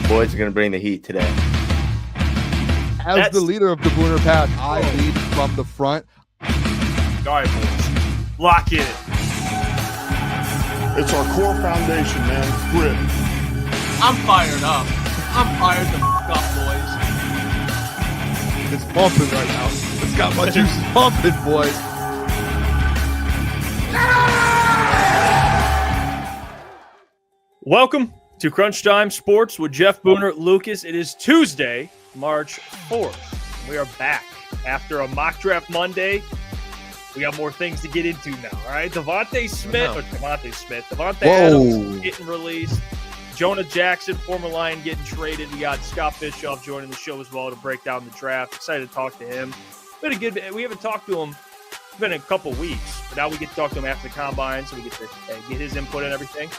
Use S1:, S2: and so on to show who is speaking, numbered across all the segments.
S1: boys are going to bring the heat today.
S2: As the leader of the Booner Pack, I lead from the front.
S3: All right, boys. Lock in.
S4: It's our core foundation, man. Grit.
S3: I'm fired up. I'm fired the up, boys.
S2: It's pumping right now. It's got my juices pumping, boys.
S3: Welcome to Crunch Time Sports with Jeff Booner, Lucas. It is Tuesday, March 4th. We are back after a mock draft Monday. We got more things to get into now, all right? Davante Adams getting released. Jonah Jackson, former Lion, getting traded. We got Scott Bischoff joining the show as well to break down the draft. Excited to talk to him. We haven't talked to him. It's been a couple weeks, but now we get to talk to him after the combine, so we get to get his input and everything.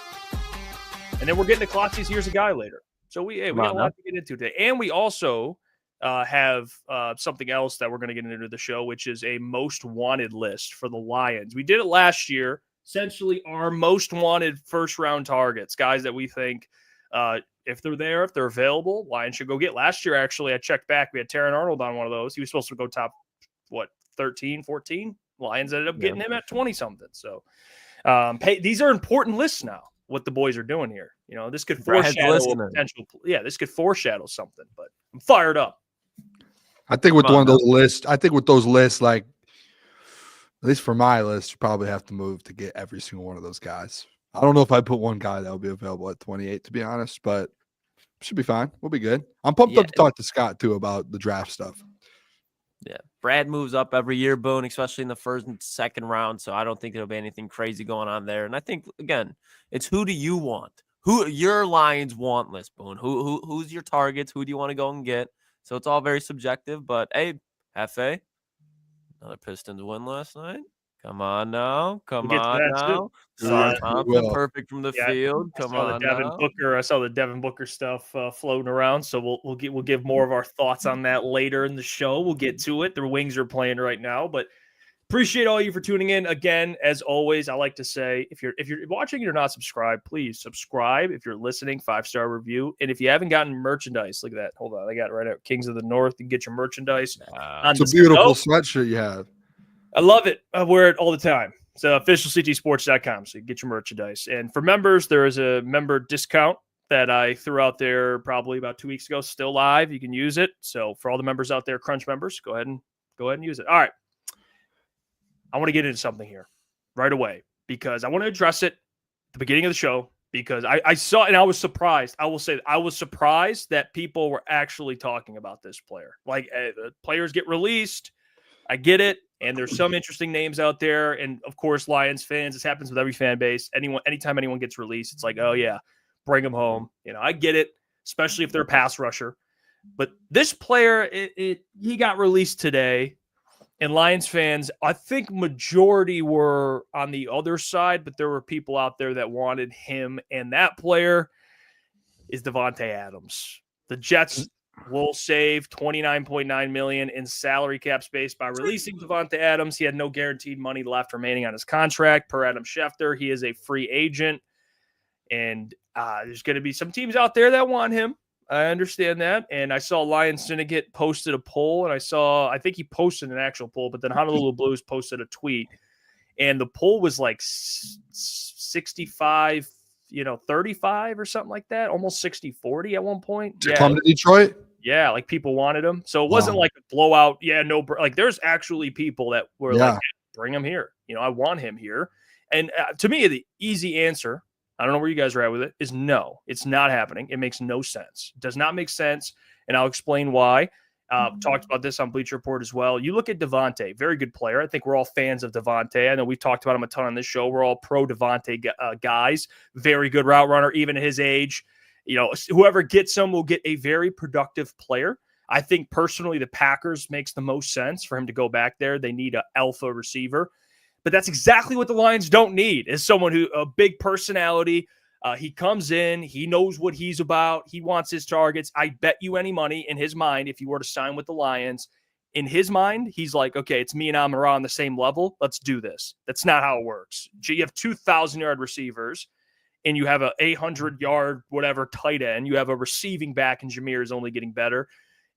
S3: And then we're getting to Klotzy's Here's a Guy later. So we got a lot to get into today. And we also have something else that we're going to get into the show, which is a most wanted list for the Lions. We did it last year. Essentially our most wanted first-round targets, guys that we think if they're there, if they're available, Lions should go get. Last year, actually, I checked back. We had Terran Arnold on one of those. He was supposed to go top, 13, 14? Lions ended up getting him at 20-something. So these are important lists now. What the boys are doing here. You know, this could foreshadow a potential. Yeah, this could foreshadow something, but I'm fired up.
S2: I think with those lists, like at least for my list, you probably have to move to get every single one of those guys. I don't know if I put one guy that will be available at 28, to be honest, but should be fine. We'll be good. I'm pumped up to talk to Scott too about the draft stuff.
S5: Yeah, Brad moves up every year, Boone, especially in the first and second round. So I don't think there'll be anything crazy going on there. And I think, again, it's who do you want? Who your Lions want list, Boone? Who's your targets? Who do you want to go and get? So it's all very subjective. But hey, Hefe, another Pistons win last night. Come on now. Come on now. Thompson, perfect from the field. Come on now.
S3: I saw the Devin Booker stuff floating around, so we'll give more of our thoughts on that later in the show. We'll get to it. The Wings are playing right now, but appreciate all you for tuning in. Again, as always, I like to say, if you're watching and you're not subscribed, please subscribe. If you're listening, 5-star review. And if you haven't gotten merchandise, look at that. Hold on. I got it right out. Kings of the North. You can get your merchandise.
S2: It's a beautiful sweatshirt you have.
S3: I love it. I wear it all the time. It's officialctsports.com, so you get your merchandise. And for members, there is a member discount that I threw out there probably about 2 weeks ago, still live. You can use it. So for all the members out there, Crunch members, go ahead and use it. All right. I want to get into something here right away because I want to address it at the beginning of the show because I saw and I was surprised. I will say that I was surprised that people were actually talking about this player. Like the players get released. I get it. And there's some interesting names out there. And of course, Lions fans, this happens with every fan base. Anytime anyone gets released, it's like, oh yeah, bring them home. You know, I get it, especially if they're a pass rusher. But this player, he got released today. And Lions fans, I think majority were on the other side, but there were people out there that wanted him. And that player is Davante Adams. The Jets will save $29.9 million in salary cap space by releasing Davante Adams. He had no guaranteed money left remaining on his contract. Per Adam Schefter, he is a free agent. And there's going to be some teams out there that want him. I understand that. And I saw Lions Syndicate posted a poll, and I think he posted an actual poll, but then Honolulu Blues posted a tweet. And the poll was like 65, 35 or something like that, almost 60-40 at one point.
S2: To come to Detroit?
S3: Yeah, like people wanted him. So it wasn't like a blowout. Yeah, no, like there's actually people that were like, hey, bring him here. I want him here. And to me, the easy answer, I don't know where you guys are at with it, is no, it's not happening. It makes no sense. It does not make sense. And I'll explain why. Talked about this on Bleacher Report as well. You look at Davante, very good player. I think we're all fans of Davante. I know we've talked about him a ton on this show. We're all pro Davante guys. Very good route runner, even at his age. Whoever gets him will get a very productive player. I think personally the Packers makes the most sense for him to go back there. They need an alpha receiver. But that's exactly what the Lions don't need, is someone who a big personality. He comes in, he knows what he's about. He wants his targets. I bet you any money in his mind, if he were to sign with the Lions, in his mind, he's like, okay, it's me and Amon-Ra on the same level. Let's do this. That's not how it works. You have 2,000-yard receivers and you have a 800-yard whatever tight end, you have a receiving back, and Jahmyr is only getting better,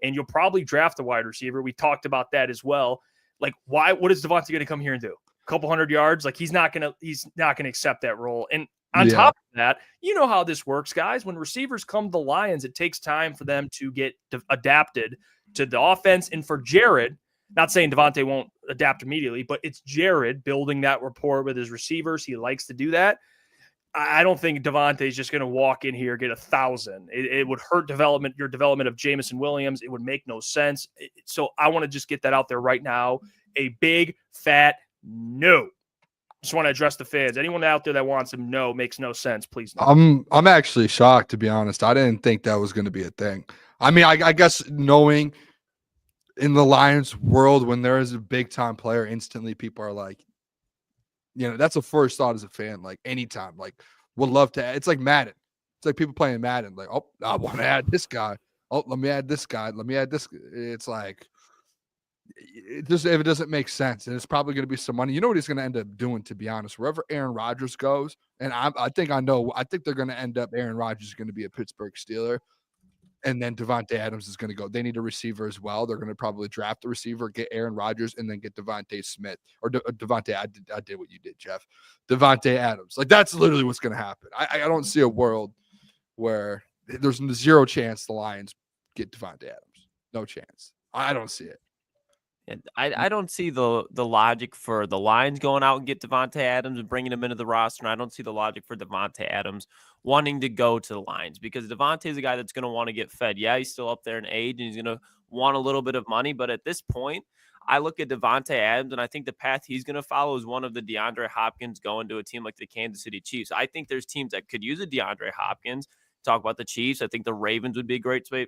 S3: and you'll probably draft a wide receiver. We talked about that as well. Like, why? What is Davante going to come here and do? A couple hundred yards? Like, he's not going to accept that role. And on top of that, you know how this works, guys. When receivers come to the Lions, it takes time for them to get adapted to the offense. And for Jared, not saying Davante won't adapt immediately, but it's Jared building that rapport with his receivers. He likes to do that. I don't think Davante is just going to walk in here, get 1,000. It would hurt your development of Jameson Williams. It would make no sense. So I want to just get that out there right now. A big, fat no. Just want to address the fans. Anyone out there that wants him, no, makes no sense. Please no.
S2: I'm actually shocked, to be honest. I didn't think that was going to be a thing. I mean, I guess knowing in the Lions world, when there is a big time player, instantly people are like, that's a first thought as a fan. Like anytime, like would love to. It's like Madden. It's like people playing Madden. Like, oh, I want to add this guy. Oh, let me add this guy. Let me add this. It's like, if it doesn't make sense, and it's probably going to be some money. You know what he's going to end up doing, to be honest, wherever Aaron Rodgers goes. And I think they're going to end up, Aaron Rodgers is going to be a Pittsburgh Steeler. And then Davante Adams is going to go. They need a receiver as well. They're going to probably draft a receiver, get Aaron Rodgers, and then get Devontae Smith. Or Davante, I did what you did, Jeff. Davante Adams. Like, that's literally what's going to happen. I don't see a world where there's zero chance the Lions get Davante Adams. No chance. I don't see it.
S5: And I don't see the logic for the Lions going out and get Davante Adams and bringing him into the roster. And I don't see the logic for Davante Adams wanting to go to the Lions, because Davante is a guy that's going to want to get fed. Yeah, he's still up there in age and he's going to want a little bit of money. But at this point, I look at Davante Adams and I think the path he's going to follow is one of the DeAndre Hopkins going to a team like the Kansas City Chiefs. I think there's teams that could use a DeAndre Hopkins. Talk about the Chiefs. I think the Ravens would be a great space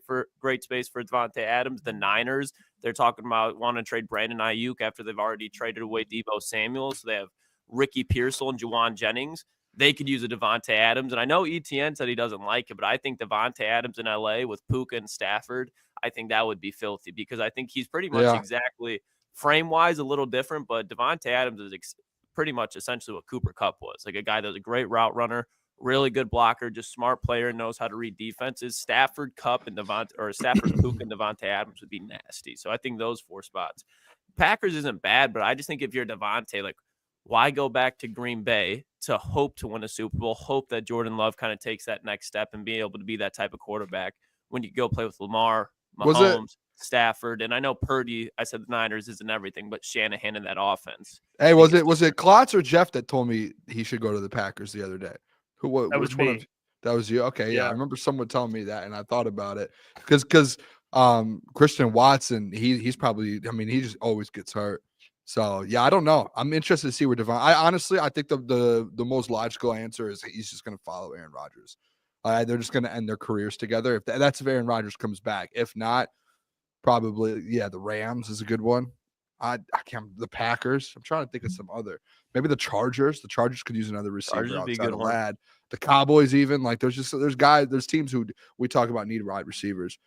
S5: for Davante Adams. The Niners, they're talking about wanting to trade Brandon Ayuk after they've already traded away Deebo Samuel. So they have Ricky Pearsall and Juwan Jennings. They could use a Davante Adams. And I know ETN said he doesn't like it, but I think Davante Adams in LA with Puka and Stafford, I think that would be filthy, because I think he's pretty much exactly frame-wise a little different, but Davante Adams is pretty much essentially what Cooper Kupp was, like a guy that was a great route runner, really good blocker, just smart player, knows how to read defenses. Stafford, Kupp, and Stafford, Puka, and Davante Adams would be nasty. So I think those four spots. Packers isn't bad, but I just think if you're Davante, like, why go back to Green Bay to hope to win a Super Bowl, hope that Jordan Love kind of takes that next step and be able to be that type of quarterback when you go play with Lamar, Mahomes, Stafford, and I know Purdy, I said the Niners isn't everything, but Shanahan in that offense.
S2: Hey, was it Klotz or Jeff that told me he should go to the Packers the other day?
S3: That was me.
S2: That was you? Okay, yeah. I remember someone telling me that, and I thought about it because Christian Watson, he's probably, I mean, he just always gets hurt. So yeah, I don't know. I'm interested to see where I think the most logical answer is he's just going to follow Aaron Rodgers. They're just going to end their careers together. If that's if Aaron Rodgers comes back. If not, probably the Rams is a good one. I can't. The Packers. I'm trying to think of some other. Maybe the Chargers. The Chargers could use another receiver outside of Ladd. The Cowboys, even like there's teams who we talk about need wide receivers.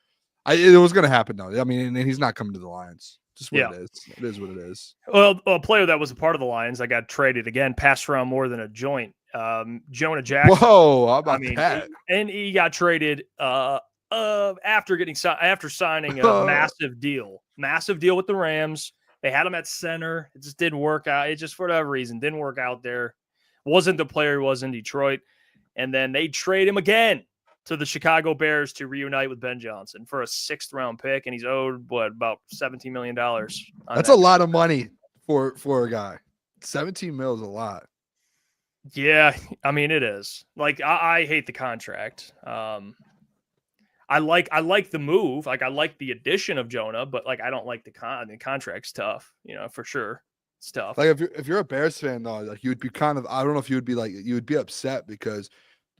S2: It was going to happen though. I mean, and he's not coming to the Lions. Just what it is. It is what it is.
S3: Well, a player that was a part of the Lions, I got traded again, passed around more than a joint. Jonah Jackson.
S2: Whoa, how about that?
S3: And he got traded after signing a massive deal with the Rams. They had him at center. It just didn't work out. It just, for whatever reason, didn't work out there. Wasn't the player he was in Detroit. And then they trade him again to the Chicago Bears to reunite with Ben Johnson for a 6th-round pick, and he's owed about $17 million.
S2: That's a lot of money for a guy. 17 mil is a lot.
S3: Yeah, I mean it is. Like I hate the contract. I like the move. Like I like the addition of Jonah, but like I don't like the contract's tough. For sure, it's tough.
S2: Like if you're a Bears fan though, like you would be kind of, I don't know if you would be upset because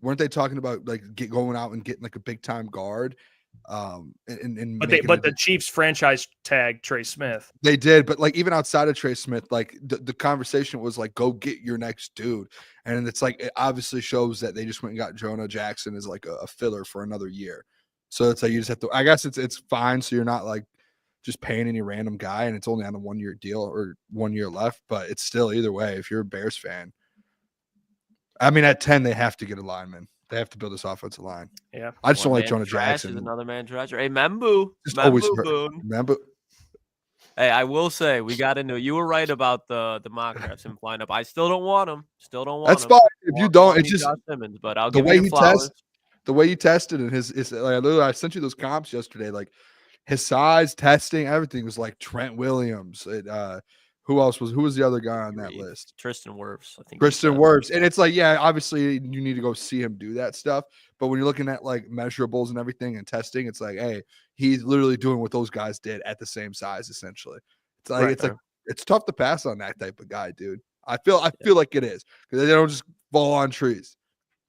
S2: weren't they talking about like going out and getting like a big time guard? But
S3: the Chiefs franchise tag Trey Smith.
S2: They did, but like even outside of Trey Smith, like the conversation was like, go get your next dude, and it's like it obviously shows that they just went and got Jonah Jackson as like a filler for another year. So it's like you just have to. I guess it's fine. So you're not like just paying any random guy, and it's only on a 1-year deal or 1 year left. But it's still either way. If you're a Bears fan, I mean, at 10, they have to get a lineman. They have to build this offensive line.
S3: Yeah.
S2: I just don't like
S5: man
S2: Jonah
S5: trash
S2: Jackson.
S5: is another man trash. Hey, Membu.
S2: Just always
S5: Membu,
S2: hurt.
S5: Boone.
S2: Remember?
S5: Hey, I will say we got into it. You were right about the mock drafts and flying up. I still don't want him. Still don't want
S2: That's
S5: him.
S2: fine. If you don't, it's just
S5: Josh Simmons, but I'll
S2: the
S5: give
S2: way
S5: you
S2: he
S5: flowers.
S2: tests. The way he tested and his like I sent you those comps yesterday. Like his size, testing, everything was like Trent Williams. Who was the other guy on that list?
S5: Tristan Wirfs, I think.
S2: Tristan Wirfs. And it's like, yeah, obviously you need to go see him do that stuff. But when you're looking at like measurables and everything and testing, it's like, hey, he's literally doing what those guys did at the same size, essentially. It's like it's tough to pass on that type of guy, dude. I feel like it is because they don't just fall on trees.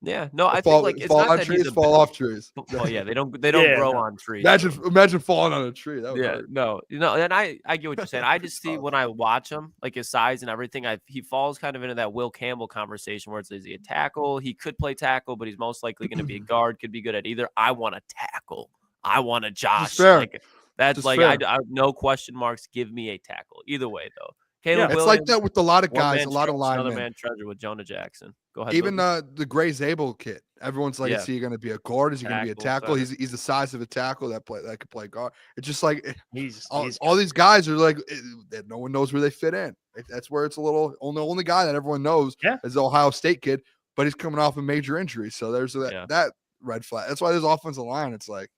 S5: Yeah, no, I think like it's not that
S2: trees, fall off trees.
S5: Well, yeah, they don't grow on trees.
S2: Imagine falling on a tree. That would hurt.
S5: No, and I get what you're saying. I just see when I watch him, like his size and everything, he falls kind of into that Will Campbell conversation where it's is he a tackle? He could play tackle, but he's most likely going to be a guard. Could be good at either. I want a tackle. I want a Josh. Like, that's like I no question marks. Give me a tackle. Either way, though. Caleb
S2: Williams, it's like that with a lot of guys, a lot of linemen.
S5: Another man treasure with Jonah Jackson. Go ahead.
S2: Even the Gray Zabel kid. Everyone's like, is he going to be a guard? Is he going to be a tackle? He's the size of a tackle that could play guard. It's just like all these guys are like, no one knows where they fit in. That's where it's a little. Only guy that everyone knows is the Ohio State kid, but he's coming off a major injury. So there's that red flag. That's why there's offensive line. It's like,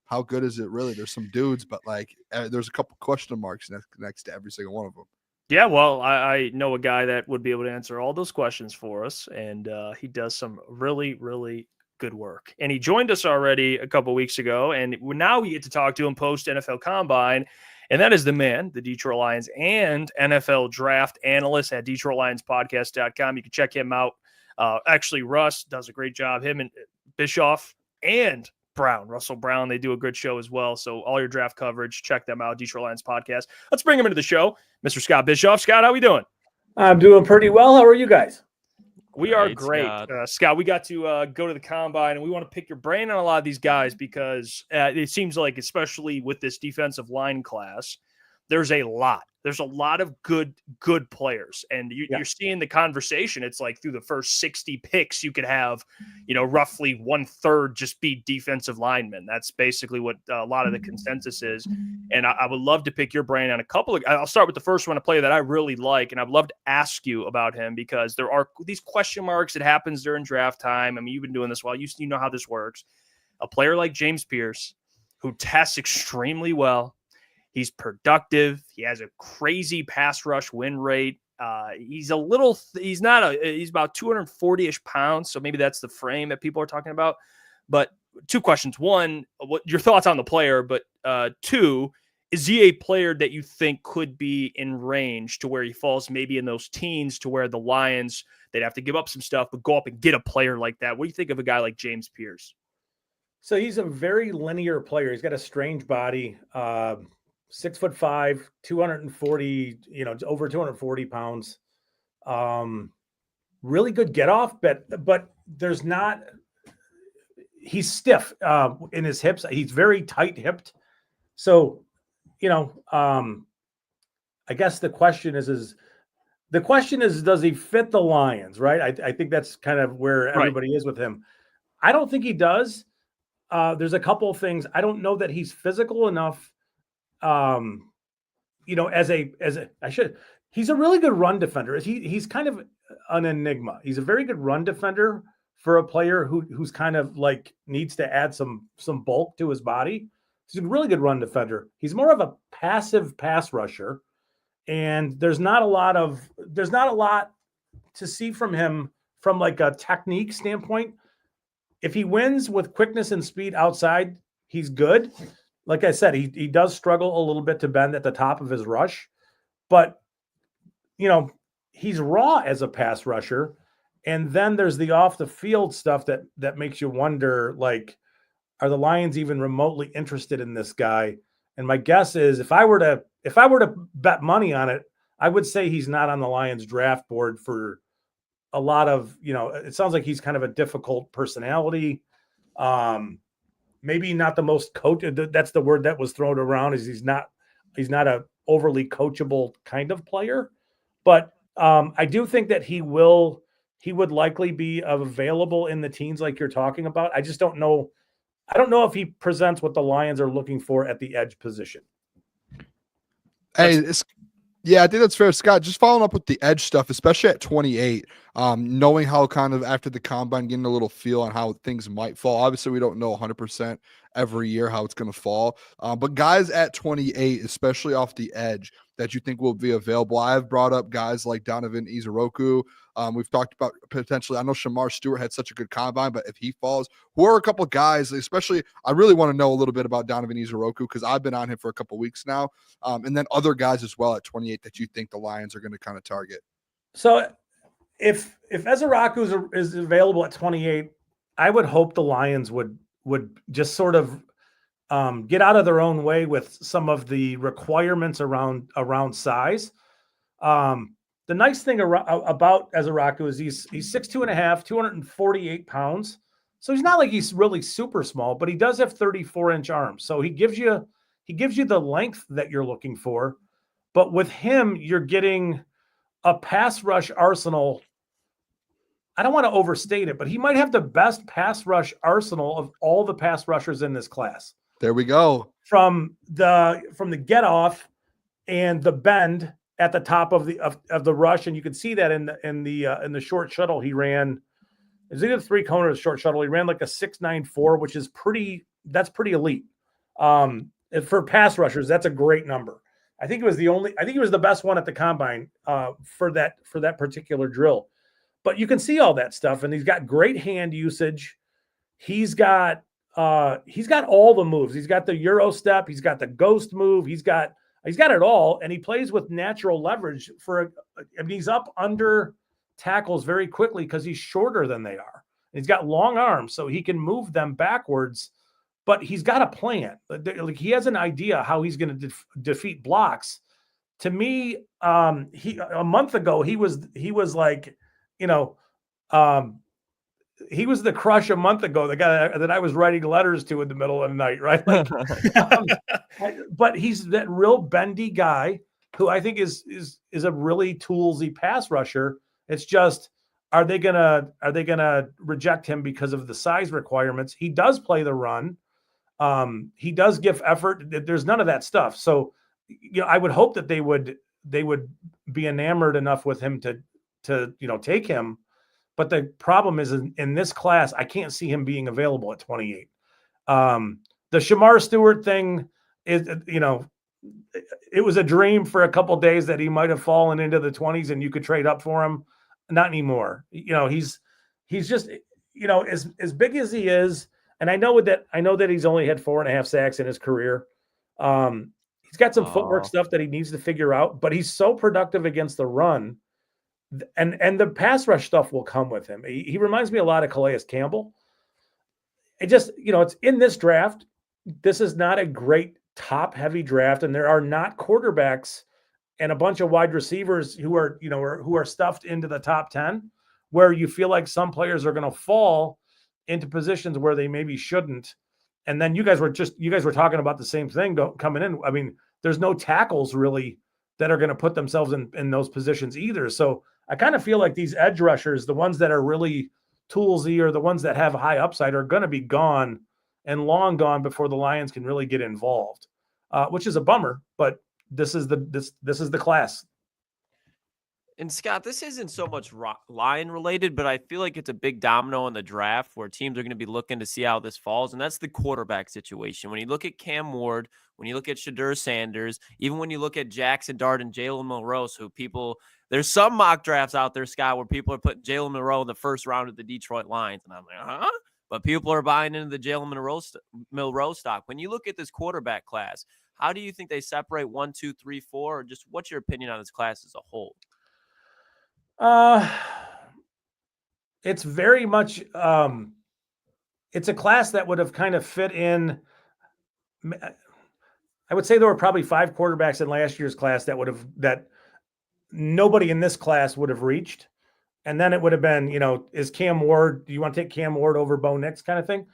S2: how good is it really? There's some dudes, but like there's a couple question marks next to every single one of them.
S3: Yeah, well, I know a guy that would be able to answer all those questions for us, and he does some really, really good work. And he joined us already a couple weeks ago, and now we get to talk to him post NFL Combine, and that is the man, the Detroit Lions and NFL draft analyst at DetroitLionsPodcast.com. You can check him out. Actually, Russ does a great job. Him and Bischoff and Russell Brown, they do a good show as well. So all your draft coverage, check them out, Detroit Lions Podcast. Let's bring him into the show, Mr. Scott Bischoff. Scott, how we doing?
S1: I'm doing pretty well. How are you guys?
S3: We are great. Scott, we got to go to the Combine, and we want to pick your brain on a lot of these guys because it seems like, especially with this defensive line class, there's a lot. There's a lot of good players. And you're seeing the conversation. It's like through the first 60 picks, you could have, roughly 1/3 just be defensive linemen. That's basically what a lot of the consensus is. And I would love to pick your brain on a couple of – I'll start with the first one, a player that I really like, and I'd love to ask you about him because there are these question marks. It happens during draft time. I mean, you've been doing this while you know how this works. A player like James Pierce, who tests extremely well. He's productive. He has a crazy pass rush win rate. He's about 240-ish pounds. So maybe that's the frame that people are talking about. But two questions. One, what your thoughts on the player? But two, is he a player that you think could be in range to where he falls maybe in those teens to where the Lions, they'd have to give up some stuff, but go up and get a player like that? What do you think of a guy like James Pierce?
S1: So he's a very linear player. He's got a strange body. 6'5", 240, over 240 pounds. Really good get off, but there's not. He's stiff in his hips. He's very tight hipped. So, I guess the question is does he fit the Lions? Right. I think that's kind of where everybody is with him. I don't think he does. There's a couple of things. I don't know that he's physical enough. He's a really good run defender. He's kind of an enigma. He's a very good run defender for a player who's kind of like needs to add some bulk to his body. He's a really good run defender. He's more of a passive pass rusher, and there's not a lot to see from him from like a technique standpoint. If he wins with quickness and speed outside, he's good. Like I said, he does struggle a little bit to bend at the top of his rush, but he's raw as a pass rusher. And then there's the off the field stuff that makes you wonder, like, are the Lions even remotely interested in this guy? And my guess is if I were to bet money on it, I would say he's not on the Lions draft board for a lot of, it sounds like he's kind of a difficult personality. Maybe not the most coach. That's the word that was thrown around. Is he's not a overly coachable kind of player, but I do think that he will he would likely be available in the teens like you're talking about. I just don't know. I don't know if he presents what the Lions are looking for at the edge position.
S2: Hey, yeah, I think that's fair, Scott. Just following up with the edge stuff, especially at 28, knowing how kind of after the combine, getting a little feel on how things might fall. Obviously, we don't know 100% every year how it's going to fall. But guys at 28, especially off the edge, that you think will be available. I have brought up guys like Donovan Izoroku. We've talked about potentially, I know Jahmyr Stewart had such a good combine, but if he falls, who are a couple of guys, especially, I really want to know a little bit about Donovan Izoroku because I've been on him for a couple of weeks now. And then other guys as well at 28 that you think the Lions are going to kind of target.
S1: So if Izoroku is available at 28, I would hope the Lions would just sort of get out of their own way with some of the requirements around size. The nice thing about Izoroku is he's 6'2.5", 248 pounds. So he's not like he's really super small, but he does have 34-inch arms. So he gives you the length that you're looking for. But with him, you're getting a pass rush arsenal. I don't want to overstate it, but he might have the best pass rush arsenal of all the pass rushers in this class.
S2: There we go.
S1: From the get off and the bend at the top of the rush, and you can see that in the short shuttle he ran. It was either 3-cone or short shuttle. He ran like a 6.94, which is pretty elite. For pass rushers, that's a great number. I think he was the best one at the combine for that particular drill. But you can see all that stuff, and he's got great hand usage. He's got all the moves. He's got the Euro step. He's got the ghost move. He's got it all, and he plays with natural leverage. He's up under tackles very quickly because he's shorter than they are. He's got long arms, so he can move them backwards. But he's got a plan. Like he has an idea how he's going to defeat blocks. To me, a month ago he was like, he was the crush a month ago, the guy that I was writing letters to in the middle of the night, right? Like, but he's that real bendy guy who I think is a really toolsy pass rusher. It's just, are they gonna reject him because of the size requirements? He does play the run. He does give effort. There's none of that stuff. So, I would hope that they would be enamored enough with him to take him. But the problem is in this class, I can't see him being available at 28. The Jahmyr Stewart thing is, it was a dream for a couple of days that he might have fallen into the 20s and you could trade up for him. Not anymore. He's just, as big as he is. And I know that he's only had 4.5 sacks in his career. He's got some footwork stuff that he needs to figure out, but he's so productive against the run. And the pass rush stuff will come with him. He reminds me a lot of Calais Campbell. It just, it's in this draft. This is not a great top heavy draft. And there are not quarterbacks and a bunch of wide receivers who are stuffed into the top 10, where you feel like some players are going to fall into positions where they maybe shouldn't. And then you guys were talking about the same thing coming in. I mean, there's no tackles really that are going to put themselves in those positions either. So I kind of feel like these edge rushers, the ones that are really toolsy or the ones that have high upside, are going to be gone and long gone before the Lions can really get involved, which is a bummer. But this is the class.
S5: And Scott, this isn't so much Lion related, but I feel like it's a big domino in the draft where teams are going to be looking to see how this falls. And that's the quarterback situation. When you look at Cam Ward, when you look at Shedeur Sanders, even when you look at Jackson Dart and Jalen Milroe, there's some mock drafts out there, Scott, where people are putting Jalen Milroe in the first round of the Detroit Lions. And I'm like, huh? But people are buying into the Jalen Milroe stock. When you look at this quarterback class, how do you think they separate 1, 2, 3, 4? Or just what's your opinion on this class as a whole?
S1: It's very much, it's a class that would have kind of fit in. I would say there were probably 5 quarterbacks in last year's class that nobody in this class would have reached. And then it would have been, is Cam Ward, do you want to take Cam Ward over Bo Nix kind of thing?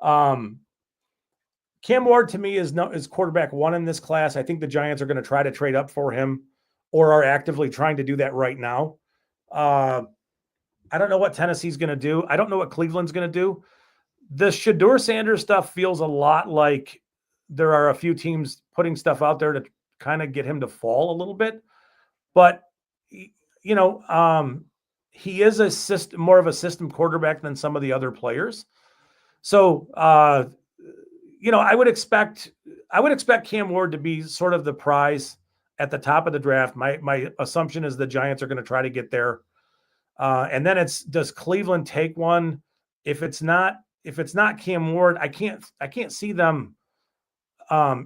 S1: Cam Ward to me is quarterback 1 in this class. I think the Giants are going to try to trade up for him or are actively trying to do that right now. I don't know what Tennessee's going to do. I don't know what Cleveland's going to do. The Shedeur Sanders stuff feels a lot like there are a few teams putting stuff out there to kind of get him to fall a little bit. But, you know, he is more of a system quarterback than some of the other players. So, you know, I would expect Cam Ward to be sort of the prize at the top of the draft. My assumption is the Giants are going to try to get there. And then does Cleveland take one? If it's not Cam Ward, I can't see them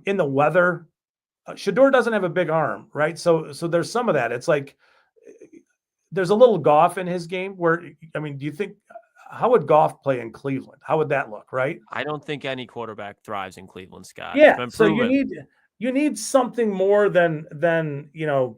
S1: in the weather. Shedeur doesn't have a big arm, right? So there's some of that. It's like there's a little Goff in his game where, I mean, do you think, how would Goff play in Cleveland? How would that look, right?
S5: I don't think any quarterback thrives in Cleveland, Scott.
S1: Yeah. So you need something more than you know,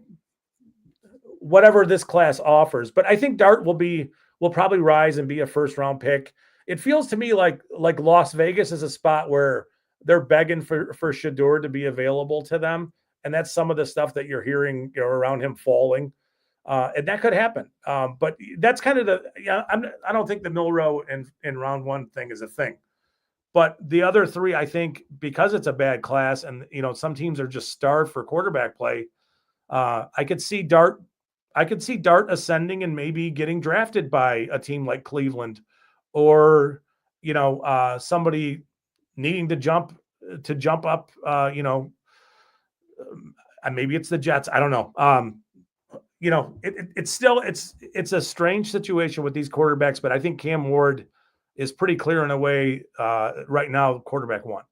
S1: whatever this class offers. But I think Dart will probably rise and be a first round pick. It feels to me like Las Vegas is a spot where they're begging for Shedeur to be available to them. And that's some of the stuff that you're hearing, you know, around him falling. And that could happen. But that's kind of I don't think the Milroe in round one thing is a thing. But the other three, I think, because it's a bad class and, you know, some teams are just starved for quarterback play. I could see Dart ascending and maybe getting drafted by a team like Cleveland, or, you know, somebody needing to jump up, you know, maybe it's the Jets. I don't know. You know, it's a strange situation with these quarterbacks, but I think Cam Ward is pretty clear in a way right now, quarterback one.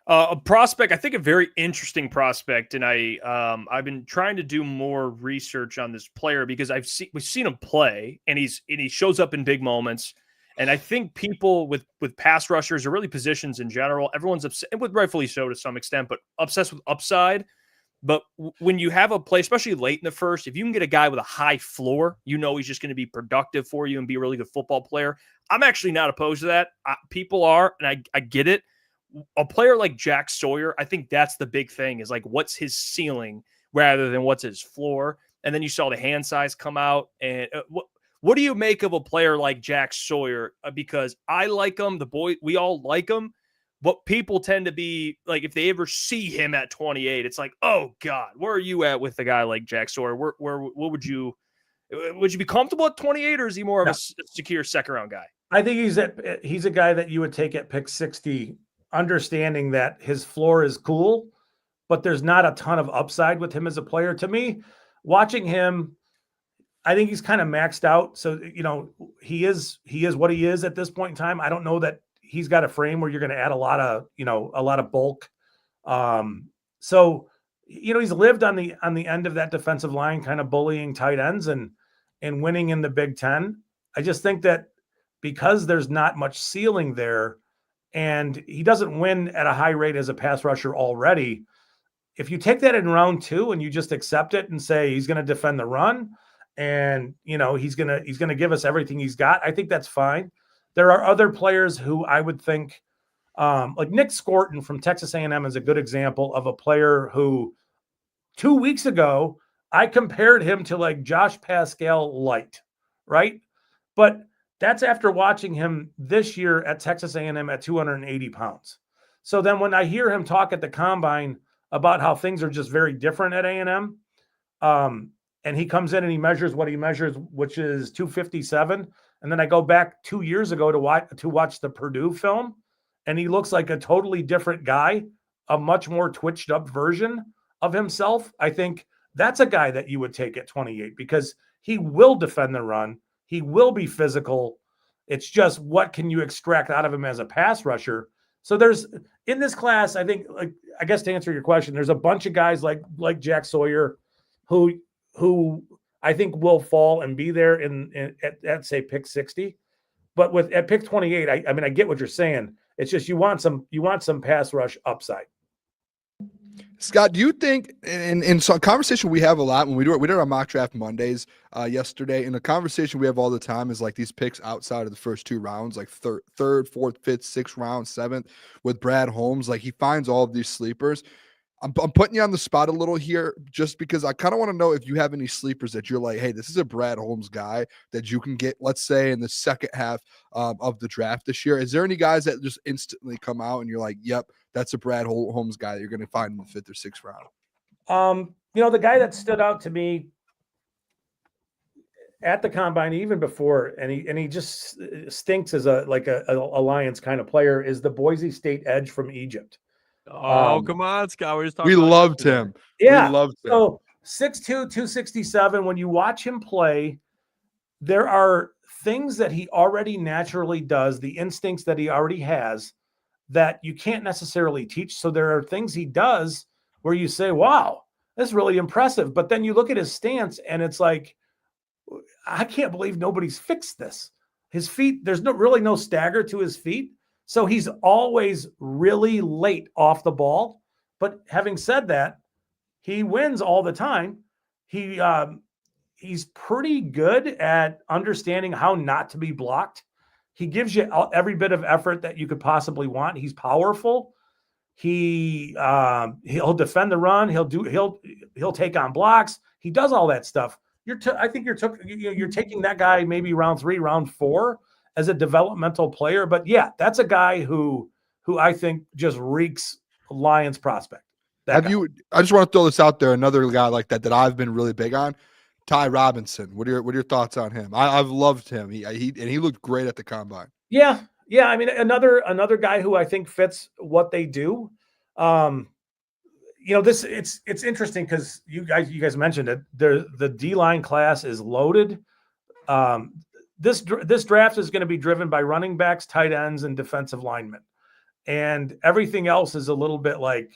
S3: A prospect, I think a very interesting prospect, and I've been trying to do more research on this player because we've seen him play, and he shows up in big moments. And I think people with pass rushers, or really positions in general, everyone's upset, and with rightfully so to some extent, but obsessed with upside. But when you have a play, especially late in the first, if you can get a guy with a high floor, you know he's just going to be productive for you and be a really good football player. I'm actually not opposed to that. People are, and I get it. A player like Jack Sawyer, I think that's the big thing, is like, what's his ceiling rather than what's his floor. And then you saw the hand size come out. And what do you make of a player like Jack Sawyer? Because I like him. We all like him. But people tend to be like, if they ever see him at 28, it's like, oh God, where are you at with a guy like Jack Sawyer? What would you be comfortable at 28, or is he more of a secure second round guy?
S1: I think he's a guy that you would take at pick 60, understanding that his floor is cool, but there's not a ton of upside with him as a player. To me, watching him, I think he's kind of maxed out. So, you know, he is what he is at this point in time. I don't know that he's got a frame where you're going to add a lot of bulk. So, you know, he's lived on the end of that defensive line, kind of bullying tight ends and winning in the Big Ten. I just think that because there's not much ceiling there, and he doesn't win at a high rate as a pass rusher already, if you take that in round 2 and you just accept it and say he's going to defend the run, and, you know, he's going to give us everything he's got, I think that's fine. There are other players who I would think, like Nick Scorton from Texas A&M is a good example of a player who 2 weeks ago I compared him to like Josh Pascal light, right? But that's after watching him this year at Texas A&M at 280 pounds. So then when I hear him talk at the combine about how things are just very different at A&M, and he comes in and he measures what he measures, which is 257. And then I go back 2 years ago to watch the Purdue film, and he looks like a totally different guy, a much more twitched up version of himself. I think that's a guy that you would take at 28 because he will defend the run. He will be physical. It's just, what can you extract out of him as a pass rusher? So there's, in this class, I think, like, I guess to answer your question, there's a bunch of guys like Jack Sawyer who I think will fall and be there at say pick 60. But at pick 28, I mean, I get what you're saying. It's just you want some pass rush upside.
S2: Scott, do you think, in some conversation we have a lot when we did our mock draft Mondays yesterday, and the conversation we have all the time is like these picks outside of the first 2 rounds, like third, fourth, fifth, sixth round, seventh, with Brad Holmes, like he finds all of these sleepers. I'm putting you on the spot a little here just because I kind of want to know if you have any sleepers that you're like, hey, this is a Brad Holmes guy that you can get, let's say, in the second half of the draft this year. Is there any guys that just instantly come out and you're like, yep, that's a Brad Holmes guy that you're going to find in the 5th or 6th round?
S1: The guy that stood out to me at the combine, even before, and he just stinks as a Lions kind of player, is the Boise State edge from Egypt.
S5: Oh, come on, Scott. We're just talking
S2: We
S5: about
S2: loved
S5: yesterday.
S2: him.
S1: Yeah.
S2: We loved him.
S1: So 6'2", 267. When you watch him play, there are things that he already naturally does, the instincts that he already has that you can't necessarily teach. So there are things he does where you say, wow, that's really impressive. But then you look at his stance and it's like, I can't believe nobody's fixed this. His feet, there's really no stagger to his feet. So he's always really late off the ball. But having said that, he wins all the time. He's pretty good at understanding how not to be blocked. He gives you every bit of effort that you could possibly want. He's powerful. He'll defend the run. He'll take on blocks. He does all that stuff. I think you're taking that guy maybe round 3, round 4 as a developmental player. But yeah, that's a guy who I think just reeks Lions prospect.
S2: I just want to throw this out there. Another guy like that I've been really big on, Ty Robinson. What are your thoughts on him? I've loved him. He looked great at the combine.
S1: Yeah. I mean, another guy who I think fits what they do. It's interesting because you guys mentioned it. The D-line class is loaded. This draft is going to be driven by running backs, tight ends, and defensive linemen, and everything else is a little bit like,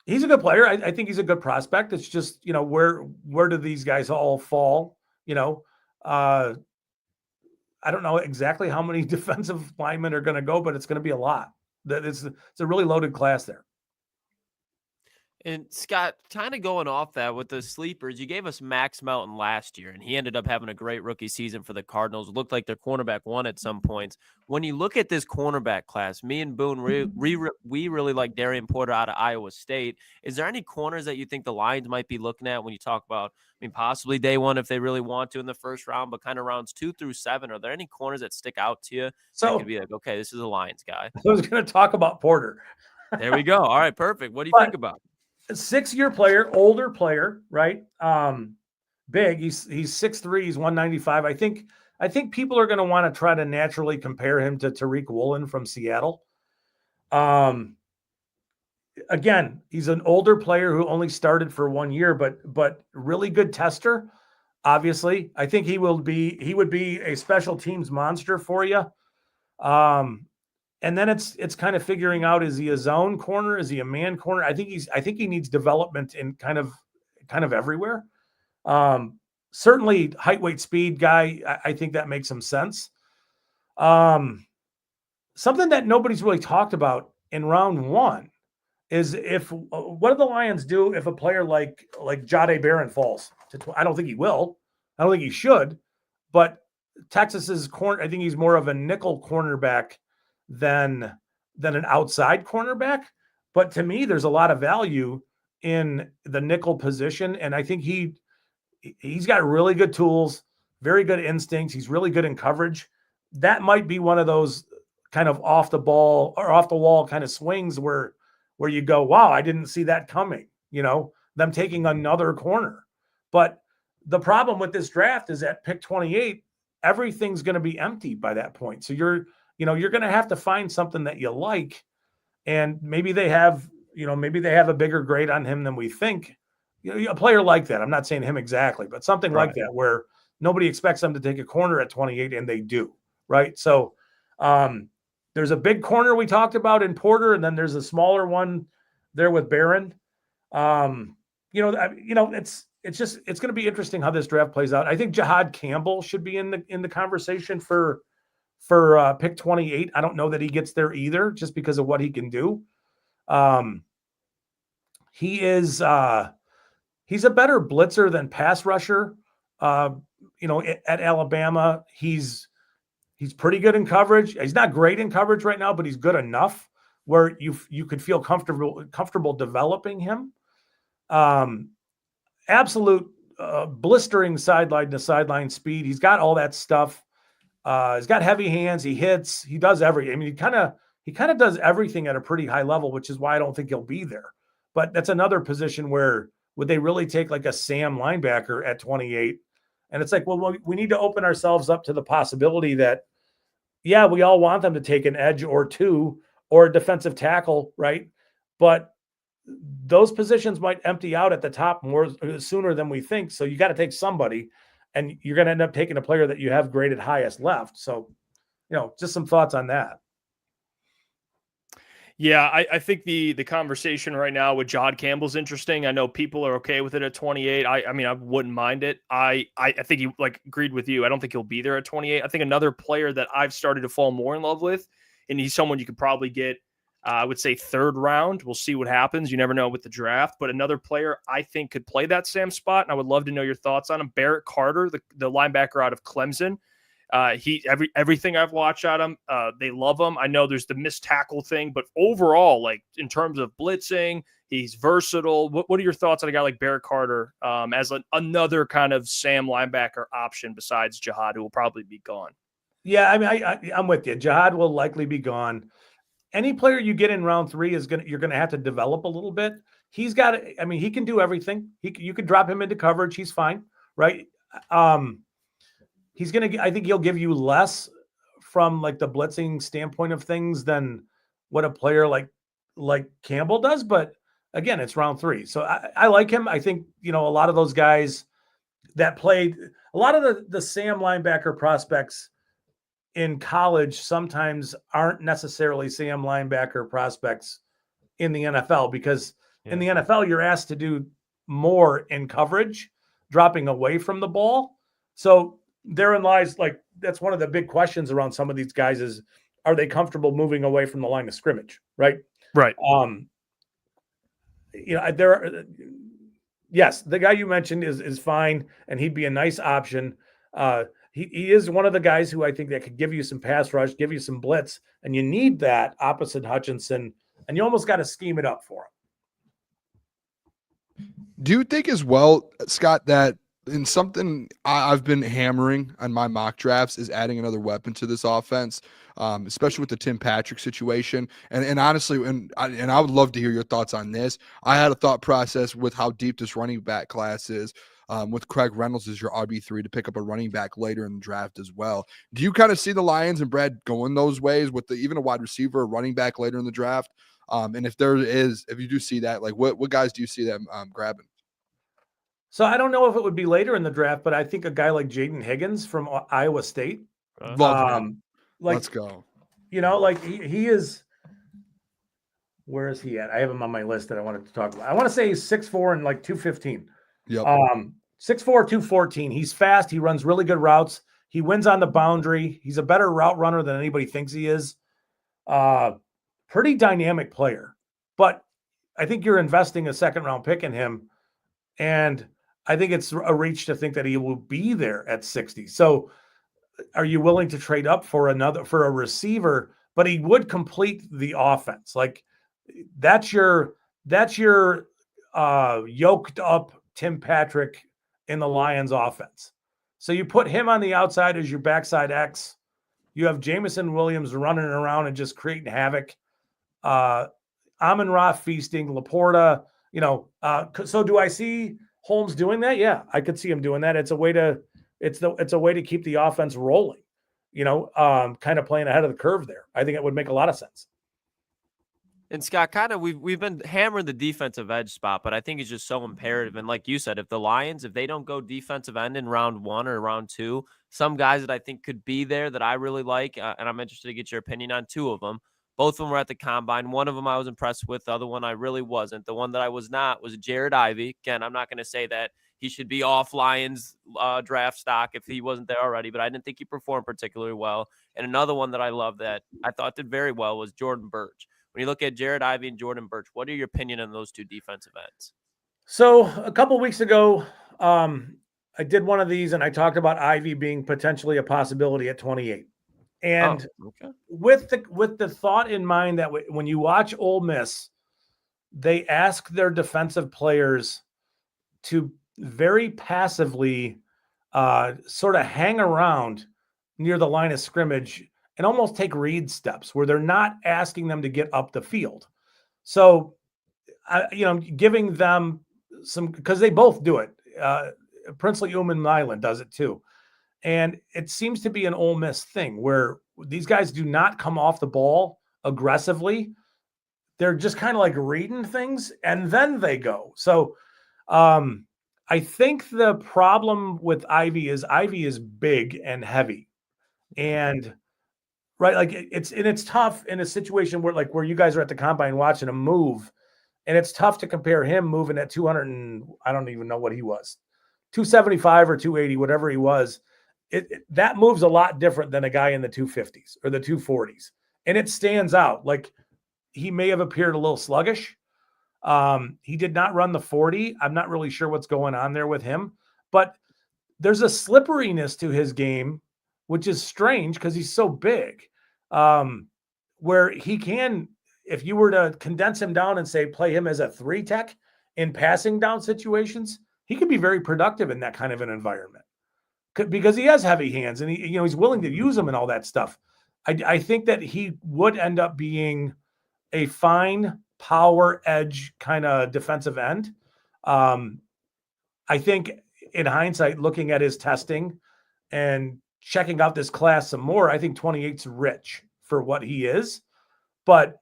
S1: he's a good player. I think he's a good prospect. It's just, where do these guys all fall? I don't know exactly how many defensive linemen are going to go, but it's going to be a lot. It's a really loaded class there.
S5: And Scott, kind of going off that with the sleepers, you gave us Max Melton last year, and he ended up having a great rookie season for the Cardinals. It looked like their cornerback won at some points. When you look at this cornerback class, me and Boone, we really like Darian Porter out of Iowa State. Is there any corners that you think the Lions might be looking at when you talk about, possibly day 1 if they really want to in the first round, but kind of rounds 2 through 7? Are there any corners that stick out to you that could be like, okay, this is a Lions guy?
S1: I was going to talk about Porter.
S5: There we go. All right, perfect. What do you think about?
S1: 6-year player, older player, right? Big. He's 6'3", he's 195. I think people are going to want to try to naturally compare him to Tariq Woolen from Seattle. Again, he's an older player who only started for 1 year, but really good tester. Obviously, I think he would be a special teams monster for you. And then it's kind of figuring out, is he a zone corner? Is he a man corner? I think he needs development in kind of everywhere. Certainly height, weight, speed guy. I think that makes some sense. Something that nobody's really talked about in round 1 is what do the Lions do if a player like Jahdae Barron falls to I don't think he will. I don't think he should, but Texas's corner, I think he's more of a nickel cornerback than an outside cornerback. But to me, there's a lot of value in the nickel position. And I think he's got really good tools, very good instincts. He's really good in coverage. That might be one of those kind of off the ball or off the wall kind of swings where you go, wow, I didn't see that coming, them taking another corner. But the problem with this draft is at pick 28, everything's going to be empty by that point. So you're going to have to find something that you like, and maybe they have a bigger grade on him than we think. A player like that, I'm not saying him exactly, but something like that where nobody expects them to take a corner at 28 and they do, right? So there's a big corner we talked about in Porter, and then there's a smaller one there with Barron. It's going to be interesting how this draft plays out. I think Jahad Campbell should be in the conversation for pick 28. I don't know that he gets there either, just because of what he can do. He's a better blitzer than pass rusher. At Alabama, he's pretty good in coverage. He's not great in coverage right now, but he's good enough where you could feel comfortable developing him. Absolute blistering sideline to sideline speed. He's got all that stuff. He's got heavy hands. He hits. He does everything. I mean, he kind of does everything at a pretty high level, which is why I don't think he'll be there. But that's another position where would they really take like a Sam linebacker at 28? And it's like, well, we need to open ourselves up to the possibility that, yeah, we all want them to take an edge or two or a defensive tackle, right? But those positions might empty out at the top more sooner than we think. So you got to take somebody, and you're going to end up taking a player that you have graded highest left. So, just some thoughts on that.
S3: Yeah, I think the conversation right now with Jod Campbell's interesting. I know people are okay with it at 28. I mean, I wouldn't mind it. I think he agreed with you. I don't think he'll be there at 28. I think another player that I've started to fall more in love with, and he's someone you could probably get, I would say 3rd round. We'll see what happens. You never know with the draft. But another player I think could play that Sam spot, and I would love to know your thoughts on him. Barrett Carter, the linebacker out of Clemson. Everything I've watched at him, they love him. I know there's the missed tackle thing, but overall, like in terms of blitzing, he's versatile. What are your thoughts on a guy like Barrett Carter as another kind of Sam linebacker option besides Jahad, who will probably be gone?
S1: Yeah, I mean, I'm with you. Jahad will likely be gone. Any player you get in round 3 you're gonna have to develop a little bit. He can do everything. You could drop him into coverage. He's fine, right? I think he'll give you less from like the blitzing standpoint of things than what a player like Campbell does. But again, it's round 3. So I like him. I think, a lot of those guys that played, a lot of the Sam linebacker prospects in college sometimes aren't necessarily Sam linebacker prospects in the NFL, because in the NFL, you're asked to do more in coverage, dropping away from the ball. So therein lies, like, that's one of the big questions around some of these guys is, are they comfortable moving away from the line of scrimmage? Right.
S3: Right.
S1: Yes, the guy you mentioned is fine, and he'd be a nice option. He is one of the guys who I think that could give you some pass rush, give you some blitz, and you need that opposite Hutchinson, and you almost got to scheme it up for him.
S2: Do you think as well, Scott, that in something I've been hammering on my mock drafts is adding another weapon to this offense, especially with the Tim Patrick situation. And honestly, and I would love to hear your thoughts on this. I had a thought process with how deep this running back class is, with Craig Reynolds as your RB3 to pick up a running back later in the draft as well. Do you kind of see the Lions and Brad going those ways with even a wide receiver, a running back later in the draft? And if you do see that, like what guys do you see them grabbing?
S1: So I don't know if it would be later in the draft, but I think a guy like Jaden Higgins from Iowa State.
S2: Let's go.
S1: He is. Where is he at? I have him on my list that I wanted to talk about. I want to say he's 6'4" and like 215.
S2: Yep.
S1: 6'4", 214. He's fast. He runs really good routes. He wins on the boundary. He's a better route runner than anybody thinks he is. Pretty dynamic player. But I think you're investing a 2nd-round pick in him, and I think it's a reach to think that he will be there at 60. So are you willing to trade up for a receiver? But he would complete the offense. Like that's your yoked up Tim Patrick in the Lions offense. So you put him on the outside as your backside X. You have Jamison Williams running around and just creating havoc. Amon-Ra feasting, Laporta, so do I see Holmes doing that? Yeah, I could see him doing that. It's a way to keep the offense rolling, kind of playing ahead of the curve there. I think it would make a lot of sense.
S5: And Scott, kind of we've been hammering the defensive edge spot, but I think it's just so imperative. And like you said, if the Lions, if they don't go defensive end in round 1 or round 2, some guys that I think could be there that I really like, and I'm interested to get your opinion on 2 of them. Both of them were at the combine. One of them I was impressed with. The other one I really wasn't. The one that I was not was Jared Ivey. Again, I'm not going to say that he should be off Lions draft stock if he wasn't there already, but I didn't think he performed particularly well. And another one that I love that I thought did very well was Jordan Burch. When you look at Jared Ivey and Jordan Burch, what are your opinion on those 2 defensive ends?
S1: So a couple weeks ago, I did one of these and I talked about Ivey being potentially a possibility at 28. And
S5: okay.
S1: with the thought in mind that when you watch Ole Miss, they ask their defensive players to very passively sort of hang around near the line of scrimmage and almost take read steps where they're not asking them to get up the field. So, giving them some, because they both do it. Princely Uman Nyland does it too. And it seems to be an Ole Miss thing where these guys do not come off the ball aggressively. They're just kind of like reading things and then they go. So I think the problem with Ivy is big and heavy. And right, like it's tough in a situation where you guys are at the combine watching him move. And it's tough to compare him moving at 200 and I don't even know what he was, 275 or 280, whatever he was. That moves a lot different than a guy in the 250s or the 240s. And it stands out. Like he may have appeared a little sluggish. He did not run the 40. I'm not really sure what's going on there with him, but there's a slipperiness to his game, which is strange because he's so big, where he can, if you were to condense him down and say, play him as a 3 tech in passing down situations, he could be very productive in that kind of an environment because he has heavy hands and he's willing to use them and all that stuff. I think that he would end up being a fine power edge kind of defensive end. I think in hindsight, looking at his testing and checking out this class some more, I think 28's rich for what he is. But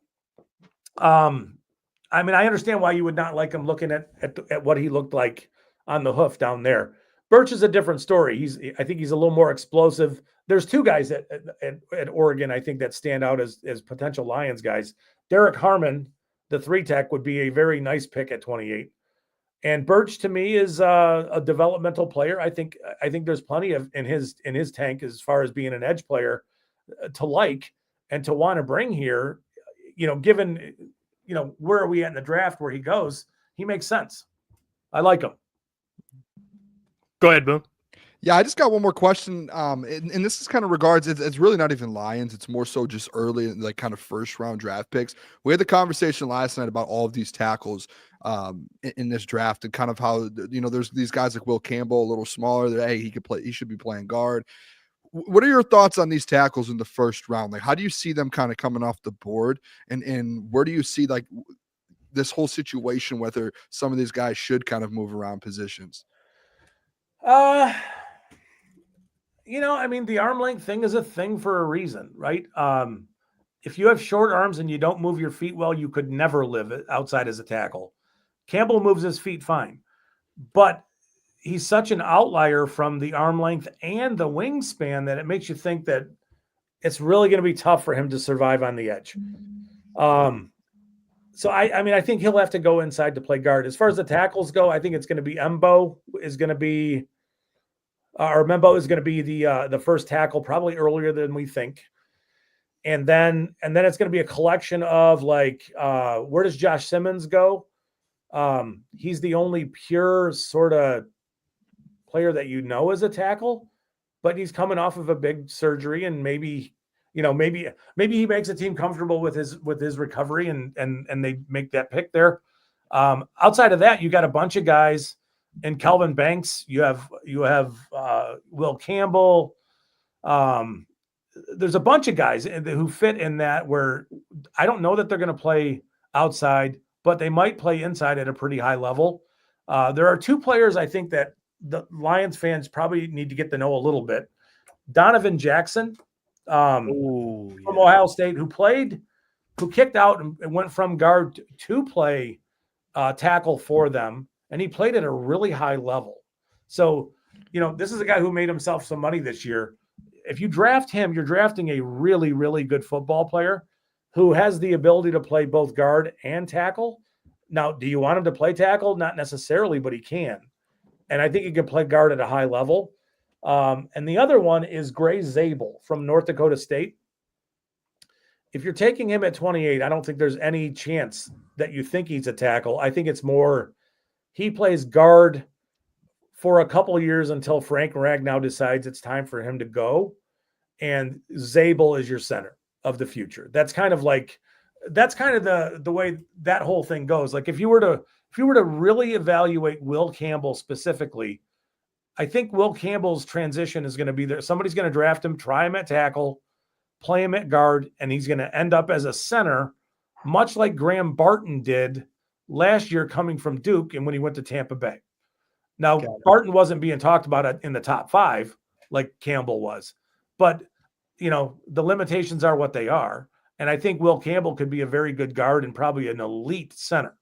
S1: I understand why you would not like him looking at what he looked like on the hoof down there. Birch is a different story. I think he's a little more explosive. There's 2 guys at Oregon, I think, that stand out as potential Lions guys. Derek Harmon, the 3 tech, would be a very nice pick at 28. And Birch to me is a developmental player. I think there's plenty of in his tank as far as being an edge player to like and to want to bring here. Given where are we at in the draft where he goes, he makes sense. I like him.
S3: Go ahead, Boone.
S2: Yeah, I just got one more question. And this is kind of regards, it's really not even Lions. It's more so just early, like kind of first round draft picks. We had the conversation last night about all of these tackles in this draft and kind of how, there's these guys like Will Campbell, a little smaller, that, hey, he should be playing guard. What are your thoughts on these tackles in the first round? Like, how do you see them kind of coming off the board? And where do you see like this whole situation, whether some of these guys should kind of move around positions?
S1: The arm length thing is a thing for a reason, right? If you have short arms and you don't move your feet well, you could never live outside as a tackle. Campbell moves his feet fine, but he's such an outlier from the arm length and the wingspan that it makes you think that it's really going to be tough for him to survive on the edge. So I think he'll have to go inside to play guard. As far as the tackles go, I think it's going to be Membo is going to be the first tackle, probably earlier than we think. And then it's going to be a collection of like, where does Josh Simmons go? He's the only pure sort of player that as a tackle, but he's coming off of a big surgery and maybe he makes a team comfortable with his recovery and they make that pick there. Outside of that, you got a bunch of guys. And Kelvin Banks, you have Will Campbell. There's a bunch of guys who fit in that where I don't know that they're going to play outside, but they might play inside at a pretty high level. There are 2 players I think that the Lions fans probably need to get to know a little bit. Donovan Jackson from Ohio State, who kicked out and went from guard to play tackle for them. And he played at a really high level. So, this is a guy who made himself some money this year. If you draft him, you're drafting a really, really good football player who has the ability to play both guard and tackle. Now, do you want him to play tackle? Not necessarily, but he can. And I think he can play guard at a high level. And the other one is Gray Zabel from North Dakota State. If you're taking him at 28, I don't think there's any chance that you think he's a tackle. I think it's more he plays guard for a couple of years until Frank Ragnow decides it's time for him to go. and Zabel is your center of the future. That's kind of the way that whole thing goes. Like if you were to really evaluate Will Campbell specifically, I think Will Campbell's transition is going to be there. Somebody's going to draft him, try him at tackle, play him at guard, and he's going to end up as a center, much like Graham Barton did last year coming from Duke and when he went to Tampa Bay. Now, Barton wasn't being talked about in the top 5 like Campbell was, but the limitations are what they are. And I think Will Campbell could be a very good guard and probably an elite center.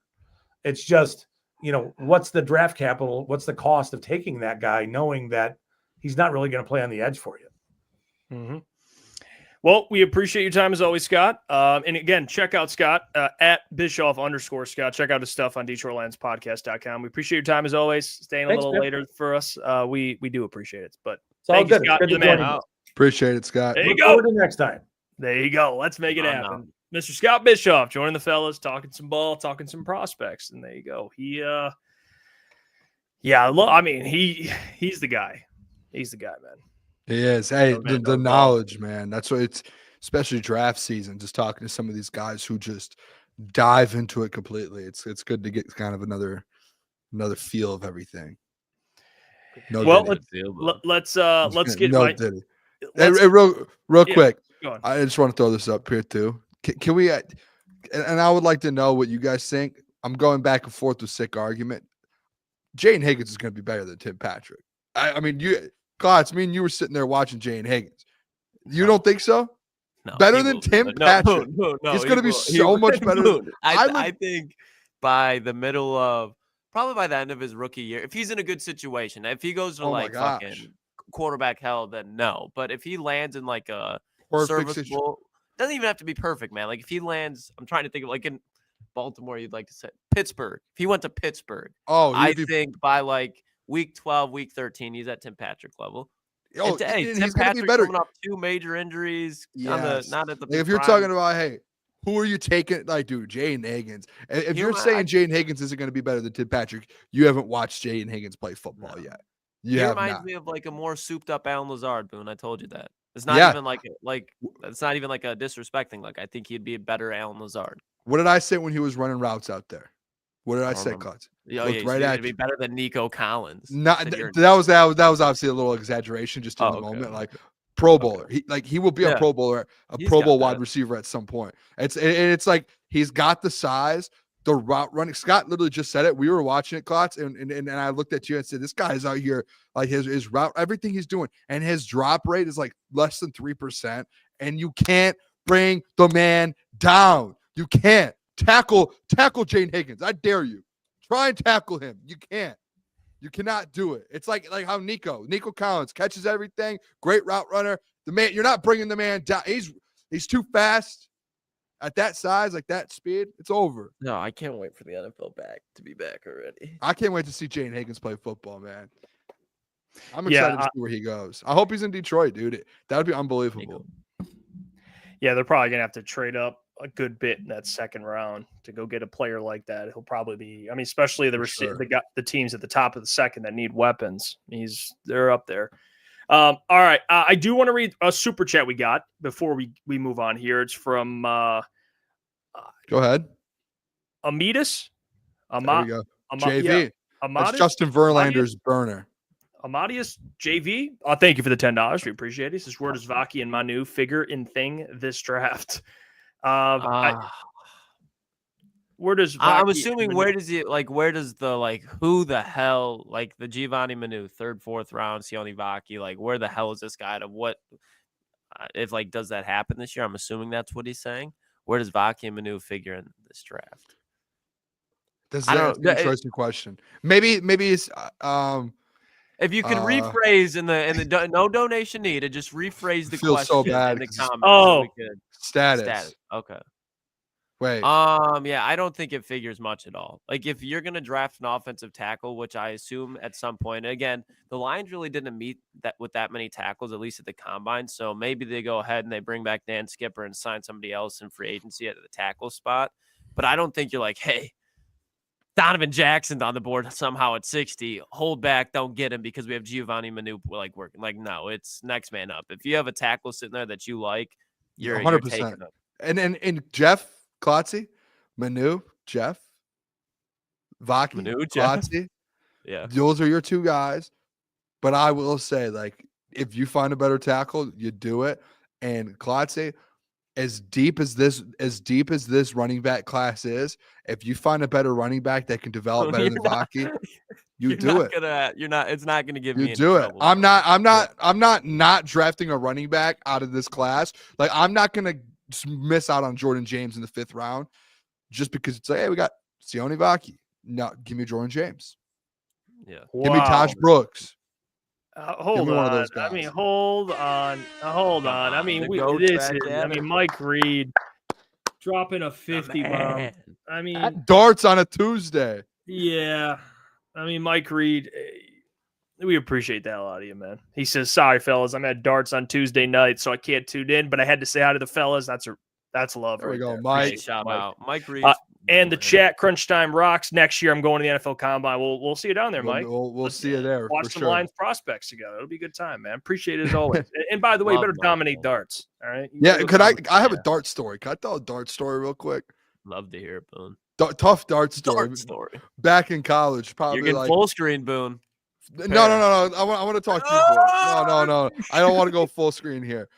S1: It's just, what's the draft capital? What's the cost of taking that guy, knowing that he's not really going to play on the edge for you?
S3: Mm-hmm. Well, we appreciate your time as always, Scott. And again, check out Scott at Bischoff_Scott. Check out his stuff on DetroitLionsPodcast.com. We appreciate your time as always. Staying a little later for us. We do appreciate it. But thank you, Scott. You're the man.
S2: Appreciate it, Scott.
S3: There you
S1: Look
S3: go.
S1: forward to next time.
S3: There you go. Let's make it happen. Mr. Scott Bischoff joining the fellas, talking some ball, talking some prospects, and there you go. He's the guy. He's the guy, man.
S2: He is. Hey, the knowledge, man. That's what it's, especially draft season. Just talking to some of these guys who just dive into it completely. It's good to get kind of another feel of everything.
S3: Let's get
S2: real quick. I just want to throw this up here too. Can we? And I would like to know what you guys think. I'm going back and forth with sick argument. Jaden Higgins is going to be better than Tim Patrick. I mean, Klotz, me and you were sitting there watching Jaden Higgins. You don't think so?
S5: No,
S2: better than Tim Patrick.
S5: No,
S2: he's going to be so much better.
S5: I think by the middle of probably by the end of his rookie year, if he's in a good situation, if he goes to fucking quarterback hell, then no. But if he lands in like a serviceable, doesn't even have to be perfect, man. Like if he lands, I'm trying to think of like in Baltimore, you'd like to say Pittsburgh. If he went to Pittsburgh, I think by like week 12, week 13, he's at Tim Patrick level.
S2: Tim
S5: Patrick coming off 2 major injuries.
S2: Yes.
S5: Not at the
S2: if you're talking about, hey, who are you taking? Like, dude, Jaden Higgins. If you're saying Jaden Higgins isn't going to be better than Tim Patrick, you haven't watched Jaden Higgins play football yet.
S5: He reminds me of like a more souped up Allen Lazard, Boone. I told you that. It's not even like it's not even like a disrespecting. Like I think he'd be a better Allen Lazard.
S2: What did I say when he was running routes out there? What did I say, Klotz?
S5: He'd be better than Nico Collins.
S2: That was obviously a little exaggeration just in the moment. Okay. Like Pro Bowler, he will be a Pro Bowler, Pro Bowl wide receiver at some point. It's like he's got the size, the route running. Scott literally just said it. We were watching it, Klotz, and I looked at you and said, "This guy's out here like his route, everything he's doing, and his drop rate is like less than 3%, and you can't bring the man down. You can't tackle Jaden Higgins. I dare you. Try and tackle him. You can't. You cannot do it. It's like how Nico Collins catches everything. Great route runner. The man, you're not bringing the man down. He's too fast at that size, like that speed. It's over.
S5: No, I can't wait for the NFL to be back already.
S2: I can't wait to see Jaden Higgins play football, man. I'm excited to see where he goes. I hope he's in Detroit, dude. That would be unbelievable.
S3: Yeah, they're probably gonna have to trade up a good bit in that second round to go get a player like that. He'll probably be, I mean, especially the teams at the top of the second that need weapons. They're up there. All right. I do want to read a super chat we got before we move on here. It's from
S2: go ahead.
S3: Amidus.
S2: There we go. JV.
S3: Yeah.
S2: That's Justin Verlander's burner.
S3: Amadius JV. Thank you for the $10. We appreciate it. This is where does Vaki and Manu figure in thing this draft? Where does
S5: I'm assuming where does who the hell, like the Giovanni Manu 3rd, 4th round, Sione Vaki, like where the hell is this guy to what if like does that happen this year? I'm assuming that's what he's saying. Where does Vaki and Manu figure in this draft?
S2: That's an interesting question. Maybe it's
S5: if you can rephrase in the no donation needed, just rephrase the question
S2: so bad
S5: in the comments.
S2: Status.
S5: Okay.
S2: Wait.
S5: Yeah, I don't think it figures much at all. Like if you're gonna draft an offensive tackle, which I assume at some point, again, the Lions really didn't meet that with that many tackles, at least at the combine. So maybe they go ahead and they bring back Dan Skipper and sign somebody else in free agency at the tackle spot. But I don't think you're like, hey, Donovan Jackson's on the board somehow at 60. Hold back, don't get him because we have Giovanni Manu like working. Like, no, it's next man up. If you have a tackle sitting there that you like, you're
S2: 100%.
S5: taking him.
S2: And Jeff Klotz, Manu, Jeff, Vaki,
S5: Manu, Jeff.
S2: Klotz,
S5: Yeah.
S2: those are your two guys. But I will say, like, if you find a better tackle, you do it. And Klotz, as deep as this running back class is, if you find a better running back that can develop better than Vaki, you do it.
S5: It's not gonna give
S2: You
S5: me any
S2: do it.
S5: trouble.
S2: I'm not drafting a running back out of this class. Like, I'm not gonna miss out on Jordan James in the 5th round just because it's like, hey, we got Sione Vaki. No, give me Jordan James.
S5: Yeah.
S2: Give me Taj Brooks.
S3: Hold
S2: me one of
S3: on.
S2: those guys.
S3: I mean, hold on. I mean, Mike Reed dropping a 50 bomb. I mean,
S2: At darts on a Tuesday.
S3: yeah. I mean, Mike Reed, we appreciate that a lot of you, man. He says, "Sorry, fellas, I'm at darts on Tuesday night, so I can't tune in, but I had to say hi to the fellas." That's love.
S2: There we
S3: right
S2: go,
S3: there.
S2: Mike.
S3: Appreciate
S5: Shout
S3: Mike.
S5: out. Mike Reed.
S3: And the chat, Crunch Time rocks. Next year, I'm going to the NFL Combine. We'll see you down there, Mike.
S2: We'll see you there.
S3: Watch
S2: for
S3: some
S2: sure.
S3: Lions prospects together. It'll be a good time, man. Appreciate it as always. And by the way, you
S5: Love
S3: better
S5: Mike,
S3: dominate
S5: man.
S3: darts. All right.
S2: Yeah, I have a dart story. Can I tell a dart story real quick?
S5: Love to hear it, Boone.
S2: Tough dart story.
S5: Dart story.
S2: Back in college, probably
S5: You're getting
S2: like
S5: full screen, Boone.
S2: no. I want to talk to you. No. I don't want to go full screen here.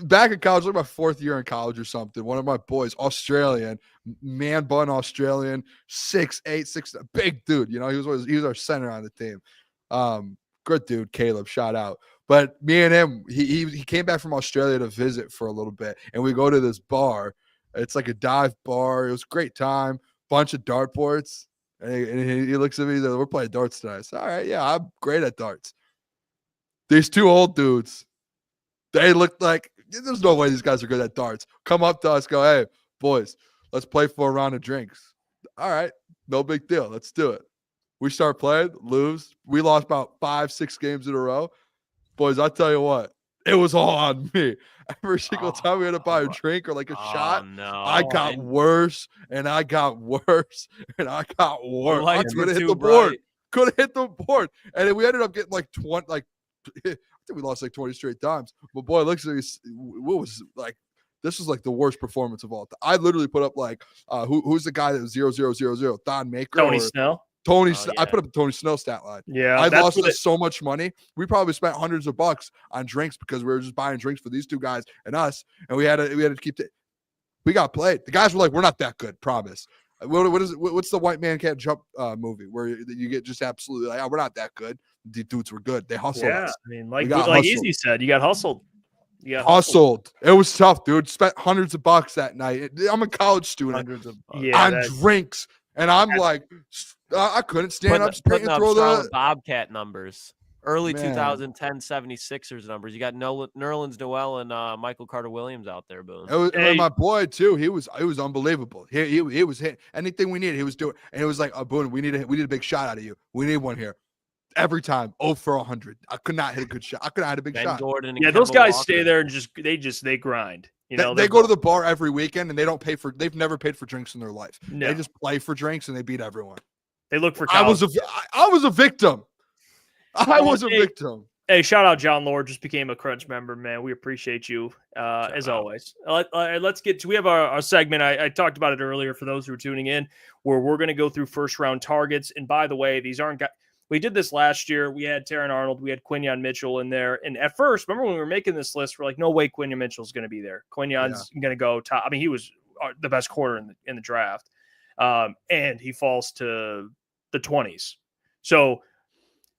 S2: Back in college, like my 4th year in college or something, one of my boys, Australian, man bun Australian, 6'8", 6'9", big dude. You know, he was our center on the team. Good dude, Caleb, shout out. But me and him, he came back from Australia to visit for a little bit, and we go to this bar. It's like a dive bar. It was a great time. Bunch of dartboards. And he looks at me, he's like, "We're playing darts tonight." I said, "All right, yeah, I'm great at darts." These 2 old dudes, they looked like, there's no way these guys are good at darts. Come up to us, go, "Hey, boys, let's play for a round of drinks." All right, no big deal. Let's do it. We start playing, lose. We lost about 5-6 games in a row. Boys, I'll tell you what, it was all on me. Every single time we had to buy a drink or like a shot,
S5: No.
S2: I got worse and I got worse and I got worse. I
S5: lights were
S2: couldn't hit
S5: too
S2: the board.
S5: bright.
S2: Couldn't hit the board. And then we ended up getting like 20, like I think we lost like 20 straight times. But boy, looks like what was like, this was like the worst performance of all time. I literally put up like who's the guy that was 0-0-0-0? Don Maker?
S3: Tony Snell.
S2: Tony,
S5: Oh,
S2: I
S5: yeah.
S2: put up a Tony Snell stat line.
S3: Yeah.
S2: I
S3: that's
S2: lost
S3: what
S2: us so much money. We probably spent hundreds of bucks on drinks because we were just buying drinks for these 2 guys and us, and we had to keep it. We got played. The guys were like, "We're not that good, promise." What's the White Man Can't Jump movie where you get just absolutely like, "Oh, we're not that good." The dudes were good. They hustled
S3: Yeah.
S2: us.
S3: I mean,
S2: We
S3: like
S2: got
S3: Easy said, you got hustled.
S2: Hustled. It was tough, dude. Spent hundreds of bucks that night. I'm a college student
S3: Hundreds of
S2: on drinks, and I'm like, I couldn't stand up straight
S5: Putting
S2: and
S5: up
S2: throw
S5: solid
S2: the
S5: Bobcat numbers. Early
S2: Man.
S5: 2010 76ers numbers. You got Nerlens Noel and Michael Carter Williams out there, Boone.
S2: It was,
S3: Hey.
S2: and my boy too. He was unbelievable. He was hitting anything we needed. He was doing, and it was like, Boone, we need a big shot out of you. We need one here. Every time, 0 for 100. I could not hit a good shot. I could not hit a big
S5: Ben
S2: shot.
S5: Gordon and
S3: Yeah, those
S5: Kemba
S3: guys
S5: Walker.
S3: stay there and they grind. You know,
S2: They go to the bar every weekend and they don't pay for. They've never paid for drinks in their life.
S3: No.
S2: They just play for drinks and they beat everyone.
S3: They look for.
S2: I was a victim. I
S3: Well,
S2: was a
S3: hey,
S2: victim.
S3: Hey, shout out John Lord, just became a Crunch member, man. We appreciate you as
S5: out.
S3: always. Let's get to. We have our segment. I talked about it earlier for those who are tuning in, where we're going to go through first round targets. And by the way, these aren't guys. We did this last year. We had Taron Arnold. We had Quinyon Mitchell in there. And at first, remember when we were making this list, we're like, no way Quinyon Mitchell's going to be there. Quinyon's going to go top. I mean, he was the best corner in the draft. And he falls to the 20s. So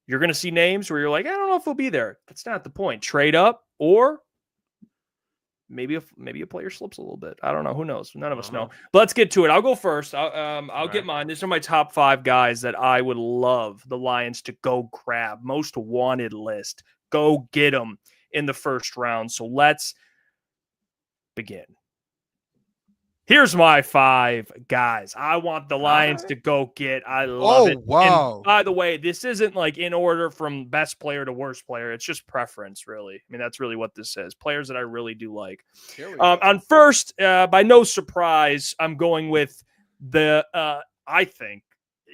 S3: you're going to see names where you're like, I don't know if he'll be there. That's not the point. Trade up, or maybe a player slips a little bit. I don't know. Who knows? None of us know. But let's get to it. I'll go first. I'll get mine. These are my top 5 guys that I would love the Lions to go grab. Most wanted list. Go get them in the first round. So let's begin. Here's my 5 guys I want the Lions to go get. I love it.
S2: Wow.
S3: And by the way, this isn't like in order from best player to worst player. It's just preference, really. I mean, that's really what this is. Players that I really do like. On first, by no surprise, I'm going with I think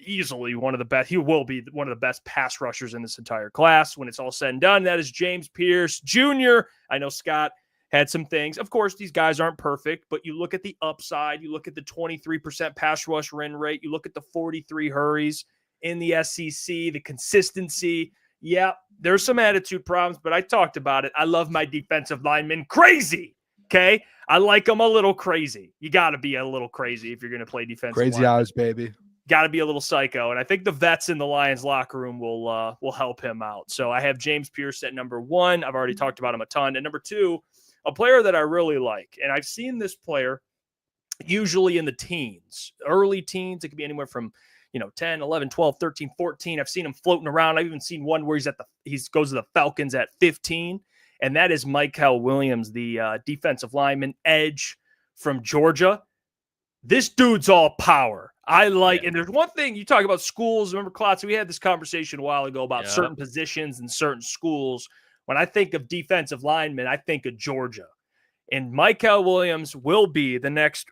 S3: easily one of the best. He will be one of the best pass rushers in this entire class when it's all said and done. That is James Pierce Jr. I know Scott had some things. Of course, these guys aren't perfect, but you look at the upside. You look at the 23% pass rush win rate. You look at the 43 hurries in the SEC, the consistency. Yeah, there's some attitude problems, but I talked about it. I love my defensive linemen crazy. Okay, I like them a little crazy. You got to be a little crazy if you're going to play defensive.
S2: Crazy eyes, baby.
S3: Got to be a little psycho, and I think the vets in the Lions locker room will help him out. So I have James Pierce at number 1. I've already talked about him a ton. And number 2, a player that I really like, and I've seen this player usually in the teens, early teens. It could be anywhere from 10, 11, 12, 13, 14. I've seen him floating around. I've even seen one where he goes to the Falcons at 15, and that is Mykel Williams, the defensive lineman edge from Georgia. This dude's all power. And there's one thing you talk about schools. Remember, Klotz, we had this conversation a while ago about certain positions and certain schools. When I think of defensive linemen, I think of Georgia. And Mykel Williams will be the next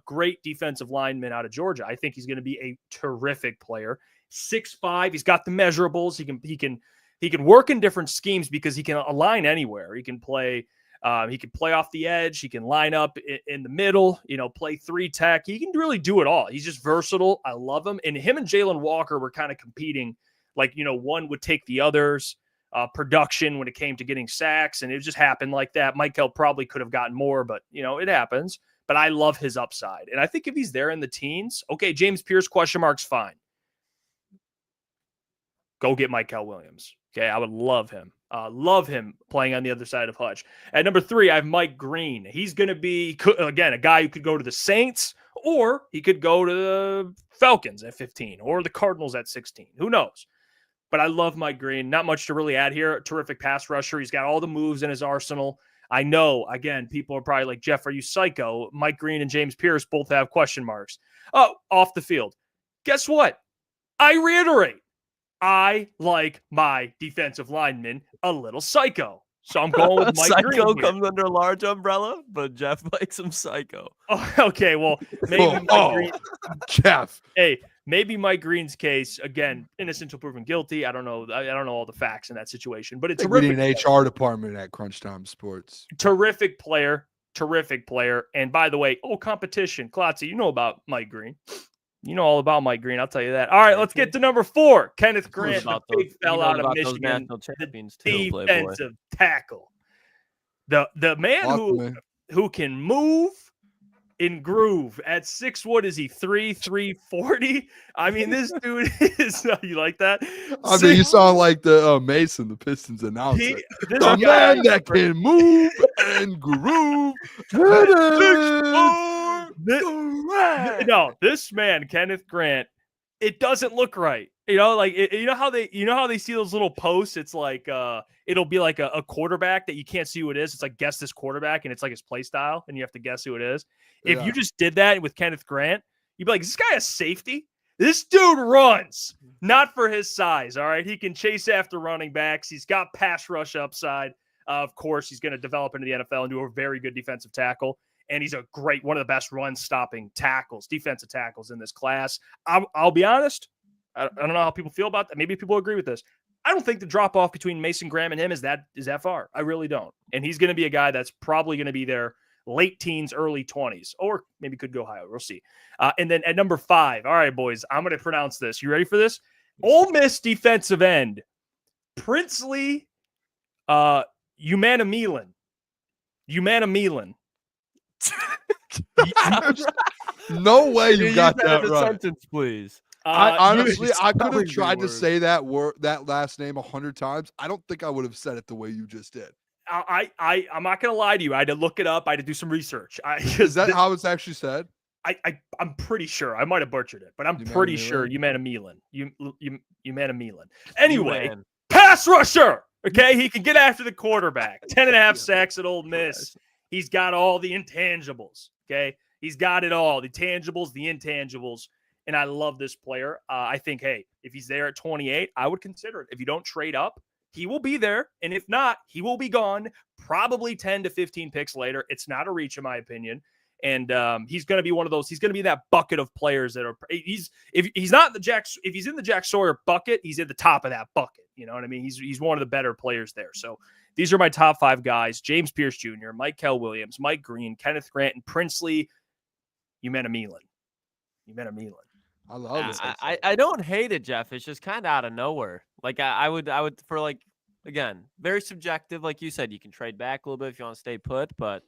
S3: great defensive lineman out of Georgia. I think he's going to be a terrific player. 6'5", he's got the measurables. He can work in different schemes because he can align anywhere. He can play off the edge. He can line up in the middle, play 3 tech. He can really do it all. He's just versatile. I love him. And him and Jalen Walker were kind of competing. One would take the other's production when it came to getting sacks, and it just happened like that. Mykel probably could have gotten more, but it happens. But I love his upside, and I think if he's there in the teens, okay, James Pierce question marks, fine. Go get Mykel Williams. Okay, I would love him. Love him playing on the other side of Hutch. At number 3, I have Mike Green. He's going to be, again, a guy who could go to the Saints, or he could go to the Falcons at 15, or the Cardinals at 16. Who knows? But I love Mike Green. Not much to really add here. A terrific pass rusher. He's got all the moves in his arsenal. I know, again, people are probably like, Jeff, are you psycho? Mike Green and James Pierce both have question marks. Oh, off the field. Guess what? I reiterate. I like my defensive lineman a little psycho. So I'm going with Mike Green.
S5: Psycho comes under a large umbrella, but Jeff likes him psycho.
S3: Oh, okay, well, maybe Mike Green.
S2: Jeff.
S3: Hey, maybe Mike Green's case, again, innocent until proven guilty. I don't know all the facts in that situation, but it's a
S2: terrific HR department at Crunch Time Sports.
S3: Terrific player. And by the way, competition. Klotzy, you know about Mike Green. You know all about Mike Green. I'll tell you that. All right, let's get to number 4. Kenneth Grant, the big fella out of Michigan, the defensive tackle. The man who can move and groove at 6. What is he? 340? I mean, this dude is. You like that?
S2: I mean, you sound like the Mason, the Pistons announcer. The man that can move and groove.
S3: This man, Kenneth Grant, it doesn't look right. You know how they see those little posts? It's like it'll be like a quarterback that you can't see who it is. It's like guess this quarterback, and it's like his play style, and you have to guess who it is. If you just did that with Kenneth Grant, you'd be like, is this guy a safety? This dude runs, not for his size. All right, he can chase after running backs. He's got pass rush upside. Of course, he's going to develop into the NFL and do a very good defensive tackle. And he's one of the best run-stopping defensive tackles in this class. I'll be honest. I don't know how people feel about that. Maybe people agree with this. I don't think the drop-off between Mason Graham and him is that far. I really don't. And he's going to be a guy that's probably going to be there late teens, early 20s, or maybe could go higher. We'll see. And then at number 5, all right, boys, I'm going to pronounce this. You ready for this? Ole Miss defensive end, Princely Umanamilan.
S2: No way you got that right.
S5: Sentence, please.
S2: I could have tried to say that last name 100 times. I don't think I would have said it the way you just did.
S3: I'm not gonna lie to you. I had to look it up. I had to do some research.
S2: Is that how it's actually said?
S3: I'm pretty sure. I might have butchered it, but I'm pretty sure Umanamilan. Umanamilan. Anyway, pass rusher. Okay, he can get after the quarterback. 10.5 sacks at Ole Miss. He's got all the intangibles. Okay, he's got it all: the tangibles, the intangibles. And I love this player. I think, hey, if he's there at 28, I would consider it. If you don't trade up, he will be there. And if not, he will be gone probably 10 to 15 picks later. It's not a reach, in my opinion. And he's going to be one of those. He's going to be that bucket of players that are. If he's not the if he's in the Jack Sawyer bucket, he's at the top of that bucket. You know what I mean? He's one of the better players there. So these are my top 5 guys: James Pierce Jr., Mykel Williams, Mike Green, Kenneth Grant, and Princely. Umena-Milan.
S2: I love it.
S5: I don't hate it, Jeff. It's just kind of out of nowhere. Like I would for like, again, very subjective. Like you said, you can trade back a little bit if you want to stay put, but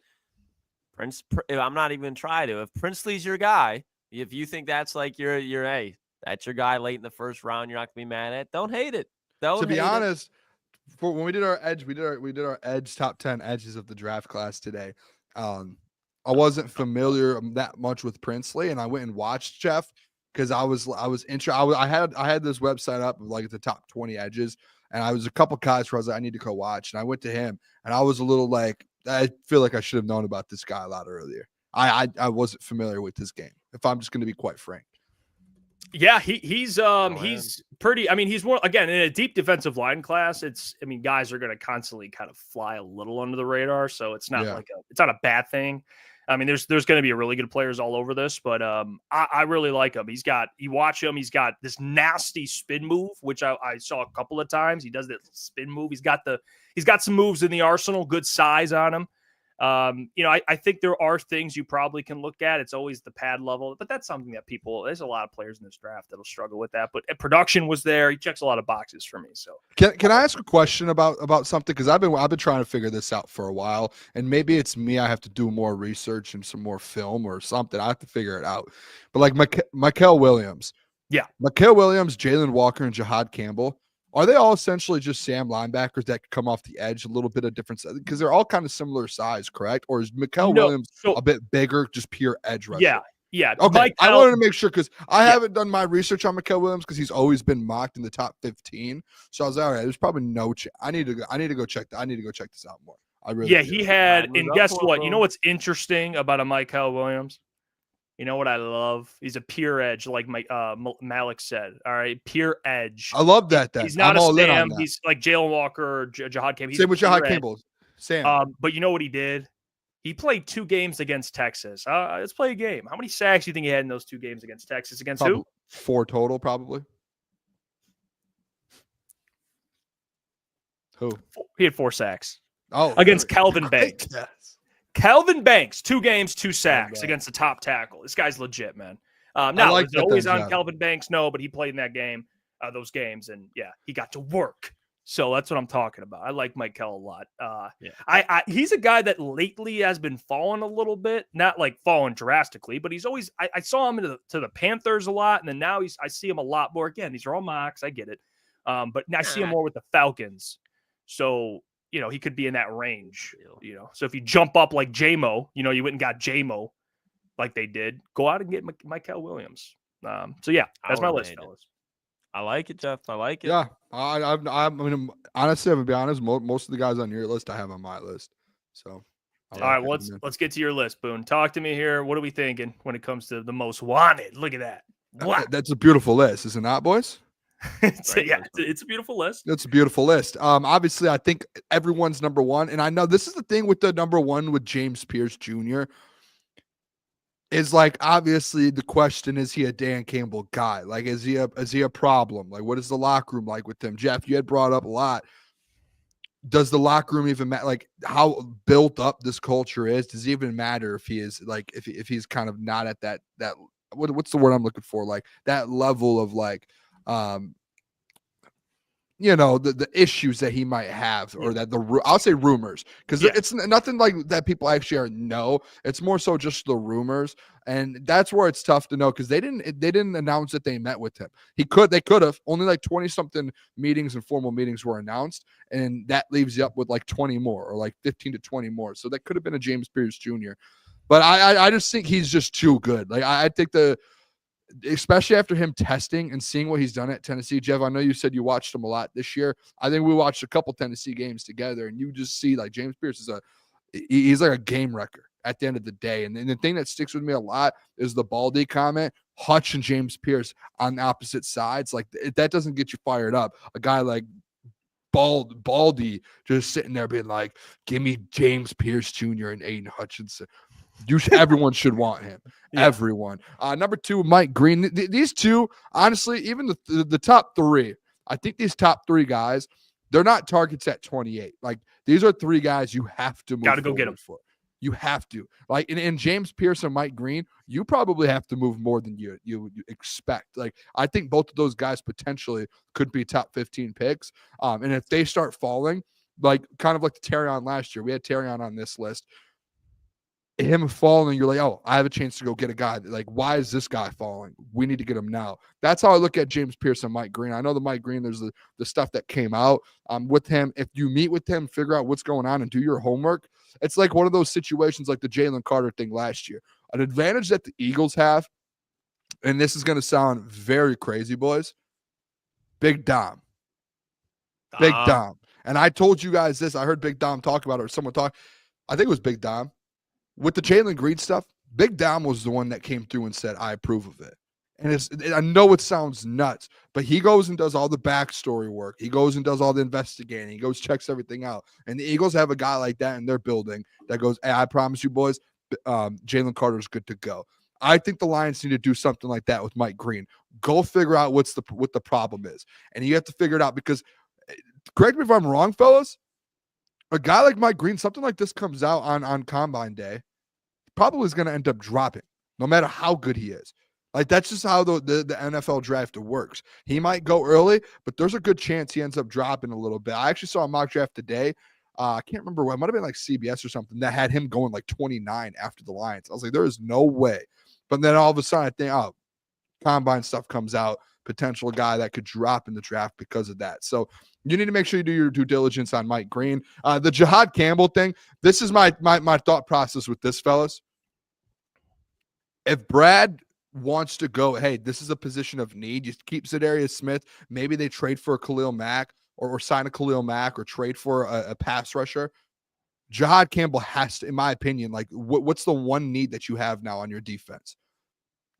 S5: I'm not even trying to. If Princely's your guy, if you think that's like hey, that's your guy late in the first round, you're not gonna be mad at. Don't hate it.
S2: To be honest, for when we did our edge, we did our edge top 10 edges of the draft class today. I wasn't familiar that much with Princely, and I went and watched Jeff because I was interested. I had this website up of like the top 20 edges, and I was a couple guys where I was like, I need to go watch, and I went to him, and I was a little like, I feel like I should have known about this guy a lot earlier. I wasn't familiar with his game, if I'm just going to be quite frank.
S3: Yeah, he's pretty. I mean, he's more, again, in a deep defensive line class. Guys are going to constantly kind of fly a little under the radar, so it's not it's not a bad thing. I mean, there's going to be really good players all over this, but I really like him. You watch him, he's got this nasty spin move, which I saw a couple of times. He does that spin move. He's got some moves in the arsenal, good size on him. I think there are things you probably can look at. It's always the pad level, but that's something that there's a lot of players in this draft that'll struggle with that. But production was there. He checks a lot of boxes for me. So
S2: can I ask a question about something? Because I've been trying to figure this out for a while, and maybe it's me. I have to do more research and some more film or something. I have to figure it out. But like Mykel Williams, Jalen Walker, and Jahad Campbell. Are they all essentially just Sam linebackers that could come off the edge a little bit of difference? Because they're all kind of similar size, correct? Or is Mykel Williams a bit bigger, just pure edge rusher?
S3: Yeah.
S2: Okay, I wanted to make sure because I haven't done my research on Mykel Williams because he's always been mocked in the top 15. So I was like, all right, there's probably no chance. I need to go check that. I need to go check this out more. I really do.
S3: He had, and guess what? You know what's interesting about a Mykel Williams? You know what I love? He's a pure edge, like Malik said. All right, pure edge.
S2: I love that.
S3: He's not a Sam. He's like Jalen Walker or Jahad Campbell.
S2: Same with Jahad Campbell. Sam.
S3: But you know what he did? He played 2 games against Texas. Let's play a game. How many sacks do you think he had in those 2 games against Texas? Against
S2: probably
S3: who?
S2: 4 total, probably. Who?
S3: He had 4 sacks.
S2: Oh,
S3: against Calvin Banks.
S2: Yes.
S3: Calvin Banks, 2 games, 2 sacks against the top tackle. This guy's legit, man. Now, like always on Calvin Banks, no, but he played in that game, those games, and he got to work. So that's what I'm talking about. I like Mykel a lot. He's a guy that lately has been falling a little bit, not like falling drastically, but he's always. I saw him to the Panthers a lot, and then now I see him a lot more. Again, these are all mocks. I get it, but I see him more with the Falcons. So. He could be in that range, So if you jump up like J-Mo, you went and got J-Mo like they did, go out and get Mykel Williams. That's my list, fellas.
S5: I like it, Jeff. I like it.
S2: Yeah. I mean, honestly, I'm going to be honest, most of the guys on your list I have on my list. So.
S3: All right, let's get to your list, Boone. Talk to me here. What are we thinking when it comes to the most wanted? Look at that. Wow.
S2: That's a beautiful list, is it not, boys?
S3: It's a beautiful list.
S2: It's a beautiful list. Obviously, I think everyone's number one, and I know this is the thing with the number one with James Pierce Jr. is like obviously the question: is he a Dan Campbell guy? Like, is he a problem? Like, what is the locker room like with him? Jeff, you had brought up a lot. Does the locker room even matter? Like, how built up this culture is? Does it even matter if he is like if he's kind of not at that what's the word I'm looking for? Like that level of like. The issues that he might have, or that I'll say rumors, because it's nothing like that people actually know. It's more so just the rumors, and that's where it's tough to know because they didn't announce that they met with him. They could have only like 20 something meetings and formal meetings were announced, and that leaves you up with like 20 more or like 15 to 20 more. So that could have been a James Pierce Jr. But I just think he's just too good. Like I think especially after him testing and seeing what he's done at Tennessee. Jeff, I know you said you watched him a lot this year. I think we watched a couple Tennessee games together, and you just see like James Pierce he's like a game wrecker at the end of the day. And the thing that sticks with me a lot is the Baldy comment. Hutch and James Pierce on the opposite sides. Like that doesn't get you fired up. A guy like Baldy just sitting there being like, give me James Pierce Jr. and Aiden Hutchinson. Everyone should want him.
S3: Yeah.
S2: Everyone. Number 2, Mike Green. These two, honestly, even the top 3, I think these top 3 guys, they're not targets at 28. Like, these are 3 guys you have to move.
S3: Got to go get them.
S2: For. You have to. Like, in James Pierce and Mike Green, you probably have to move more than you expect. Like, I think both of those guys potentially could be top 15 picks. And if they start falling, like kind of like the Terrion last year, we had Terrion on this list. Him falling, you're like, oh, I have a chance to go get a guy. Like, why is this guy falling? We need to get him now. That's how I look at James Pierce and Mike Green. I know the Mike Green, there's the stuff that came out with him. If you meet with him, figure out what's going on and do your homework, it's like one of those situations like the Jalen Carter thing last year. An advantage that the Eagles have, and this is going to sound very crazy, boys, Big Dom. Big Dom. And I told you guys this. I heard Big Dom talk about it, or someone talk. I think it was Big Dom. With the Jalen Green stuff, Big Dom was the one that came through and said, I approve of it. And I know it sounds nuts, but he goes and does all the backstory work. He goes and does all the investigating. He goes, checks everything out. And the Eagles have a guy like that in their building that goes, hey, I promise you, boys, Jalen Carter's good to go. I think the Lions need to do something like that with Mike Green. Go figure out what the problem is. And you have to figure it out because, correct me if I'm wrong, fellas, a guy like Mike Green, something like this comes out on Combine Day, probably is going to end up dropping, no matter how good he is. Like, that's just how the NFL draft works. He might go early, but there's a good chance he ends up dropping a little bit. I actually saw a mock draft today. I can't remember what. It might have been like CBS or something that had him going like 29 after the Lions. I was like, there is no way. But then all of a sudden, I think, oh, Combine stuff comes out, potential guy that could drop in the draft because of that. So you need to make sure you do your due diligence on Mike Green. The Jahad Campbell thing, this is my thought process with this, fellas. If Brad wants to go, hey, this is a position of need, you keep Zadarius Smith, maybe they trade for a Khalil Mack or sign a Khalil Mack or trade for a pass rusher. Jahad Campbell has to, in my opinion, like what's the one need that you have now on your defense?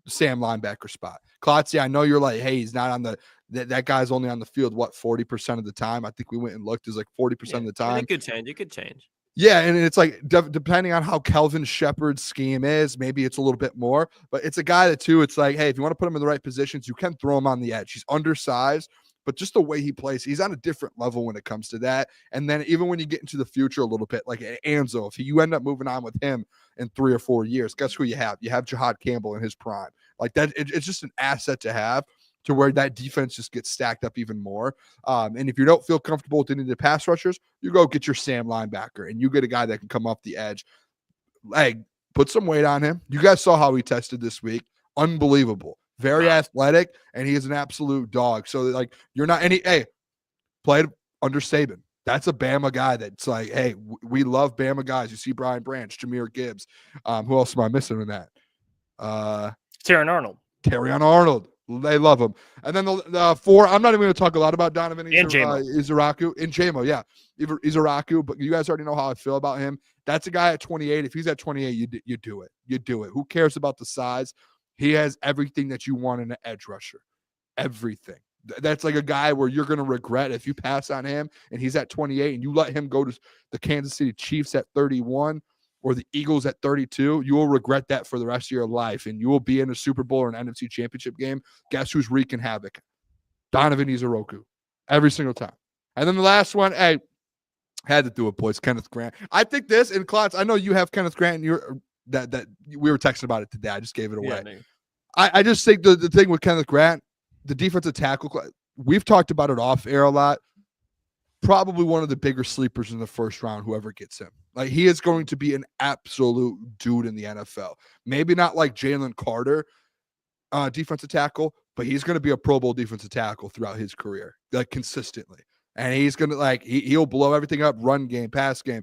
S2: Sam linebacker spot. Klotz, I know you're like, hey, he's not on that guy's only on the field, 40% of the time? I think we went and looked, is like 40% of the time.
S5: It could change. It could change.
S2: Yeah, and it's like depending on how Kelvin Shepard's scheme is, maybe it's a little bit more. But it's a guy that, too, it's like, hey, if you want to put him in the right positions, you can throw him on the edge. He's undersized, but just the way he plays, he's on a different level when it comes to that. And then even when you get into the future a little bit, like Anzo, if you end up moving on with him in 3 or 4 years, guess who you have? You have Jahad Campbell in his prime. Like that, it's just an asset to have, to where that defense just gets stacked up even more. And if you don't feel comfortable with any of the pass rushers, you go get your Sam linebacker and you get a guy that can come off the edge. Hey, put some weight on him. You guys saw how he tested this week. Unbelievable. Very athletic, and he is an absolute dog. So, like, you're not any – hey, played under Saban. That's a Bama guy that's like, hey, we love Bama guys. You see Brian Branch, Jahmyr Gibbs. Who else am I missing in that?
S3: Terrion Arnold.
S2: Terrion Arnold. They love him. And then the 4, I'm not even going to talk a lot about Donovan Izaraku. In Jamo, yeah. Izaraku, but you guys already know how I feel about him. That's a guy at 28. If he's at 28, you do it. You do it. Who cares about the size? He has everything that you want in an edge rusher. Everything. That's like a guy where you're going to regret if you pass on him and he's at 28 and you let him go to the Kansas City Chiefs at 31 or the Eagles at 32, you will regret that for the rest of your life, and you will be in a Super Bowl or an NFC Championship game. Guess who's wreaking havoc? Donovan Izaraku. Every single time. And then the last one, hey, had to do it, boys, Kenneth Grant. I think this, and Klotz, I know you have Kenneth Grant, and you're that we were texting about it today. I just gave it away. Yeah, I just think the thing with Kenneth Grant, the defensive tackle, we've talked about it off air a lot. Probably one of the bigger sleepers in the first round, whoever gets him. Like, he is going to be an absolute dude in the NFL. Maybe not like Jalen Carter, defensive tackle, but he's going to be a Pro Bowl defensive tackle throughout his career, like consistently. And he's going to like, he'll blow everything up, run game, pass game.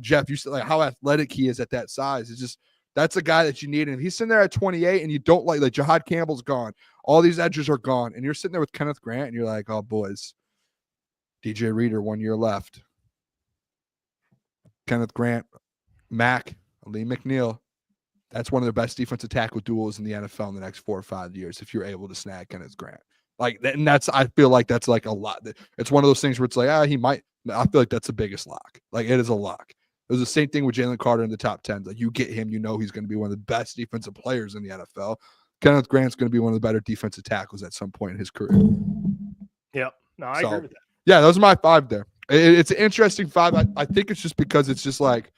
S2: Jeff, you said like how athletic he is at that size. It's just, that's a guy that you need. And he's sitting there at 28 and you don't like Jahad Campbell's gone. All these edges are gone. And you're sitting there with Kenneth Grant and you're like, oh, boys, DJ Reader, 1 year left. Kenneth Grant, Mack, Lee McNeil. That's one of the best defensive tackle duels in the NFL in the next 4 or 5 years if you're able to snag Kenneth Grant. Like, and that's, I feel like that's like a lot. It's one of those things where it's like, he might. I feel like that's the biggest lock. Like, it is a lock. It was the same thing with Jalen Carter in the top 10. Like, you get him, you know he's going to be one of the best defensive players in the NFL. Kenneth Grant's going to be one of the better defensive tackles at some point in his career.
S3: Yep. No, I agree with that.
S2: Yeah, those are my 5 there. It's an interesting 5. I think it's just because it's just like,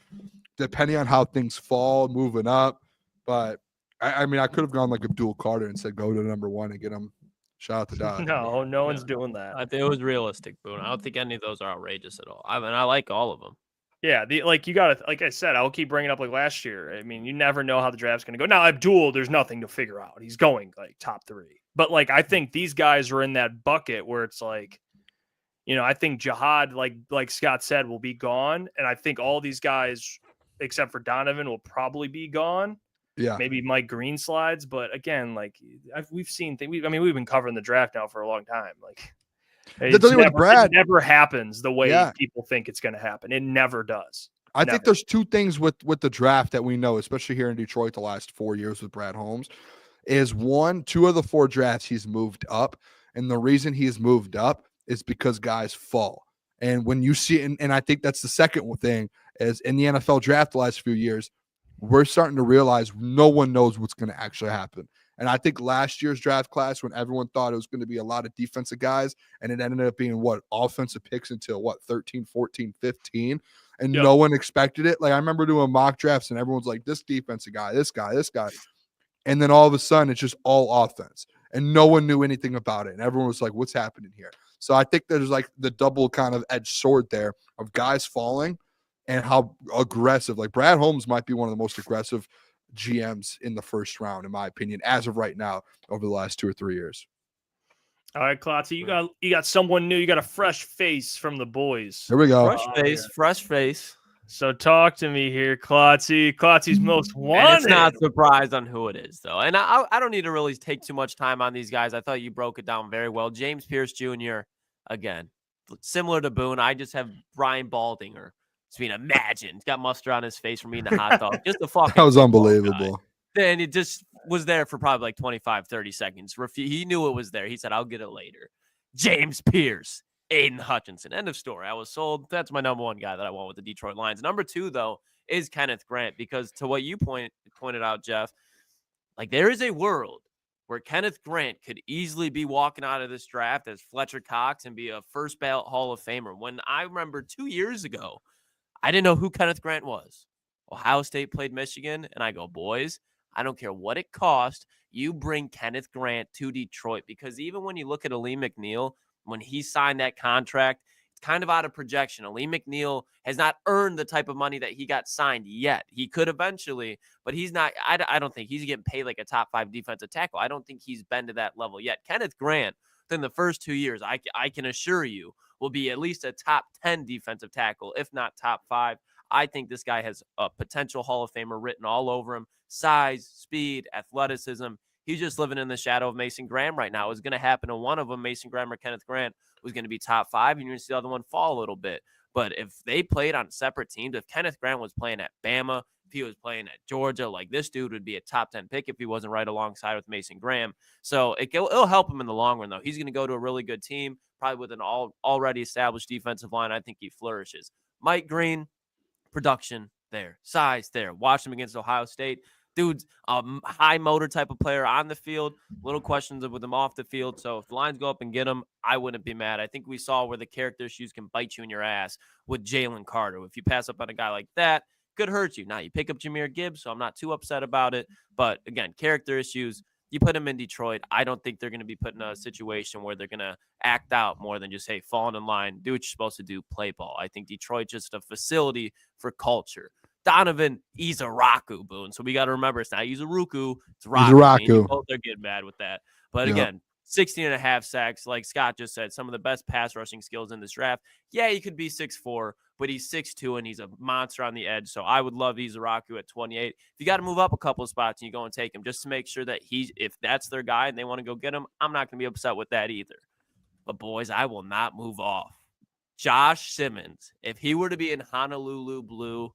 S2: depending on how things fall, moving up. But, I mean, I could have gone like Abdul Carter and said go to number 1 and get him. Shout out to Dodd.
S3: No one's doing that.
S5: I think it was realistic, Boone. I don't think any of those are outrageous at all. I mean, I like all of them.
S3: Yeah, you got to, like I said, I'll keep bringing up like last year. I mean, you never know how the draft's going to go. Now, Abdul, there's nothing to figure out. He's going like top 3. But like, I think these guys are in that bucket where it's like, I think Jihad, like Scott said, will be gone. And I think all these guys, except for Donovan, will probably be gone.
S2: Yeah.
S3: Maybe Mike Green slides. But again, like we've seen things. We've been covering the draft now for a long time. Like, it never happens the way people think it's going to happen. It never does.
S2: I think there's 2 things with the draft that we know, especially here in Detroit the last 4 years with Brad Holmes, is 1, 2 of the 4 drafts he's moved up. And the reason he's moved up is because guys fall. And when you see, and I think that's the second thing, is in the NFL draft the last few years, we're starting to realize no one knows what's going to actually happen. And I think last year's draft class, when everyone thought it was going to be a lot of defensive guys, and it ended up being offensive picks until 13, 14, 15. And no one expected it. Like, I remember doing mock drafts and everyone's like, this defensive guy, this guy. And then all of a sudden it's just all offense. And no one knew anything about it. And everyone was like, what's happening here? So I think there's like the double kind of edged sword there of guys falling and how aggressive. Like, Brad Holmes might be one of the most aggressive GMs in the first round, in my opinion, as of right now, over the last 2 or 3 years.
S3: All right, Klotz, you got someone new. You got a fresh face from the boys.
S2: Here we go.
S5: Fresh face.
S3: So talk to me here, Klotzy. Klotzy's most wanted.
S5: And it's not surprised on who it is, though. And I don't need to really take too much time on these guys. I thought you broke it down very well. James Pierce Jr., again, similar to Boone. I just have Brian Baldinger. I mean, imagine. He's got mustard on his face from eating a hot dog. Just a fucking
S2: that was unbelievable.
S5: And it just was there for probably like 25, 30 seconds. He knew it was there. He said, I'll get it later. James Pierce, Aiden Hutchinson. End of story. I was sold. That's my number 1 guy that I want with the Detroit Lions. Number 2, though, is Kenneth Grant, because to what you pointed out, Jeff, like, there is a world where Kenneth Grant could easily be walking out of this draft as Fletcher Cox and be a first ballot Hall of Famer. When I remember 2 years ago, I didn't know who Kenneth Grant was. Ohio State played Michigan, and I go, boys, I don't care what it cost. You bring Kenneth Grant to Detroit, because even when you look at Aleem McNeil, when he signed that contract, it's kind of out of projection. Aleem McNeil has not earned the type of money that he got signed yet. He could eventually, but he's not. I don't think he's getting paid like a top 5 defensive tackle. I don't think he's been to that level yet. Kenneth Grant, within the first 2 years, I can assure you, will be at least a top 10 defensive tackle, if not top 5. I think this guy has a potential Hall of Famer written all over him. Size, speed, athleticism. He's just living in the shadow of Mason Graham right now. It was going to happen to one of them, Mason Graham or Kenneth Grant, was going to be top 5, and you're going to see the other one fall a little bit. But if they played on separate teams, if Kenneth Grant was playing at Bama, if he was playing at Georgia, like, this dude would be a top 10 pick if he wasn't right alongside with Mason Graham. So it'll help him in the long run, though. He's going to go to a really good team, probably with an already established defensive line. I think he flourishes. Mike Green, production there, size there. Watch him against Ohio State. Dude's a high motor type of player on the field. Little questions with him off the field. So if the Lions go up and get him, I wouldn't be mad. I think we saw where the character issues can bite you in your ass with Jalen Carter. If you pass up on a guy like that, could hurt you. Now you pick up Jahmyr Gibbs, so I'm not too upset about it. But again, character issues. You put him in Detroit, I don't think they're going to be put in a situation where they're going to act out more than just, hey, fall in line, do what you're supposed to do, play ball. I think Detroit's just a facility for culture. Donovan Izaraku, Boone. So we got to remember, it's not Izuruku, it's Raku. Both are getting mad with that. But again, 16.5 sacks, like Scott just said, some of the best pass rushing skills in this draft. Yeah, he could be 6'4", but he's 6'2", and he's a monster on the edge. So I would love Izaraku at 28. If you got to move up a couple of spots and you go and take him, just to make sure that if that's their guy and they want to go get him, I'm not going to be upset with that either. But boys, I will not move off. Josh Simmons, if he were to be in Honolulu Blue,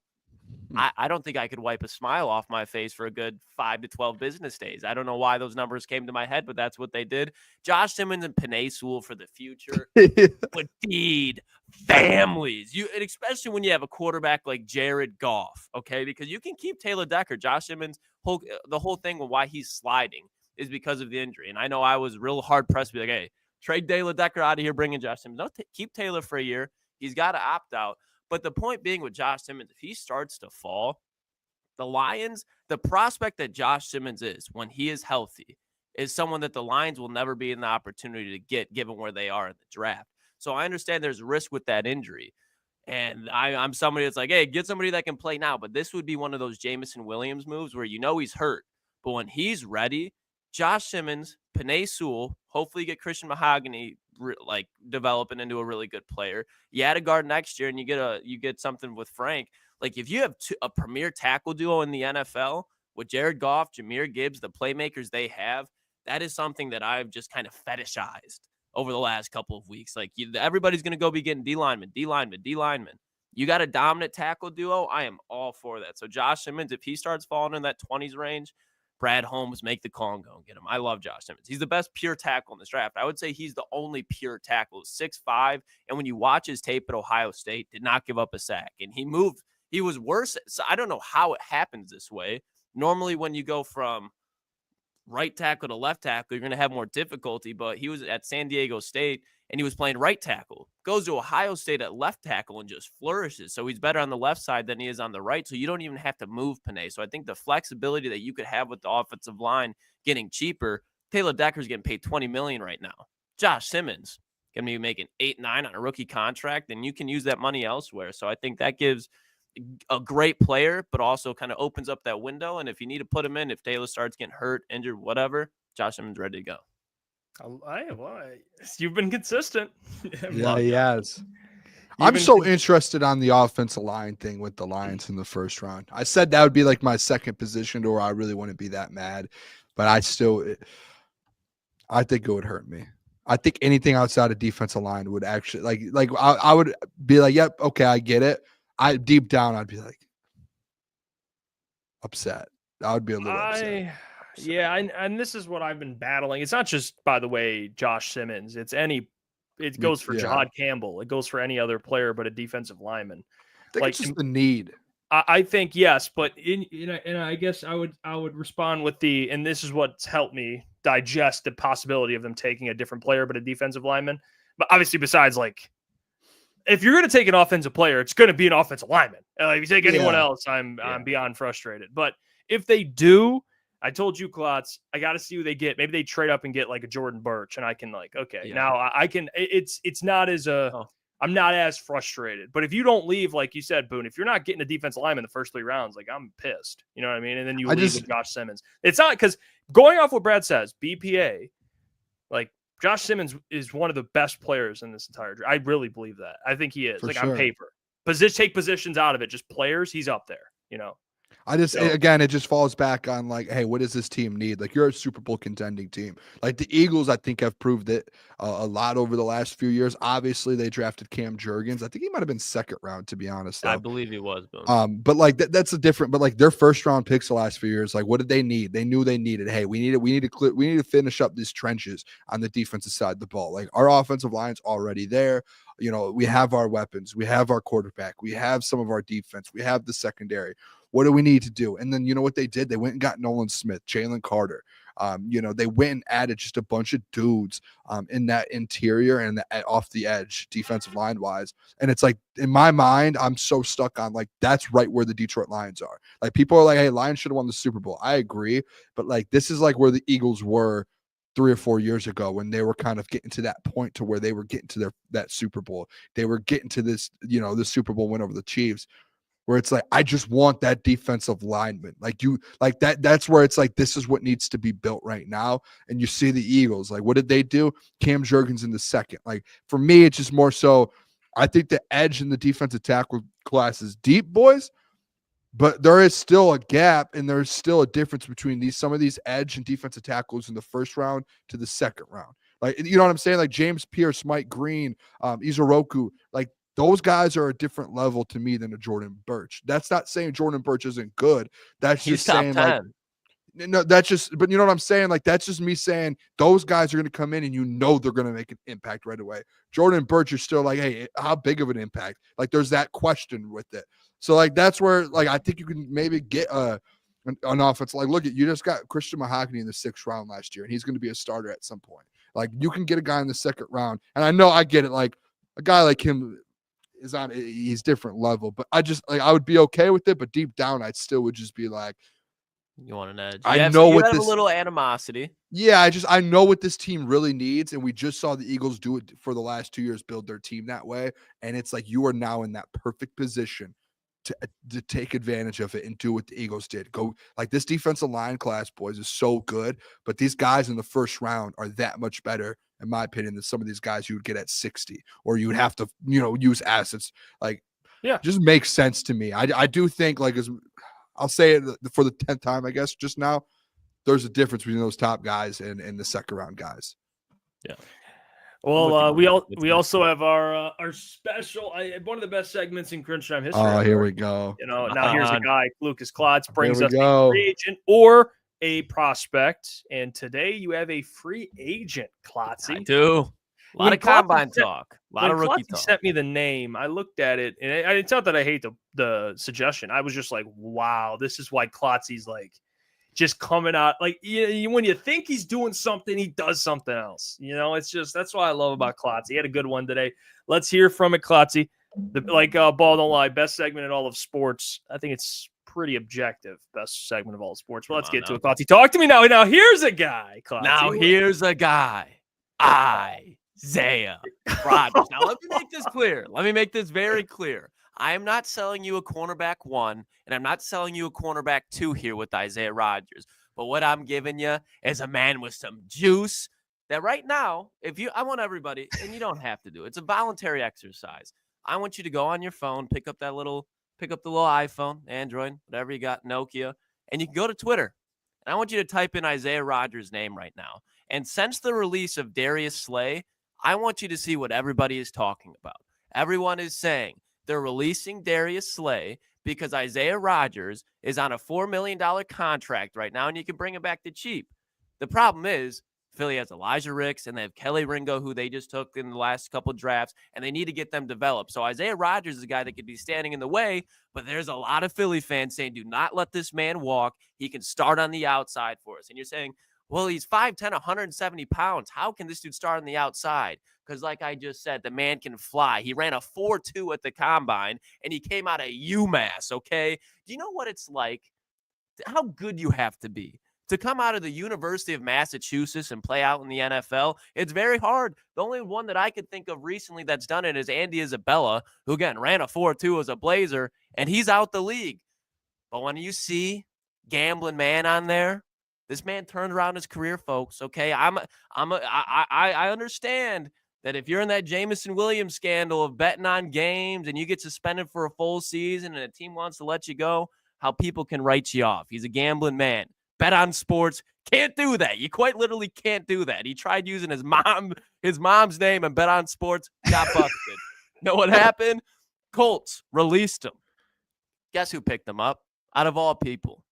S5: I don't think I could wipe a smile off my face for a good 5 to 12 business days. I don't know why those numbers came to my head, but that's what they did. Josh Simmons and Penei Sewell for the future would feed families. And especially when you have a quarterback like Jared Goff, okay? Because you can keep Taylor Decker. Josh Simmons, the whole thing with why he's sliding is because of the injury. And I know I was real hard pressed to be like, hey, trade Taylor Decker out of here, bring in Josh Simmons. No, keep Taylor for a year. He's got to opt out. But the point being with Josh Simmons, if he starts to fall, the Lions, the prospect that Josh Simmons is when he is healthy is someone that the Lions will never be in the opportunity to get given where they are in the draft. So I understand there's risk with that injury. And I'm somebody that's like, hey, get somebody that can play now. But this would be one of those Jameson Williams moves where he's hurt. But when he's ready, Josh Simmons, Penei Sewell, hopefully get Christian Mahogany developing into a really good player. You add a guard next year and you get something with Frank. Like if you have a premier tackle duo in the NFL with Jared Goff, Jahmyr Gibbs, the playmakers they have, that is something that I've just kind of fetishized over the last couple of weeks. Like everybody's going to go be getting D linemen. You got a dominant tackle duo. I am all for that. So Josh Simmons, if he starts falling in that 20s range, Brad Holmes, make the call and go and get him. I love Josh Simmons. He's the best pure tackle in this draft. I would say he's the only pure tackle, 6'5". And when you watch his tape at Ohio State, did not give up a sack. And he was worse. So I don't know how it happens this way. Normally when you go from right tackle to left tackle, you're going to have more difficulty, but he was at San Diego State and he was playing right tackle, goes to Ohio State at left tackle and just flourishes. So he's better on the left side than he is on the right. So you don't even have to move Penei. So I think the flexibility that you could have with the offensive line getting cheaper, Taylor Decker's getting paid $20 million right now. Josh Simmons going to be making 8-9 on a rookie contract, and you can use that money elsewhere. So I think that gives a great player, but also kind of opens up that window. And if you need to put him in, if Taylor starts getting hurt, injured, whatever, Josh Simmons ready to go.
S3: You've been consistent.
S2: Yeah, he has. I'm so interested on the offensive line thing with the Lions in the first round. I said that would be like my second position to where I really wouldn't be that mad, but I think it would hurt me. I think anything outside of defensive line would actually I would be like, yep, okay, I get it. Deep down, I'd be like upset. I would be a little upset.
S3: Yeah, and this is what I've been battling. It's not just, by the way, Josh Simmons. It goes for Jahad Campbell. It goes for any other player but a defensive lineman.
S2: I think it's just the need.
S3: I think yes, but and I guess I would respond with and this is what's helped me digest the possibility of them taking a different player but a defensive lineman. But obviously, besides if you're going to take an offensive player, it's going to be an offensive lineman. If you take anyone else, I'm beyond frustrated. But if they do, I told you, Klotz, I got to see who they get. Maybe they trade up and get like a Jordan Birch, and I can now I can. It's not as I'm not as frustrated. But if you don't leave, like you said, Boone, if you're not getting a defensive lineman in the first 3 rounds, I'm pissed. You know what I mean? And then you leave with Josh Simmons. It's not because going off what Brad says, BPA, Josh Simmons is one of the best players in this entire draft. I really believe that. I think he is. On paper. Take positions out of it, just players, he's up there,
S2: Again, it just falls back on hey, what does this team need? You're a Super Bowl contending team. The Eagles, I think, have proved it a lot over the last few years. Obviously, they drafted Cam Jurgens. I think he might have been second round, to be honest. Though.
S5: I believe he was.
S2: But that's a different. But their first round picks the last few years, what did they need? They knew they needed. Hey, we need to finish up these trenches on the defensive side of the ball. Our offensive line's already there. We have our weapons. We have our quarterback. We have some of our defense. We have the secondary. What do we need to do? And then you know what they did? They went and got Nolan Smith, Jalen Carter. They went and added just a bunch of dudes in that interior and off the edge, defensive line wise. And it's in my mind, I'm so stuck on that's right where the Detroit Lions are. People are hey, Lions should have won the Super Bowl. I agree, but this is where the Eagles were 3 or 4 years ago when they were kind of getting to that point to where they were getting to that Super Bowl. They were getting to this, the Super Bowl win over the Chiefs. Where it's I just want that defensive lineman. That's where it's this is what needs to be built right now. And you see the Eagles, what did they do? Cam Jurgens in the second. For me, it's just more so, I think the edge in the defensive tackle class is deep, boys, but there is still a gap and there's still a difference between some of these edge and defensive tackles in the first round to the second round. You know what I'm saying? James Pierce, Mike Green, Izoroku, those guys are a different level to me than a Jordan Birch. That's not saying Jordan Birch isn't good. That's
S5: He's
S2: just saying No, that's just, but you know what I'm saying? Like, that's just me saying those guys are going to come in and they're going to make an impact right away. Jordan and Birch are still like, hey, how big of an impact? Like, there's that question with it. So, like, that's where, like, I think you can maybe get an offense. Like, look, you just got Christian Mahogany in the 6th round last year, and he's going to be a starter at some point. Like, you can get a guy in the 2nd round. And I know I get it. Like, a guy like him he's different level, but I would be okay with it. But deep down, I still would just be like,
S5: you want an edge.
S2: I
S5: have
S2: know what
S5: a
S2: this
S5: little animosity.
S2: Yeah, I know what this team really needs, and we just saw the Eagles do it for the last 2 years, build their team that way, and it's like you are now in that perfect position to take advantage of it and do what the Eagles did. Go, like, this defensive line class, boys, is so good, but these guys in the 1st round are that much better, in my opinion, than some of these guys you would get at 60, or you would have to, use assets. Like,
S3: yeah,
S2: just makes sense to me. I do think, like, I'll say it for the 10th time, I guess, just now, there's a difference between those top guys and the 2nd round guys.
S3: Yeah. Well, we also have our special, one of the best segments in Crunch Time history.
S2: Oh, here we go.
S3: Now here's a guy, Lukas Klotz, brings us
S2: go.
S3: a free agent or a prospect. And today you have a free agent, Klotzy.
S5: I do. A lot of combine talk. A lot of rookie talk.
S3: Sent me the name. I looked at it, and it's not that I hate the suggestion. I was just like, wow, this is why Klotzy's like just coming out. Like, when you think he's doing something, he does something else. It's just, that's what I love about Klotzy. He had a good one today. Let's hear from it, Klotzy. Ball Don't Lie, best segment in all of sports. I think it's pretty objective. Best segment of all of sports. Well, let's get to it, Klotzy. Talk to me now. Now, here's a guy, Klotzy.
S5: Now, here's a guy. Isaiah Rodgers. Now, let me make this clear. Let me make this very clear. I am not selling you a cornerback 1, and I'm not selling you a cornerback 2 here with Isaiah Rodgers. But what I'm giving you is a man with some juice that right now, I want everybody, and you don't have to do it. It's a voluntary exercise. I want you to go on your phone, pick up the little iPhone, Android, whatever you got, Nokia, and you can go to Twitter. And I want you to type in Isaiah Rodgers' name right now. And since the release of Darius Slay, I want you to see what everybody is talking about. Everyone is saying they're releasing Darius Slay because Isaiah Rodgers is on a $4 million contract right now, and you can bring him back to cheap. The problem is Philly has Elijah Ricks, and they have Kelly Ringo, who they just took in the last couple of drafts, and they need to get them developed. So Isaiah Rodgers is a guy that could be standing in the way, but there's a lot of Philly fans saying, do not let this man walk. He can start on the outside for us. And you're saying, well, he's 5'10", 170 pounds. How can this dude start on the outside? Because like I just said, the man can fly. He ran a 4.2 at the combine, and he came out of UMass, okay? Do you know what it's like? How good you have to be to come out of the University of Massachusetts and play out in the NFL? It's very hard. The only one that I could think of recently that's done it is Andy Isabella, who, again, ran a 4.2 as a Blazer, and he's out the league. But when you see Gambling Man on there, this man turned around his career, folks. Okay, I understand that if you're in that Jameson Williams scandal of betting on games and you get suspended for a full season and a team wants to let you go, how people can write you off. He's a gambling man. Bet on sports. Can't do that. You quite literally can't do that. He tried using his mom's name and bet on sports. Got busted. Know what happened? Colts released him. Guess who picked him up? Out of all people.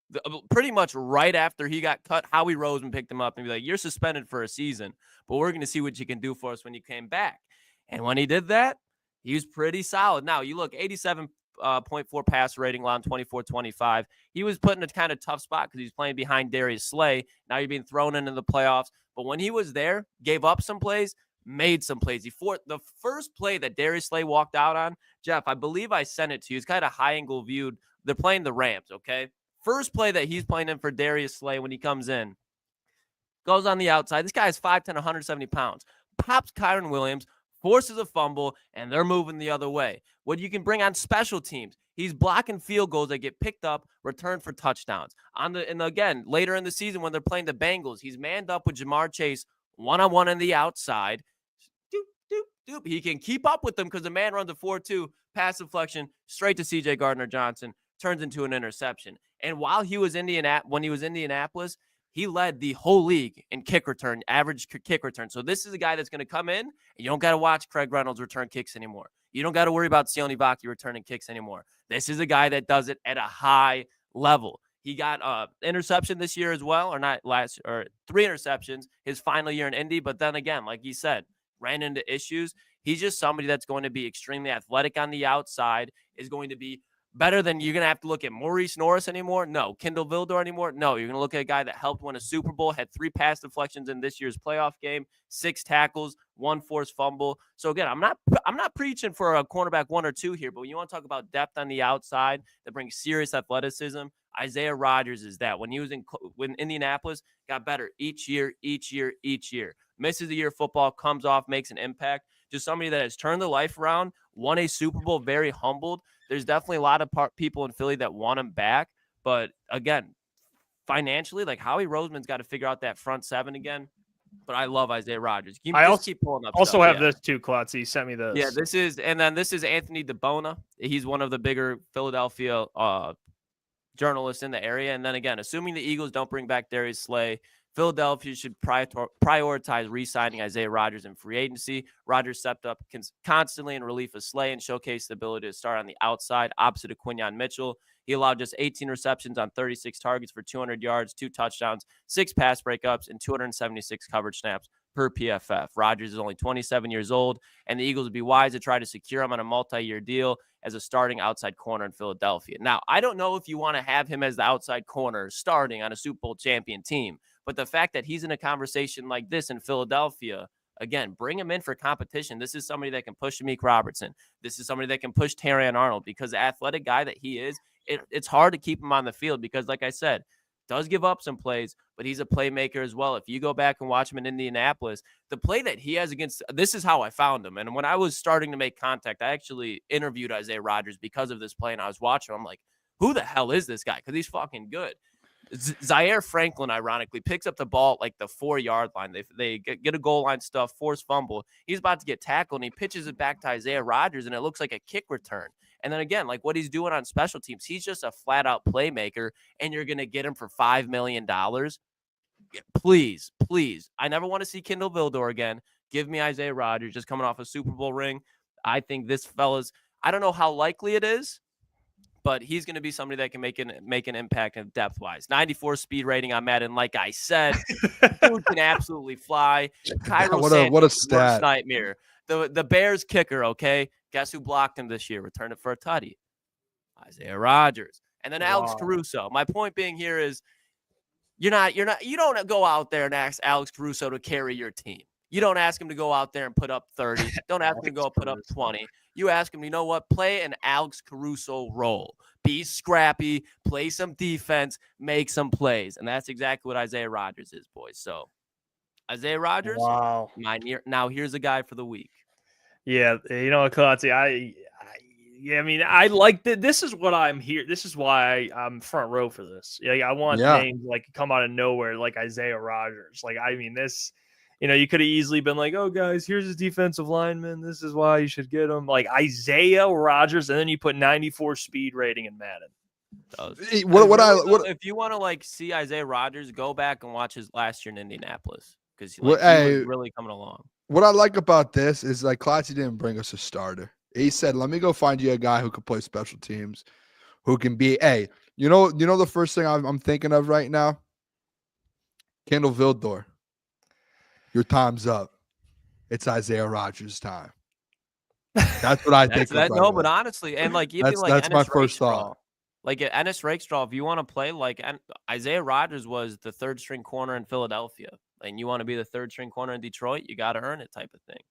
S5: Pretty much right after he got cut, Howie Roseman picked him up and be like, you're suspended for a season, but we're going to see what you can do for us when you came back. And when he did that, he was pretty solid. Now, you look, 87.4 pass rating on 24-25. He was put in a kind of tough spot because he's playing behind Darius Slay. Now you're being thrown into the playoffs. But when he was there, gave up some plays, made some plays. The first play that Darius Slay walked out on, Jeff, I believe I sent it to you. It's kind of high angle viewed. They're playing the Rams, okay? First play that he's playing in for Darius Slay when he comes in, goes on the outside. This guy is 5'10", 170 pounds. Pops Kyron Williams, forces a fumble, and they're moving the other way. What you can bring on special teams, he's blocking field goals that get picked up, returned for touchdowns. And again, later in the season when they're playing the Bengals, he's manned up with Ja'Marr Chase one-on-one on the outside. Doop, doop, doop. He can keep up with them because the man runs a 4.2, pass deflection, straight to C.J. Gardner-Johnson, turns into an interception. And while he was when he was in Indianapolis, he led the whole league in kick return, average kick return. So this is a guy that's going to come in, and you don't got to watch Craig Reynolds return kicks anymore. You don't got to worry about Sione Vaki returning kicks anymore. This is a guy that does it at a high level. He got interception this year as well, or not last, or 3 interceptions his final year in Indy. But then again, like you said, ran into issues. He's just somebody that's going to be extremely athletic on the outside, is going to be better than you're going to have to look at Maurice Norris anymore. No. Kindle Vildor anymore. No. You're going to look at a guy that helped win a Super Bowl, had 3 pass deflections in this year's playoff game, 6 tackles, 1 forced fumble. So again, I'm not preaching for a cornerback 1 or 2 here, but when you want to talk about depth on the outside that brings serious athleticism, Isaiah Rodgers is that. When he was when Indianapolis, got better each year. Misses a year of football, comes off, makes an impact. Just somebody that has turned their life around, won a Super Bowl, very humbled. There's definitely a lot of people in Philly that want him back. But again, financially, like Howie Roseman's got to figure out that front 7 again. But I love Isaiah Rodgers. Keep pulling up.
S3: Also
S5: stuff.
S3: have this too, Klotz. He sent me this.
S5: Yeah, this is Anthony DeBona. He's one of the bigger Philadelphia journalists in the area. And then again, assuming the Eagles don't bring back Darius Slay, Philadelphia should prioritize re-signing Isaiah Rodgers in free agency. Rodgers stepped up constantly in relief of Slay and showcased the ability to start on the outside opposite of Quinyon Mitchell. He allowed just 18 receptions on 36 targets for 200 yards, 2 touchdowns, 6 pass breakups, and 276 coverage snaps per PFF. Rodgers is only 27 years old, and the Eagles would be wise to try to secure him on a multi-year deal as a starting outside corner in Philadelphia. Now, I don't know if you want to have him as the outside corner starting on a Super Bowl champion team, but the fact that he's in a conversation like this in Philadelphia, again, bring him in for competition. This is somebody that can push Amik Robertson. This is somebody that can push Terrion Arnold, because the athletic guy that he is, it's hard to keep him on the field because, like I said, does give up some plays, but he's a playmaker as well. If you go back and watch him in Indianapolis, the play that he has against, this is how I found him. And when I was starting to make contact, I actually interviewed Isaiah Rodgers because of this play, and I was watching him. I'm like, who the hell is this guy? Because he's fucking good. Zaire Franklin, ironically, picks up the ball at like the 4-yard line. They get a goal line stuff, force fumble. He's about to get tackled, and he pitches it back to Isaiah Rodgers, and it looks like a kick return. And then again, like what he's doing on special teams, he's just a flat-out playmaker, and you're going to get him for $5 million. Please. I never want to see Kindle Vildor again. Give me Isaiah Rodgers, just coming off a Super Bowl ring. I think this fella's, I don't know how likely it is, but he's going to be somebody that can make an impact depth-wise. 94 speed rating on Madden, like I said. Dude can absolutely fly. Cairo
S2: what a stat.
S5: Nightmare. The Bears kicker, okay? Guess who blocked him this year? Returned it for a tutty. Isaiah Rodgers. And then Alex Caruso. My point being here is you don't go out there and ask Alex Caruso to carry your team. You don't ask him to go out there and put up 30. Don't ask him to go put up 20. You ask him, you know what? Play an Alex Caruso role. Be scrappy, play some defense, make some plays. And that's exactly what Isaiah Rodgers is, boys. So Isaiah Rodgers, now here's a guy for the week.
S3: Yeah, you know what, Klotz, I mean, I like that. This is what I'm here. This is why I'm front row for this. Yeah, I want names like come out of nowhere, like Isaiah Rodgers. Like, I mean, this, you could have easily been like, oh, guys, here's his defensive lineman. This is why you should get him. Like Isaiah Rodgers, and then you put 94 speed rating in Madden.
S5: If you want to like see Isaiah Rodgers, go back and watch his last year in Indianapolis, because he was really coming along.
S2: What I like about this is like Klotzy didn't bring us a starter. He said, let me go find you a guy who can play special teams, who can be, you know the first thing I'm thinking of right now? Kindle Vildor. Your time's up. It's Isaiah Rodgers' time. That's what I think.
S5: But honestly, and like even
S2: that's my first thought.
S5: Like at Ennis Rakestraw, if you want to play like Isaiah Rodgers was the 3rd string corner in Philadelphia, and you want to be the 3rd string corner in Detroit, you got to earn it, type of thing.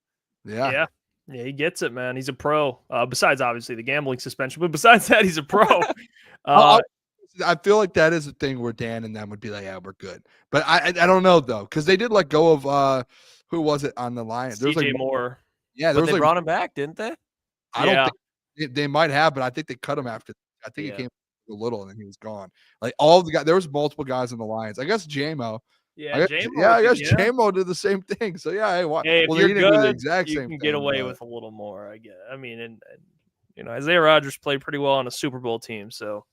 S3: Yeah, he gets it, man. He's a pro. Besides obviously the gambling suspension, but besides that, he's a pro.
S2: I feel like that is a thing where Dan and them would be like, yeah, we're good. But I don't know though, because they did let go of who was it on the Lions?
S3: There was like Moore.
S2: Yeah,
S5: they brought him back, didn't they?
S2: I don't think they might have, but I think they cut him after. I think he came a little and then he was gone. Like all the guys, there was multiple guys in the Lions. I guess JMO. I guess JMO did the same thing. So
S3: if you're good, you can get away with a little more. I guess. I mean, and Isaiah Rodgers played pretty well on a Super Bowl team, so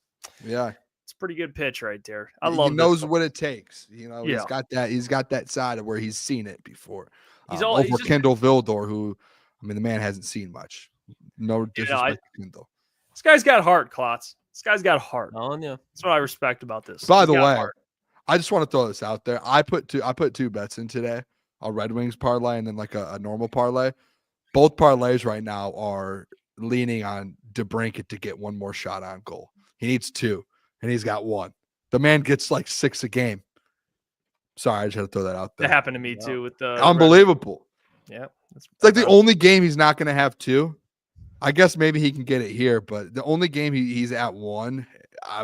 S2: yeah,
S3: it's a pretty good pitch right there. I love.
S2: He knows what it takes. He's got that. He's got that side of where he's seen it before. He's Kindle Vildor, who, I mean, the man hasn't seen much. No disrespect to Kindle.
S3: This guy's got heart, Klotz. This guy's got heart.
S5: Telling you.
S3: That's what I respect about this.
S2: By
S3: He's
S2: the
S3: got
S2: way,
S3: heart.
S2: I just want to throw this out there. I put two bets in today, a Red Wings parlay and then like a normal parlay. Both parlays right now are leaning on DeBrincat to get one more shot on goal. He needs 2, and he's got 1. The man gets like 6 a game. Sorry, I just had to throw that out there.
S3: That happened to me too with the
S2: Unbelievable.
S3: Yeah.
S2: It's like the only game he's not going to have 2. I guess maybe he can get it here, but the only game he's at 1, I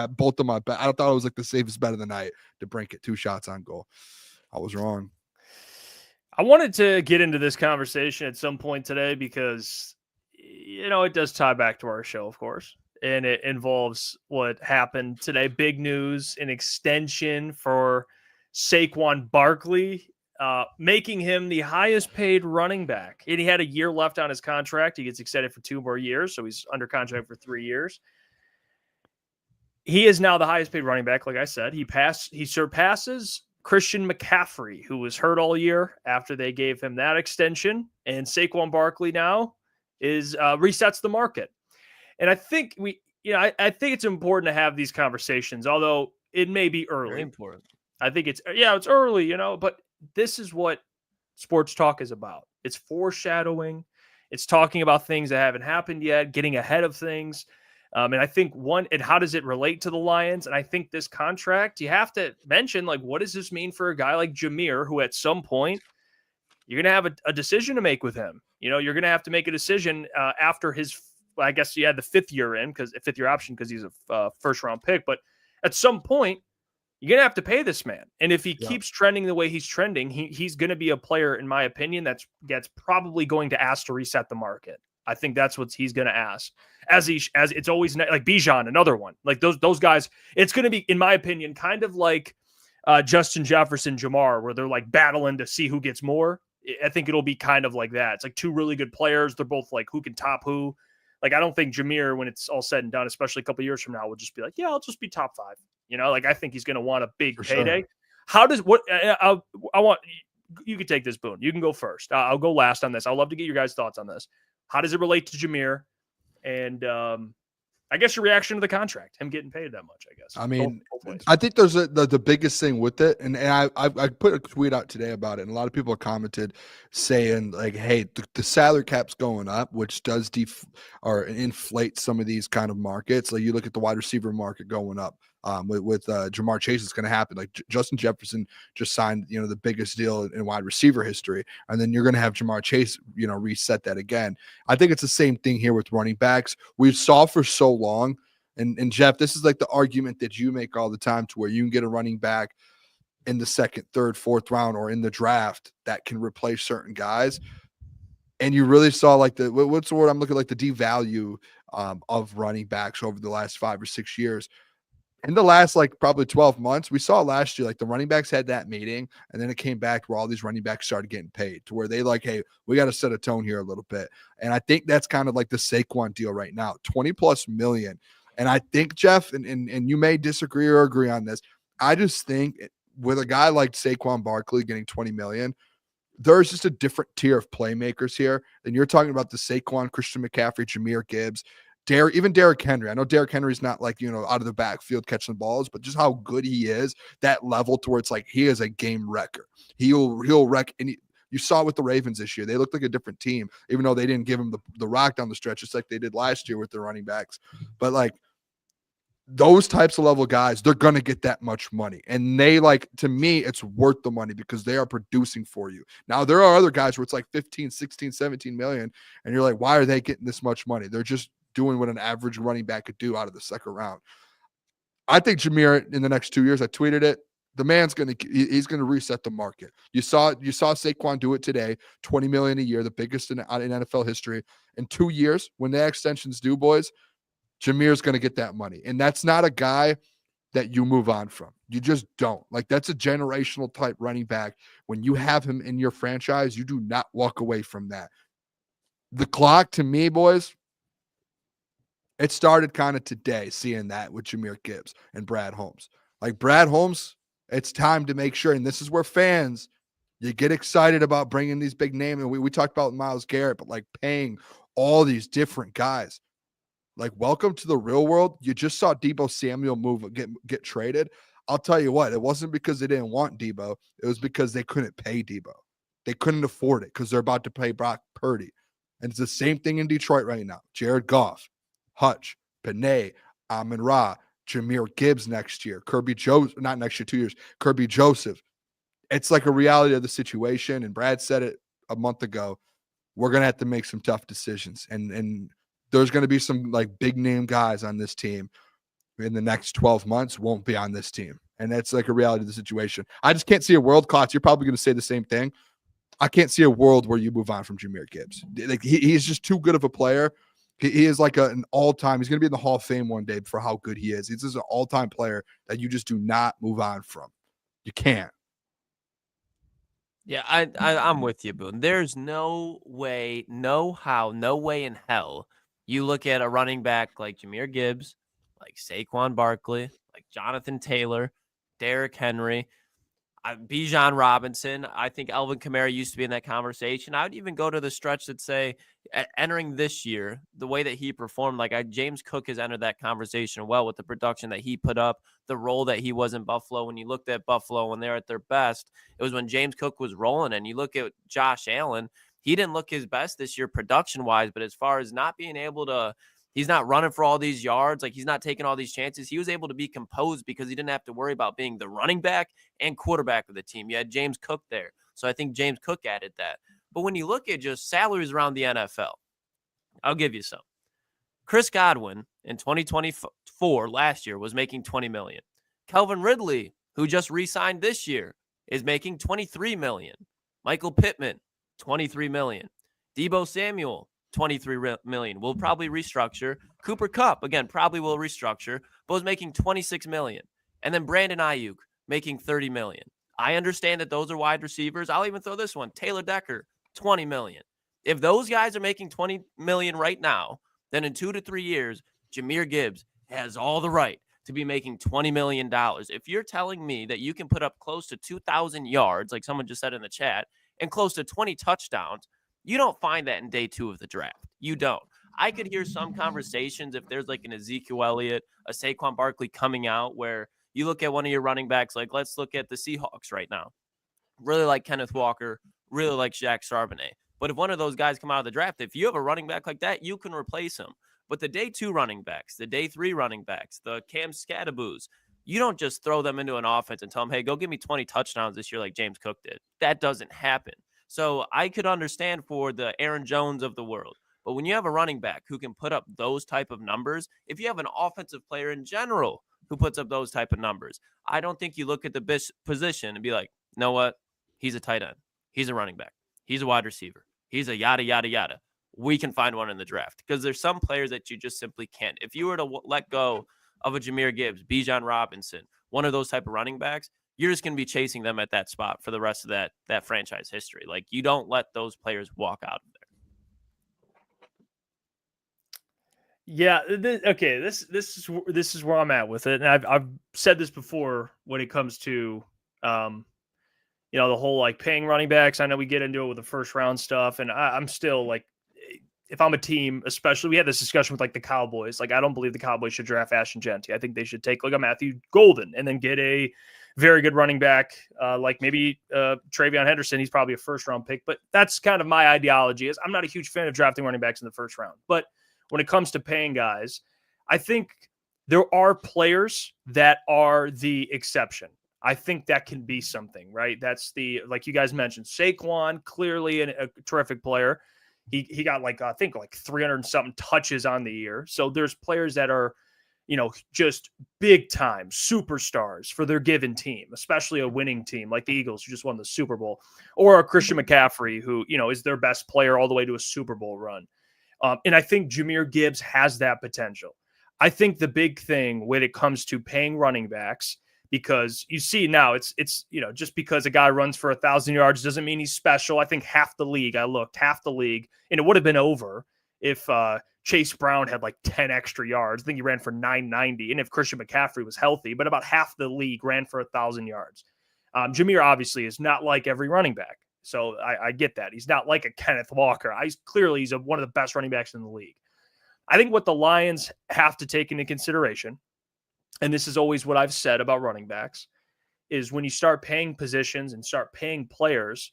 S2: both of my bet. I thought it was like the safest bet of the night to DeBrincat 2 shots on goal. I was wrong.
S3: I wanted to get into this conversation at some point today because, it does tie back to our show, of course, and it involves what happened today. Big news, an extension for Saquon Barkley, making him the highest paid running back. And he had a year left on his contract. He gets extended for 2 more years, so he's under contract for 3 years. He is now the highest paid running back. Like I said, he surpasses Christian McCaffrey, who was hurt all year after they gave him that extension. And Saquon Barkley now resets the market. And I think I think it's important to have these conversations, although it may be early.
S5: Very important.
S3: I think it's early, but this is what sports talk is about. It's foreshadowing. It's talking about things that haven't happened yet, getting ahead of things. And I think and how does it relate to the Lions? And I think this contract, you have to mention, like, what does this mean for a guy like Jahmyr, who at some point you're going to have a decision to make with him. You're going to have to make a decision after I guess you had the 5th year in, because a 5th year option, because he's a first round pick. But at some point, you're going to have to pay this man. And if he keeps trending the way he's trending, he's going to be a player, in my opinion, that's probably going to ask to reset the market. I think that's what he's going to ask. As it's always like Bijan, another one. Like those guys, it's going to be, in my opinion, kind of like Justin Jefferson, Jamar, where they're like battling to see who gets more. I think it'll be kind of like that. It's like 2 really good players. They're both like who can top who. Like, I don't think Jahmyr, when it's all said and done, especially a couple of years from now, will just be like, yeah, I'll just be top 5. Like, I think he's going to want a big payday.
S2: Sure.
S3: How does I want you can take this, Boone. You can go first. I'll go last on this. I'd love to get your guys' thoughts on this. How does it relate to Jahmyr? And I guess your reaction to the contract, him getting paid that much, I guess.
S2: I mean,
S3: both
S2: I think there's the biggest thing with it, and I put a tweet out today about it, and a lot of people commented saying, like, hey, the salary cap's going up, which does inflate some of these kind of markets. Like, you look at the wide receiver market going up. With Jamar Chase, it's going to happen. Like Justin Jefferson just signed, the biggest deal in wide receiver history, and then you're going to have Jamar Chase, reset that again. I think it's the same thing here with running backs. We saw for so long, and Jeff, this is like the argument that you make all the time, to where you can get a running back in the 2nd, 3rd, 4th round or in the draft that can replace certain guys. And you really saw like what's the word I'm looking, like the devalue of running backs over the last 5 or 6 years. In the last, like, probably 12 months, we saw last year, like, the running backs had that meeting, and then it came back where all these running backs started getting paid, to where they like, hey, we got to set a tone here a little bit. And I think that's kind of like the Saquon deal right now, $20+ million. And I think, Jeff, and you may disagree or agree on this, I just think with a guy like Saquon Barkley getting $20 million, there's just a different tier of playmakers here. And you're talking about the Saquon, Christian McCaffrey, Jahmyr Gibbs, even Derrick Henry. I know Derrick Henry's not like, out of the backfield catching the balls, but just how good he is, that level to where it's like he is a game wrecker. He'll wreck. And you saw it with the Ravens this year. They looked like a different team, even though they didn't give him the rock down the stretch, just like they did last year with their running backs. But like those types of level guys, they're going to get that much money. And they, like, to me, it's worth the money because they are producing for you. Now, there are other guys where it's like 15, 16, 17 million. And you're like, why are they getting this much money? They're just doing what an average running back could do out of the 2nd round. I think Jahmyr in the next 2 years, I tweeted it, the man's he's going to reset the market. You saw Saquon do it today, $20 million a year, the biggest in NFL history. In 2 years, when the extensions due, boys, Jahmyr's going to get that money. And that's not a guy that you move on from. You just don't. Like, that's a generational type running back. When you have him in your franchise, you do not walk away from that. The clock, to me, boys, it started kind of today, seeing that with Jahmyr Gibbs and Brad Holmes. Like, Brad Holmes, it's time to make sure, and this is where fans, you get excited about bringing these big names. And we talked about Myles Garrett, but like paying all these different guys. Like, welcome to the real world. You just saw Deebo Samuel get traded. I'll tell you what, it wasn't because they didn't want Deebo. It was because they couldn't pay Deebo. They couldn't afford it because they're about to pay Brock Purdy. And it's the same thing in Detroit right now. Jared Goff, Hutch, Panay, Amon-Ra, Jahmyr Gibbs next year, Kirby Joseph, not next year, 2 years, Kirby Joseph. It's like a reality of the situation. And Brad said it a month ago. We're going to have to make some tough decisions. And there's going to be some like big name guys on this team in the next 12 months won't be on this team. And that's like a reality of the situation. I just can't see a world, Klotz. You're probably going to say the same thing. I can't see a world where you move on from Jahmyr Gibbs. Like he's just too good of a player. He is like an all-time. He's going to be in the Hall of Fame one day for how good he is. He's just an all-time player that you just do not move on from. You can't.
S5: Yeah, I'm with you, Boone. There's no way, no how, no way in hell you look at a running back like Jahmyr Gibbs, like Saquon Barkley, like Jonathan Taylor, Derrick Henry, Bijan Robinson. I think Alvin Kamara used to be in that conversation. I would even go to the stretch that say entering this year, the way that he performed, like James Cook has entered that conversation well with the production that he put up, the role that he was in Buffalo. When you looked at Buffalo when they're at their best, it was when James Cook was rolling. And you look at Josh Allen, he didn't look his best this year production-wise, but as far as not being able to, he's not running for all these yards, like he's not taking all these chances. He was able to be composed because he didn't have to worry about being the running back and quarterback of the team. You had James Cook there. So I think James Cook added that. But when you look at just salaries around the NFL, I'll give you some. Chris Godwin in 2024 last year was making $20 million. Calvin Ridley, who just re-signed this year, is making $23 million. Michael Pittman, $23 million. Deebo Samuel, $23 million. Will probably restructure. Cooper Kupp, again, probably will restructure, but was making $26 million. And then Brandon Ayuk making $30 million. I understand that those are wide receivers. I'll even throw this one. Taylor Decker, $20 million. If those guys are making $20 million right now, then in 2 to 3 years, Jahmyr Gibbs has all the right to be making $20 million. If you're telling me that you can put up close to 2,000 yards, like someone just said in the chat, and close to 20 touchdowns, you don't find that in day 2 of the draft. You don't. I could hear some conversations if there's like an Ezekiel Elliott, a Saquon Barkley coming out where you look at one of your running backs, like let's look at the Seahawks right now. Really like Kenneth Walker, really like Jack Charbonnet. But if one of those guys come out of the draft, if you have a running back like that, you can replace him. But the day 2 running backs, the day 3 running backs, the Cam Scadaboos, you don't just throw them into an offense and tell them, hey, go give me 20 touchdowns this year like James Cook did. That doesn't happen. So I could understand for the Aaron Jones of the world. But when you have a running back who can put up those type of numbers, if you have an offensive player in general who puts up those type of numbers, I don't think you look at the position and be like, you know what? He's a tight end. He's a running back. He's a wide receiver. He's a yada, yada, yada. We can find one in the draft because there's some players that you just simply can't. If you were to let go of a Jahmyr Gibbs, Bijan Robinson, one of those type of running backs, you're just going to be chasing them at that spot for the rest of that franchise history. Like you don't let those players walk out of there.
S3: Yeah. This is where I'm at with it. And I've said this before when it comes to, the whole like paying running backs. I know we get into it with the first round stuff, and I'm still like, if I'm a team, especially we had this discussion with like the Cowboys, like I don't believe the Cowboys should draft Ashton Genty. I think they should take like a Matthew Golden and then get a very good running back, like maybe Travion Henderson. He's probably a first round pick, but that's kind of my ideology. Is I'm not a huge fan of drafting running backs in the first round, but when it comes to paying guys, I think there are players that are the exception. I think that can be something, right? That's like you guys mentioned, Saquon, clearly a terrific player. He got I think 300 and something touches on the year. So there's players that are, just big time superstars for their given team, especially a winning team like the Eagles who just won the Super Bowl, or a Christian McCaffrey who, is their best player all the way to a Super Bowl run. And I think Jahmyr Gibbs has that potential. I think the big thing when it comes to paying running backs, because you see now it's just because a guy runs for 1,000 yards doesn't mean he's special. I think half the league, and it would have been over if Chase Brown had like 10 extra yards. I think he ran for 990. And if Christian McCaffrey was healthy, but about half the league ran for 1,000 yards. Jahmyr obviously is not like every running back. So I get that. He's not like a Kenneth Walker. He's one of the best running backs in the league. I think what the Lions have to take into consideration, and this is always what I've said about running backs, is when you start paying positions and start paying players,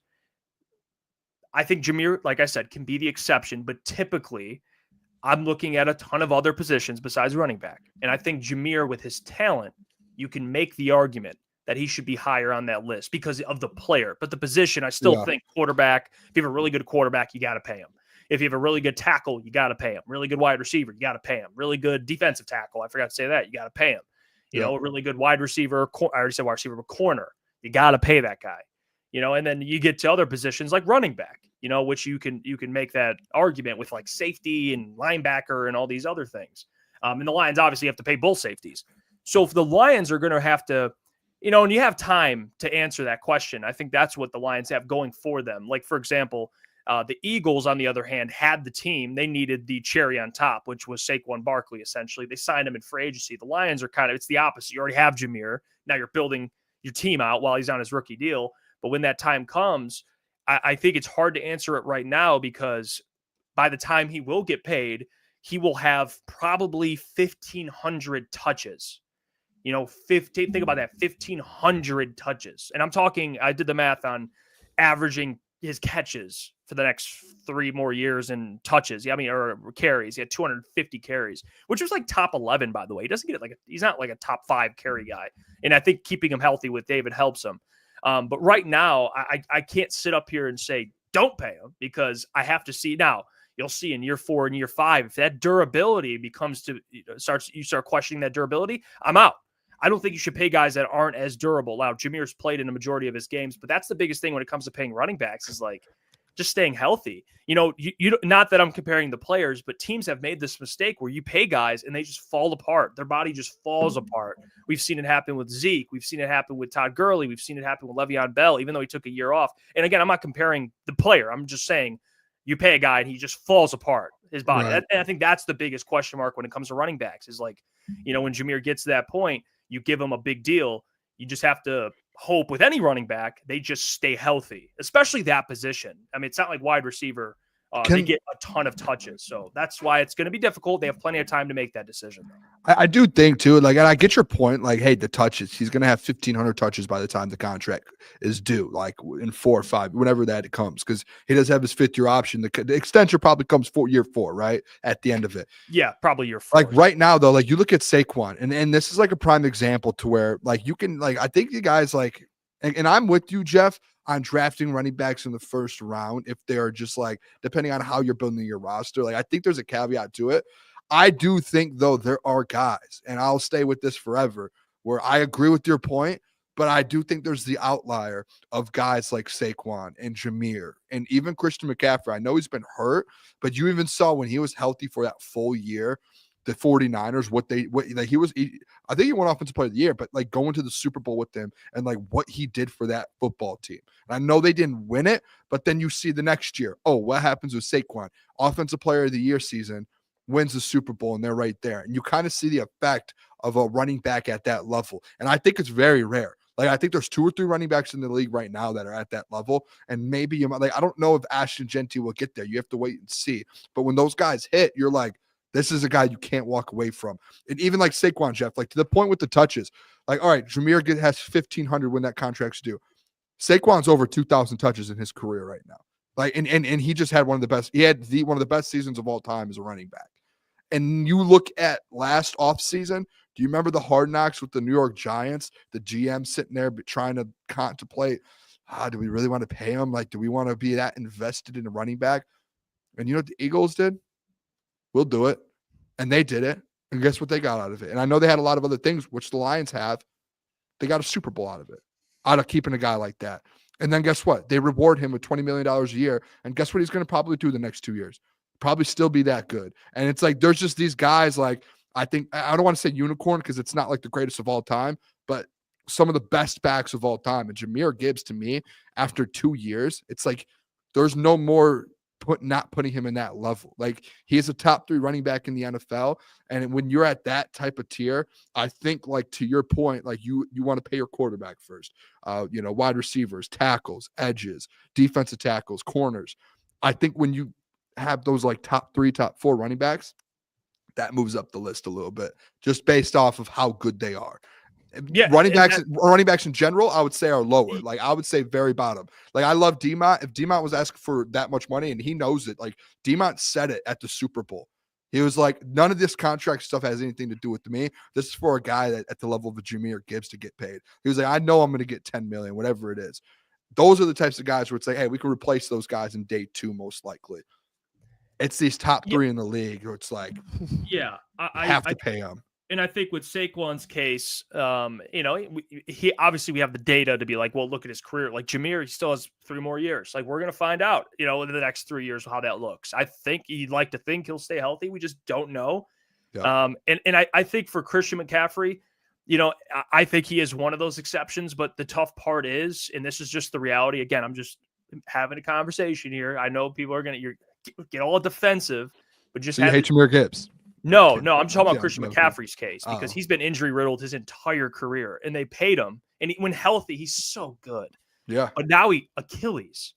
S3: I think Jahmyr, like I said, can be the exception, but typically I'm looking at a ton of other positions besides running back. And I think Jahmyr, with his talent, you can make the argument that he should be higher on that list because of the player. But the position, I still think quarterback, if you have a really good quarterback, you got to pay him. If you have a really good tackle, you got to pay him. Really good wide receiver, you got to pay him. Really good defensive tackle, I forgot to say that, you got to pay him. You know, a really good wide receiver, I already said wide receiver, but corner, you got to pay that guy. You know, and then you get to other positions like running back, you know, which you can make that argument with like safety and linebacker and all these other things. And the Lions obviously have to pay both safeties. So if the Lions are going to have to, you know, and you have time to answer that question, I think that's what the Lions have going for them. Like, for example, the Eagles, on the other hand, had the team. They needed the cherry on top, which was Saquon Barkley, essentially. They signed him in free agency. The Lions are it's the opposite. You already have Jahmyr. Now you're building your team out while he's on his rookie deal. But when that time comes, I think it's hard to answer it right now because by the time he will get paid, he will have probably 1,500 touches. You know, think about that, 1,500 touches. And I'm talking, I did the math on averaging his catches for the next 3 more years and touches. Yeah, I mean, or carries. He had 250 carries, which was like top 11, by the way. He doesn't get it he's not like a top 5 carry guy. And I think keeping him healthy with David helps him. But right now, I can't sit up here and say, don't pay him because I have to see now. You'll see in year 4 and year 5, if that durability you start questioning that durability, I'm out. I don't think you should pay guys that aren't as durable. Now, Jahmyr's played in a majority of his games, but that's the biggest thing when it comes to paying running backs is like just staying healthy. You know, you not that I'm comparing the players, but teams have made this mistake where you pay guys and they just fall apart. Their body just falls apart. We've seen it happen with Zeke. We've seen it happen with Todd Gurley. We've seen it happen with Le'Veon Bell, even though he took a year off. And again, I'm not comparing the player. I'm just saying you pay a guy and he just falls apart, his body.
S2: Right.
S3: And I think that's the biggest question mark when it comes to running backs is like, you know, when Jahmyr gets to that point, you give him a big deal. You just have to hope with any running back, they just stay healthy, especially that position. I mean, it's not like wide receiver. They get a ton of touches. So that's why it's going to be difficult. They have plenty of time to make that decision.
S2: I do think too, like, and I get your point. Like, hey, the touches, he's going to have 1,500 touches by the time the contract is due, like in 4 or 5, whenever that comes, because he does have his 5th-year option. The extension probably comes year 4, right? At the end of it.
S3: Yeah, probably year 4.
S2: Like right now though, like you look at Saquon and this is like a prime example to where like you can, like, I think you guys like, and I'm with you, Jeff, on drafting running backs in the 1st round if they're just like, depending on how you're building your roster. Like, I think there's a caveat to it. I do think, though, there are guys, and I'll stay with this forever, where I agree with your point, but I do think there's the outlier of guys like Saquon and Jahmyr and even Christian McCaffrey. I know he's been hurt, but you even saw when he was healthy for that full year, the 49ers, I think he won offensive player of the year, but like going to the Super Bowl with them and like what he did for that football team. And I know they didn't win it, but then you see the next year, oh, what happens with Saquon? Offensive player of the year season, wins the Super Bowl, and they're right there. And you kind of see the effect of a running back at that level. And I think it's very rare. Like, I think there's 2 or 3 running backs in the league right now that are at that level. And maybe you might, like, I don't know if Ashton Gentry will get there. You have to wait and see. But when those guys hit, you're like, this is a guy you can't walk away from. And even like Saquon, Jeff, like to the point with the touches, like, all right, Jahmyr has 1,500 when that contract's due. Saquon's over 2,000 touches in his career right now. Like, and he just had one of the best seasons of all time as a running back. And you look at last offseason, do you remember the Hard Knocks with the New York Giants? The GM sitting there trying to contemplate, do we really want to pay him? Like, do we want to be that invested in a running back? And you know what the Eagles did? We'll do it. And they did it. And guess what they got out of it? And I know they had a lot of other things, which the Lions have. They got a Super Bowl out of it, out of keeping a guy like that. And then guess what? They reward him with $20 million a year. And guess what he's going to probably do the next 2 years? Probably still be that good. And it's like, there's just these guys, like, I think, I don't want to say unicorn because it's not like the greatest of all time, but some of the best backs of all time. And Jahmyr Gibbs, to me, after 2 years, it's like, there's no more not putting him in that level. Like, he is a top 3 running back in the NFL. And when you're at that type of tier, I think, like, to your point, like you want to pay your quarterback first, wide receivers, tackles, edges, defensive tackles, corners. I think when you have those like top 3, top 4 running backs, that moves up the list a little bit, just based off of how good they are.
S3: Yeah,
S2: running backs in general, I would say are lower. Like I would say very bottom. Like I love Demont. If Demont was asking for that much money, and he knows it, like Demont said it at the Super Bowl. He was like, none of this contract stuff has anything to do with me. This is for a guy that at the level of a Jahmyr Gibbs to get paid. He was like, I know I'm going to get 10 million, whatever it is. Those are the types of guys where it's like, hey, we can replace those guys in day 2, most likely. It's these top 3 in the league where it's like,
S3: I
S2: have to pay them.
S3: And I think with Saquon's case, he obviously we have the data to be like, well, look at his career. Like Jahmyr, he still has 3 more years. Like we're gonna find out, in the next 3 years how that looks. I think he'd like to think he'll stay healthy. We just don't know.
S2: Yeah.
S3: I think for Christian McCaffrey, I think he is one of those exceptions. But the tough part is, and this is just the reality. Again, I'm just having a conversation here. I know people are gonna get all defensive, but just
S2: so you hate Jahmyr Gibbs.
S3: No, I'm talking about Christian McCaffrey's case because he's been injury riddled his entire career, and they paid him. And when healthy, he's so good.
S2: Yeah.
S3: But now Achilles.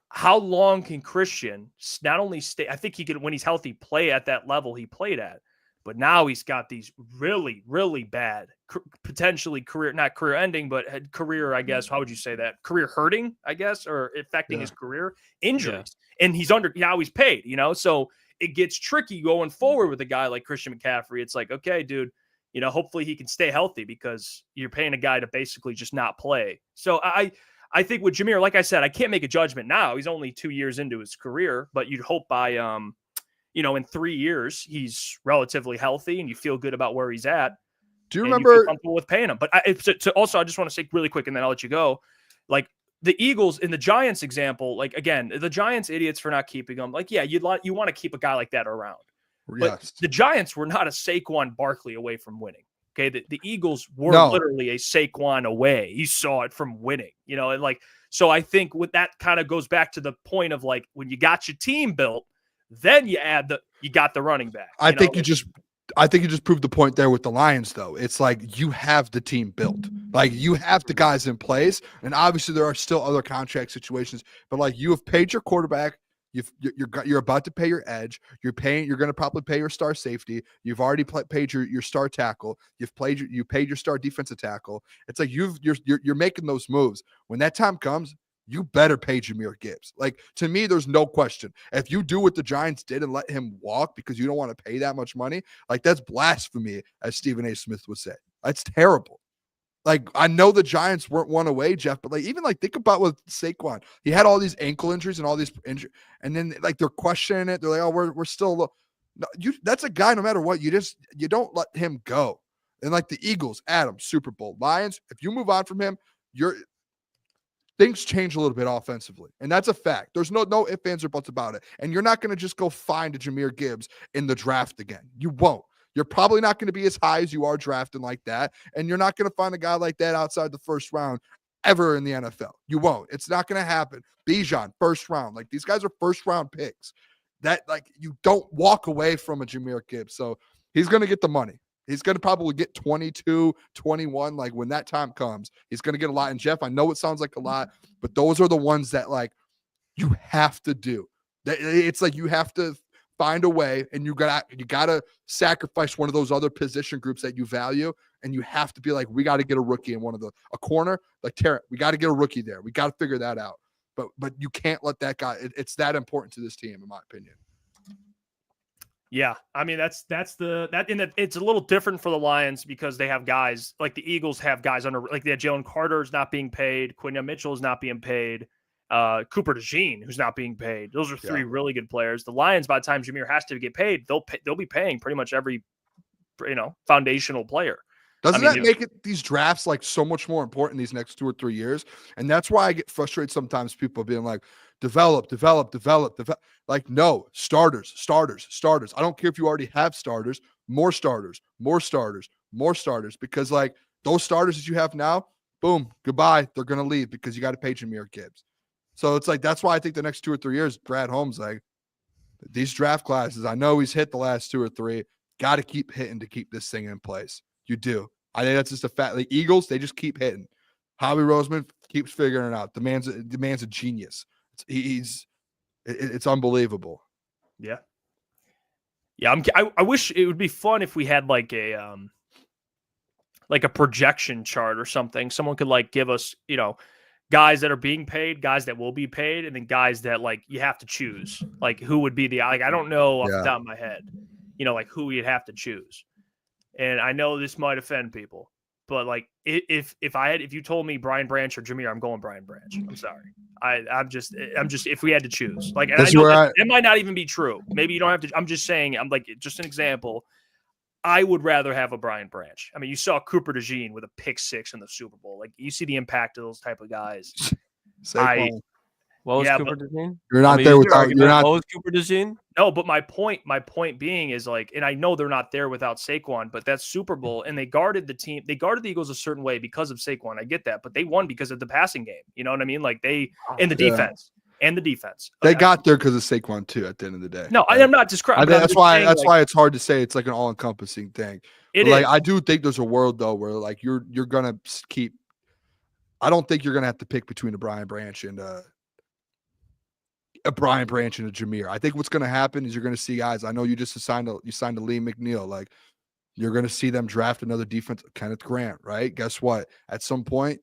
S3: How long can Christian not only stay? I think he can, when he's healthy, play at that level he played at. But now he's got these really, really bad, potentially not career ending, but career, I guess. How would you say that? Career hurting, I guess, or affecting his career injuries. Yeah. And he's now he's paid, so it gets tricky going forward with a guy like Christian McCaffrey. It's like, okay, dude, hopefully he can stay healthy because you're paying a guy to basically just not play. So I think with Jahmyr, like I said, I can't make a judgment now. He's only 2 years into his career, but you'd hope by, in 3 years, he's relatively healthy and you feel good about where he's at.
S2: Do you remember?
S3: You feel comfortable with paying him. But also, I just want to say really quick, and then I'll let you go. Like, the Eagles in the Giants example, like again, the Giants idiots for not keeping him. Like, yeah, you want to keep a guy like that around. But the Giants were not a Saquon Barkley away from winning. Okay, the Eagles were literally a Saquon away. You saw it from winning. And so I think with that kind of goes back to the point of like when you got your team built, then you got the running back.
S2: I think you just proved the point there with the Lions, though. It's like you have the team built. Like you have the guys in place, and obviously there are still other contract situations. But like you have paid your quarterback, you're about to pay your edge. You're going to probably pay your star safety. You've already paid your star tackle. You paid your star defensive tackle. It's like you're making those moves. When that time comes, you better pay Jahmyr Gibbs. Like, to me, there's no question. If you do what the Giants did and let him walk because you don't want to pay that much money, like that's blasphemy, as Stephen A. Smith would say. That's terrible. Like, I know the Giants weren't one away, Jeff, but like even like think about with Saquon. He had all these ankle injuries and all these injuries, and then like they're questioning it. They're like, oh, we're still that's a guy, no matter what, you don't let him go. And like the Eagles, Adams, Super Bowl, Lions, if you move on from him, things change a little bit offensively. And that's a fact. There's no ifs, ands, or buts about it. And you're not going to just go find a Jahmyr Gibbs in the draft again. You won't. You're probably not going to be as high as you are drafting like that. And you're not going to find a guy like that outside the first round ever in the NFL. You won't. It's not going to happen. Bijan, first round. Like, these guys are first round picks. That, like, you don't walk away from a Jahmyr Gibbs. So he's going to get the money. He's going to probably get 22, 21. Like, when that time comes, he's going to get a lot. And Jeff, I know it sounds like a lot, but those are the ones that, like, you have to do. It's like you have to find a way, and you gotta sacrifice one of those other position groups that you value, and you have to be like, we got to get a rookie in a corner like Tarrant. We got to get a rookie there. We got to figure that out. But you can't let that guy. It's that important to this team, in my opinion.
S3: Yeah, I mean it's a little different for the Lions because they have guys like the Eagles have guys under, like they have Jalen Carter is not being paid, Quinion Mitchell is not being paid. Cooper DeJean, who's not being paid. Those are three really good players. The Lions, by the time Jahmyr has to get paid, they'll be paying pretty much every, foundational player.
S2: Doesn't that make these drafts like so much more important these next 2 or 3 years? And that's why I get frustrated sometimes. People being like, develop. Like, no, starters. I don't care if you already have starters, more starters, because like those starters that you have now, boom, goodbye. They're going to leave because you got to pay Jahmyr Gibbs. So it's like, that's why I think the next 2 or 3 years, Brad Holmes, like these draft classes, I know he's hit the last 2 or 3, got to keep hitting to keep this thing in place. You do. I think that's just a fact. The Eagles, they just keep hitting. Howie Roseman keeps figuring it out. The man's a genius. It's unbelievable.
S3: Yeah. Yeah, I wish it would be fun if we had like a projection chart or something. Someone could like give us, guys that are being paid, guys that will be paid, and then guys that like you have to choose. Like who would be I don't know off the top of my head, like who you'd have to choose. And I know this might offend people, but like if you told me Brian Branch or Jahmyr, I'm going Brian Branch. I'm sorry. I'm just if we had to choose, like, and I know it might not even be true. Maybe you don't have to. I'm just saying. I'm like just an example. I would rather have a Brian Branch. I mean, you saw Cooper DeJean with a pick 6 in the Super Bowl. Like you see the impact of those type of guys.
S5: What was Cooper DeJean?
S2: You're not there without. You're not.
S5: What was Cooper DeJean?
S3: No, but my point being is like, and I know they're not there without Saquon, but that's Super Bowl, and they guarded the team. They guarded the Eagles a certain way because of Saquon. I get that, but they won because of the passing game. You know what I mean? Like they and the defense. And the defense.
S2: They got there because of Saquon too. At the end of the day,
S3: no, I am not describing.
S2: That's why it's hard to say. It's like an all-encompassing thing.
S3: Like
S2: I do think there's a world though where like you're gonna keep. I don't think you're gonna have to pick between a Brian Branch and a Jahmyr. I think what's gonna happen is you're gonna see guys. I know you just signed a Lee McNeil. Like you're gonna see them draft another defense, Kenneth Grant. Right? Guess what? At some point.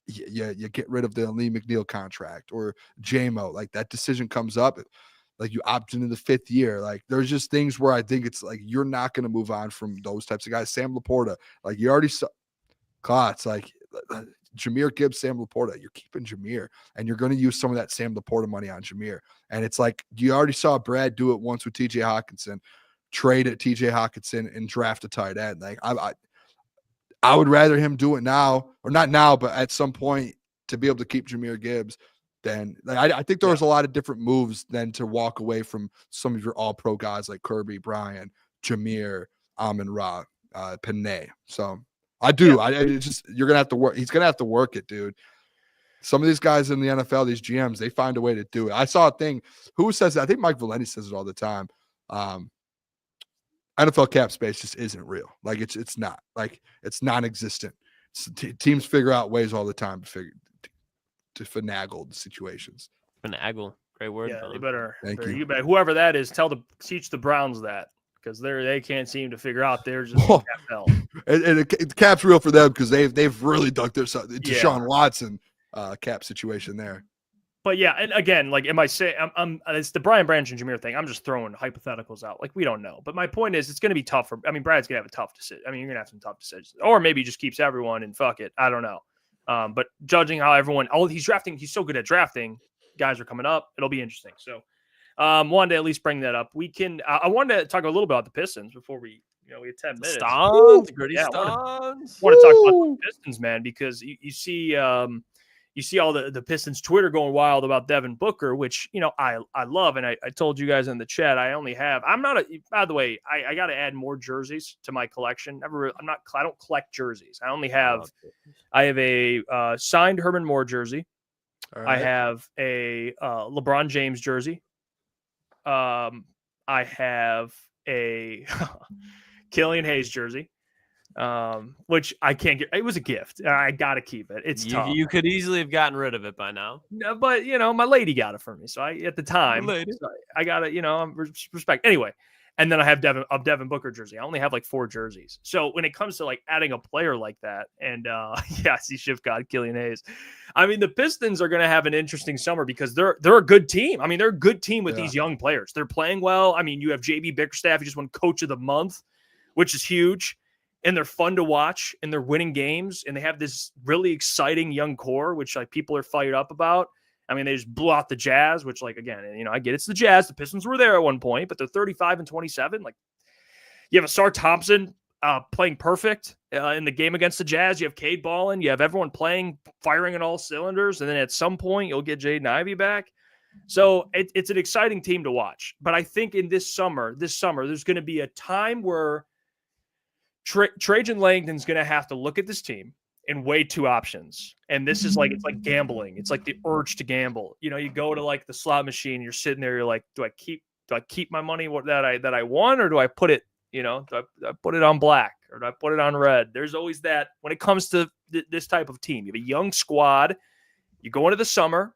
S2: You get rid of the Lee McNeil contract or JMO, like that decision comes up, like you opt into the 5th year. Like there's just things where I think it's like you're not going to move on from those types of guys. Sam Laporta, like you already saw Klotz, like Jahmyr Gibbs, Sam Laporta, you're keeping Jahmyr and you're going to use some of that Sam Laporta money on Jahmyr. And it's like you already saw Brad do it once with TJ Hawkinson, trade at TJ Hawkinson and draft a tight end. Like I would rather him do it now, or not now, but at some point to be able to keep Jahmyr Gibbs. Then like, I think there was a lot of different moves than to walk away from some of your all-pro guys like Kirby, Brian, Jahmyr, Amon-Ra, Panay. So I do. You're gonna have to work. He's gonna have to work it, dude. Some of these guys in the NFL, these GMs, they find a way to do it. I saw a thing. Who says that? I think Mike Valenti says it all the time. NFL cap space just isn't real. Like it's not. Like it's non-existent. Teams figure out ways all the time to finagle the situations.
S5: Finagle, great word.
S3: Yeah, you better.
S2: Thank you.
S3: You better. Whoever that is, teach the Browns that because they can't seem to figure out they're just
S2: Oh.
S3: cap hell.
S2: And the cap's real for them because they've really dug their Deshaun Watson cap situation there.
S3: But yeah, and again, like, am I saying it's the Brian Branch and Jahmyr thing? I'm just throwing hypotheticals out. Like, we don't know. But my point is, it's going to be tough Brad's going to have a tough decision. I mean, you're going to have some tough decisions. Or maybe he just keeps everyone and fuck it. I don't know. But judging how he's drafting, he's so good at drafting. Guys are coming up. It'll be interesting. So, wanted to at least bring that up. I wanted to talk a little bit about the Pistons before we had 10 minutes.
S5: Stons, gritty
S3: yeah,
S5: Stons.
S3: I want to talk about the Pistons, man, because you see all the Pistons Twitter going wild about Devin Booker, which, I love. And I told you guys in the chat, by the way, I got to add more jerseys to my collection. I don't collect jerseys. I have a signed Herman Moore jersey. Right. I have a LeBron James jersey. I have a Killian Hayes jersey. Which I can't get. It was a gift. I got to keep it. It's tough.
S5: You could easily have gotten rid of it by now.
S3: No, but my lady got it for me. So at the time, I got it. Respect. Anyway, and then I have Devin Booker jersey. I only have like 4 jerseys. So when it comes to like adding a player like that, and I see Shift God, Killian Hayes. I mean, the Pistons are going to have an interesting summer because they're a good team. I mean, they're a good team with these young players. They're playing well. I mean, you have JB Bickerstaff. He just won Coach of the Month, which is huge. And they're fun to watch, and they're winning games, and they have this really exciting young core, which like people are fired up about. I mean, they just blew out the Jazz, which like again, I get it's the Jazz. The Pistons were there at one point, but they're 35-27. Like you have Asar Thompson playing perfect in the game against the Jazz. You have Cade balling. You have everyone playing, firing on all cylinders, and then at some point you'll get Jaden Ivey back. So it's an exciting team to watch. But I think in this summer, there's going to be a time where Trajan Langdon's going to have to look at this team and weigh 2 options. And this is it's like gambling. It's like the urge to gamble. You go to like the slot machine, you're sitting there, you're like, do I keep my money that I won, or do I put it, do I put it on black, or do I put it on red? There's always that when it comes to this type of team. You have a young squad. You go into the summer,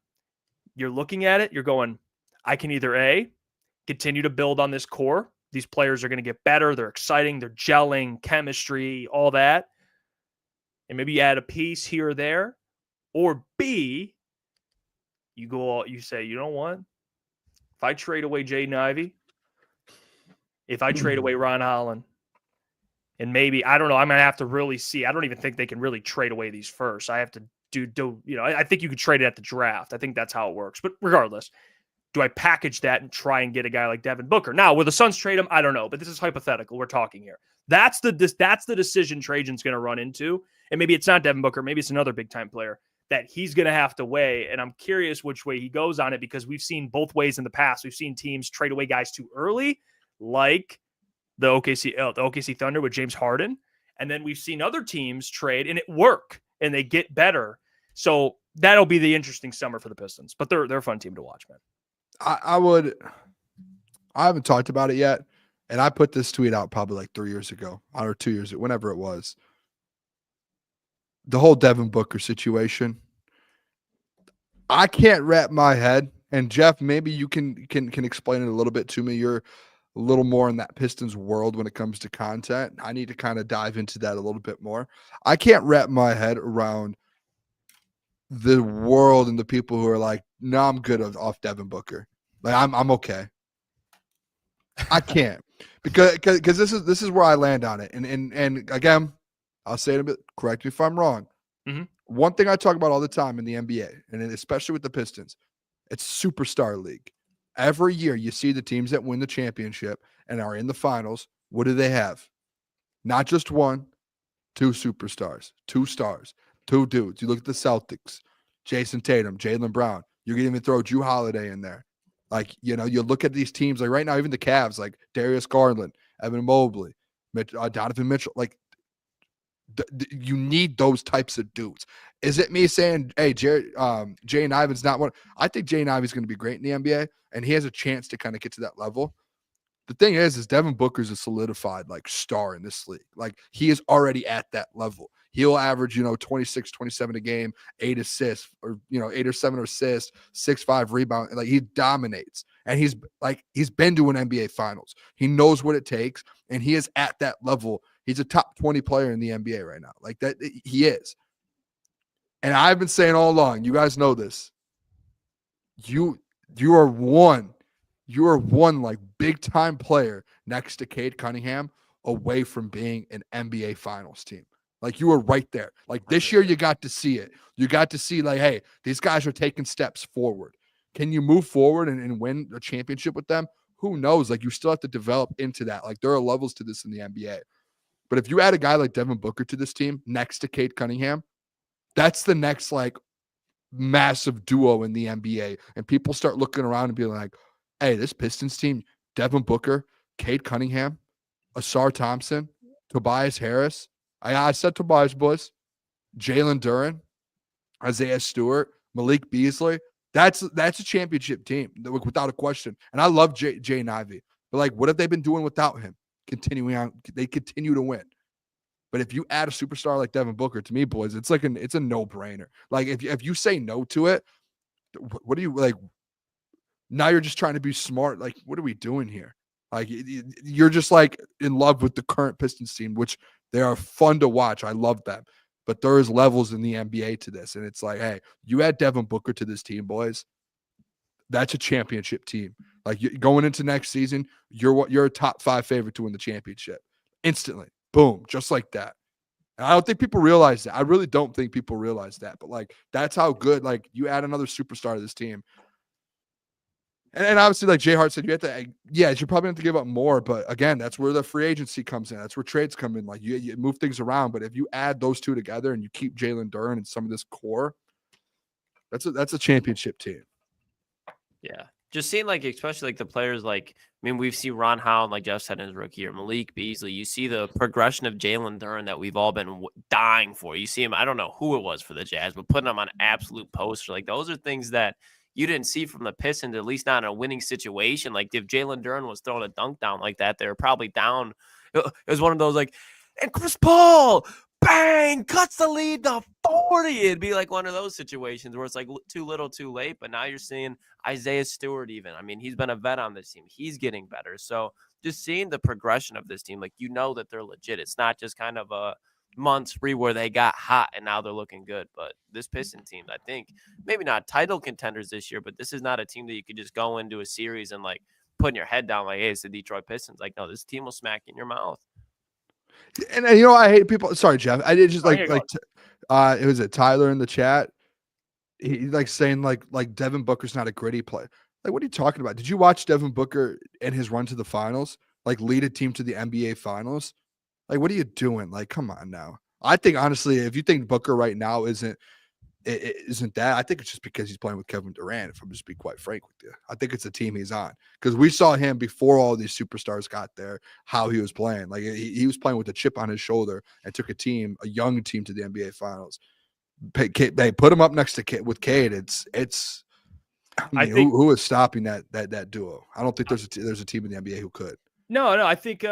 S3: you're looking at it, you're going, I can either A, continue to build on this core, these players are going to get better. They're exciting. They're gelling, chemistry, all that. And maybe you add a piece here or there. Or B, you say, you know what? If I trade away Jaden Ivey, if I trade away Ron Holland, and maybe, I don't know, I'm going to have to really see. I don't even think they can really trade away these first. I have to I think you could trade it at the draft. I think that's how it works. But regardless, do I package that and try and get a guy like Devin Booker? Now, will the Suns trade him? I don't know, but this is hypothetical. We're talking here. That's the decision Trajan's going to run into. And maybe it's not Devin Booker. Maybe it's another big-time player that he's going to have to weigh. And I'm curious which way he goes on it, because we've seen both ways in the past. We've seen teams trade away guys too early, like the OKC Thunder with James Harden. And then we've seen other teams trade and it work and they get better. So that'll be the interesting summer for the Pistons. But they're a fun team to watch, man.
S2: I haven't talked about it yet. And I put this tweet out probably like 3 years ago or 2 years ago, whenever it was. The whole Devin Booker situation. I can't wrap my head. And Jeff, maybe you can explain it a little bit to me. You're a little more in that Pistons world when it comes to content. I need to kind of dive into that a little bit more. I can't wrap my head around the world and the people who are like, no, I'm good off Devin Booker. Like I'm okay. I can't because this is where I land on it. And again, I'll say it a bit. Correct me if I'm wrong.
S3: Mm-hmm.
S2: One thing I talk about all the time in the NBA, and especially with the Pistons, it's superstar league. Every year you see the teams that win the championship and are in the finals. What do they have? Not just one, two superstars, 2 stars, 2 dudes. You look at the Celtics, Jason Tatum, Jaylen Brown. You can even throw Jrue Holiday in there. Like, you look at these teams, like right now, even the Cavs, like Darius Garland, Evan Mobley, Donovan Mitchell. Like, you need those types of dudes. Is it me saying, hey, Jaden Ivey's not one? I think Jaden Ivey's going to be great in the NBA, and he has a chance to kind of get to that level. The thing is Devin Booker's a solidified like star in this league. Like he is already at that level. He'll average, 26, 27 a game, 8 assists, or 8 or 7 assists, 6-5 rebound. Like he dominates. And he's been to an NBA finals. He knows what it takes, and he is at that level. He's a top 20 player in the NBA right now. Like that, he is. And I've been saying all along, you guys know this. You are one like big time player next to Cade Cunningham away from being an NBA finals team. Like you were right there. Like this year you got to see it. You got to see like, hey, these guys are taking steps forward. Can you move forward and win a championship with them? Who knows? Like you still have to develop into that. Like there are levels to this in the NBA. But if you add a guy like Devin Booker to this team next to Cade Cunningham, that's the next like massive duo in the NBA. And people start looking around and being like, hey, this Pistons team, Devin Booker, Cade Cunningham, Asar Thompson, Tobias Harris. I said Tobias, boys. Jalen Duren, Isaiah Stewart, Malik Beasley. That's a championship team without a question. And I love Jaden Ivey. But like, what have they been doing without him? Continuing on, they continue to win. But if you add a superstar like Devin Booker, to me, boys, it's a no-brainer. Like if you say no to it, what do you like? Now you're just trying to be smart. Like, what are we doing here? Like you're just like in love with the current Pistons team, which they are fun to watch. I love them. But there is levels in the NBA to this. And it's like, hey, you add Devin Booker to this team, boys. That's a championship team. Like going into next season, you're a top 5 favorite to win the championship. Instantly. Boom. Just like that. And I don't think people realize that. I really don't think people realize that. But like that's how good, like you add another superstar to this team. And obviously, like Jay Hart said, you have to, you probably have to give up more. But again, that's where the free agency comes in. That's where trades come in. Like you move things around. But if you add those two together and you keep Jalen Duren and some of this core, that's a championship team.
S5: Yeah. Just seeing like, especially like the players, like, I mean, we've seen Ron Howland, like Jeff said in his rookie year, Malik Beasley. You see the progression of Jalen Duren that we've all been dying for. You see him, I don't know who it was for the Jazz, but putting him on an absolute poster. Like those are things that you didn't see from the Pistons, at least not in a winning situation. Like if Jalen Duren was throwing a dunk down like that, they were probably down. It was one of those like, and Chris Paul, bang, cuts the lead to 40. It'd be like one of those situations where it's like too little, too late. But now you're seeing Isaiah Stewart even. I mean, he's been a vet on this team. He's getting better. So just seeing the progression of this team, like, you know that they're legit. It's not just kind of a month spree where they got hot and now they're looking good. But this Piston team, I think, maybe not title contenders this year, but this is not a team that you could just go into a series and like putting your head down like, hey, it's the Detroit Pistons. Like, no, this team will smack in your mouth.
S2: And you know, I hate people. Sorry, Jeff. I did just it was a Tyler in the chat. He like saying like Devin Booker's not a gritty player. Like, what are you talking about? Did you watch Devin Booker and his run to the finals? Like, lead a team to the NBA finals? Like, what are you doing? Like, come on now. I think honestly, if you think Booker right now isn't that, I think it's just because he's playing with Kevin Durant. If I'm just being quite frank with you, I think it's the team he's on, because we saw him before all these superstars got there, how he was playing. Like, he was playing with a chip on his shoulder and took a young team to the NBA finals. They put him up next to with Cade. It's. I think, who is stopping that duo? I don't think there's a team in the NBA who could.
S3: No, I think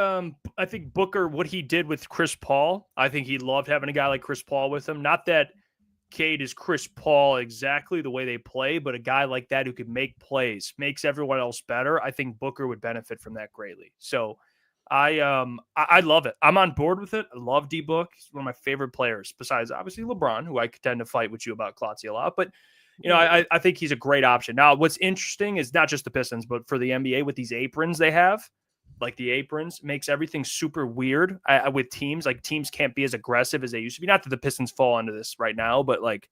S3: Booker, what he did with Chris Paul, I think he loved having a guy like Chris Paul with him. Not that Cade is Chris Paul exactly the way they play, but a guy like that who could make plays, makes everyone else better. I think Booker would benefit from that greatly. So I love it. I'm on board with it. I love D-Book. He's one of my favorite players, besides obviously LeBron, who I tend to fight with you about Klotz a lot. But you know, I think he's a great option. Now, what's interesting is not just the Pistons, but for the NBA with these aprons they have. Like, the aprons makes everything super weird with teams. Like, teams can't be as aggressive as they used to be. Not that the Pistons fall into this right now, but like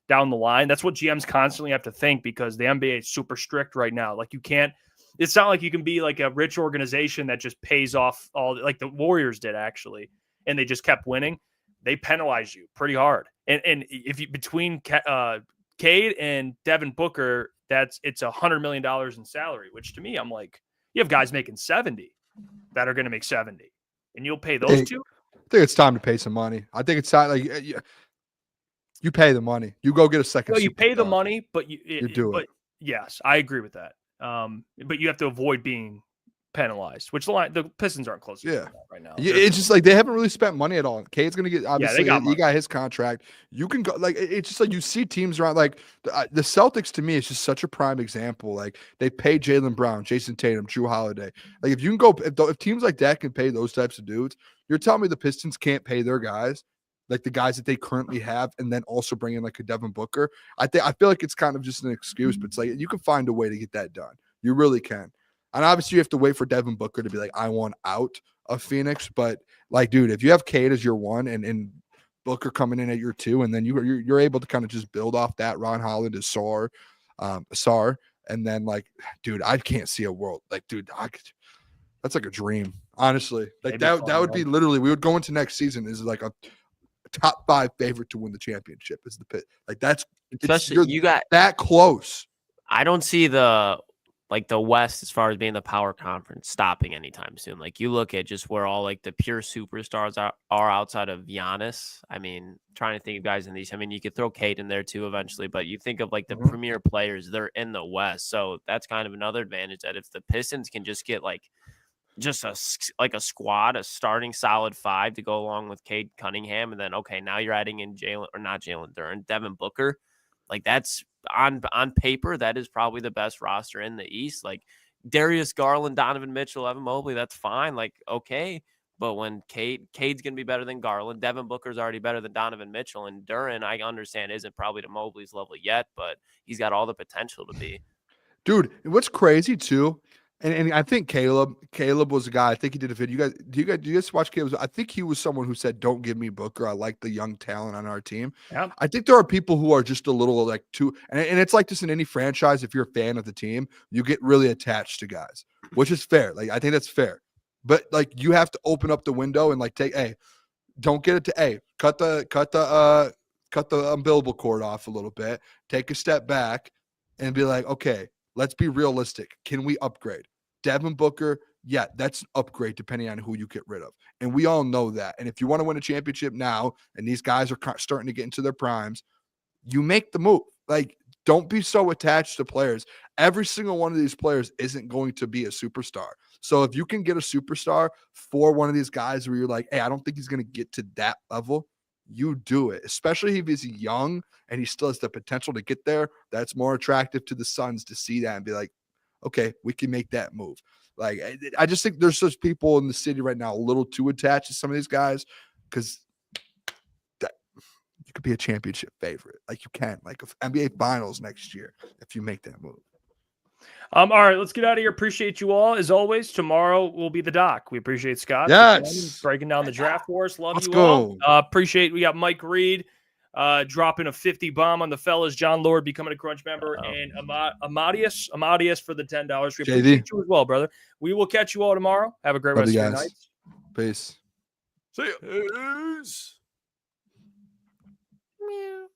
S3: down the line, that's what GMs constantly have to think, because the NBA is super strict right now. Like, you can't, it's not like you can be like a rich organization that just pays off all, like the Warriors did actually, and they just kept winning. They penalize you pretty hard. And if you, between Cade and Devin Booker, it's $100 million in salary, which to me, I'm like, you have guys making 70 that are going to make 70, and you'll pay those two.
S2: I think it's time to pay some money. I think it's time, like, you pay the money. You go get a second.
S3: No, you pay the money, but you
S2: do it.
S3: Yes, I agree with that. But you have to avoid being penalized, which the Pistons aren't close to that right now.
S2: It's just like they haven't really spent money at all. Cade's going to get, obviously, he got his contract. You can go, like, it's just like you see teams around, like the Celtics, to me, is just such a prime example. Like, they pay Jaylen Brown, Jason Tatum, Drew Holiday. Like, if you can go, if teams like that can pay those types of dudes, you're telling me the Pistons can't pay their guys, like the guys that they currently have, and then also bring in like a Devin Booker. I feel like it's kind of just an excuse, but it's like you can find a way to get that done. You really can. And obviously, you have to wait for Devin Booker to be like, I want out of Phoenix. But like, dude, if you have Cade as your one and Booker coming in at your two, and then you're able to kind of just build off that. Ron Holland is Sar, and then like, dude, I can't see a world like, dude, that's like a dream, honestly. Like that would be literally, we would go into next season is like a top 5 favorite to win the championship. Is the Pit. Like that's
S5: especially you got
S2: that close.
S5: I don't see the West, as far as being the power conference, stopping anytime soon. Like, you look at just where all like the pure superstars are outside of Giannis. I mean, trying to think of guys in these. I mean, you could throw Cade in there too eventually, but you think of like the premier players, they're in the West. So that's kind of another advantage, that if the Pistons can just get like just a squad, a starting solid 5 to go along with Cade Cunningham, and then okay, now you're adding in Devin Booker. Like, that's on paper, that is probably the best roster in the East. Like, Darius Garland, Donovan Mitchell, Evan Mobley, that's fine. Like, okay. But when Cade's going to be better than Garland, Devin Booker's already better than Donovan Mitchell, and Duren, I understand, isn't probably to Mobley's level yet, but he's got all the potential to be.
S2: Dude, what's crazy too, and I think Caleb was a guy, I think he did a video. Do you guys watch Caleb? I think he was someone who said, don't give me Booker. I like the young talent on our team. Yeah. I think there are people who are just a little like too, and it's like this in any franchise. If you're a fan of the team, you get really attached to guys, which is fair. Like, I think that's fair. But like, you have to open up the window and like don't get it to cut the umbilical cord off a little bit, take a step back and be like, okay, let's be realistic. Can we upgrade? Devin Booker, yeah, that's an upgrade depending on who you get rid of. And we all know that. And if you want to win a championship now, and these guys are starting to get into their primes, you make the move. Like, don't be so attached to players. Every single one of these players isn't going to be a superstar. So if you can get a superstar for one of these guys where you're like, hey, I don't think he's going to get to that level, you do it, especially if he's young and he still has the potential to get there. That's more attractive to the Suns to see that and be like, okay, we can make that move. Like, I just think there's such people in the city right now a little too attached to some of these guys because you could be a championship favorite. Like you can, like NBA Finals next year if you make that move.
S3: All right, let's get out of here. Appreciate you all. As always, tomorrow will be the doc. We appreciate Scott
S2: Yes.
S3: breaking down the draft for us. Love
S2: Let's
S3: you
S2: go.
S3: all. Appreciate we got Mike Reed dropping a 50 bomb on the fellas. John Lord becoming a Crunch member, and Amadius for the $10. We appreciate you as well, brother. We will catch you all tomorrow. Have a great rest of your night.
S2: Peace.
S3: See you. Peace.
S5: Meow.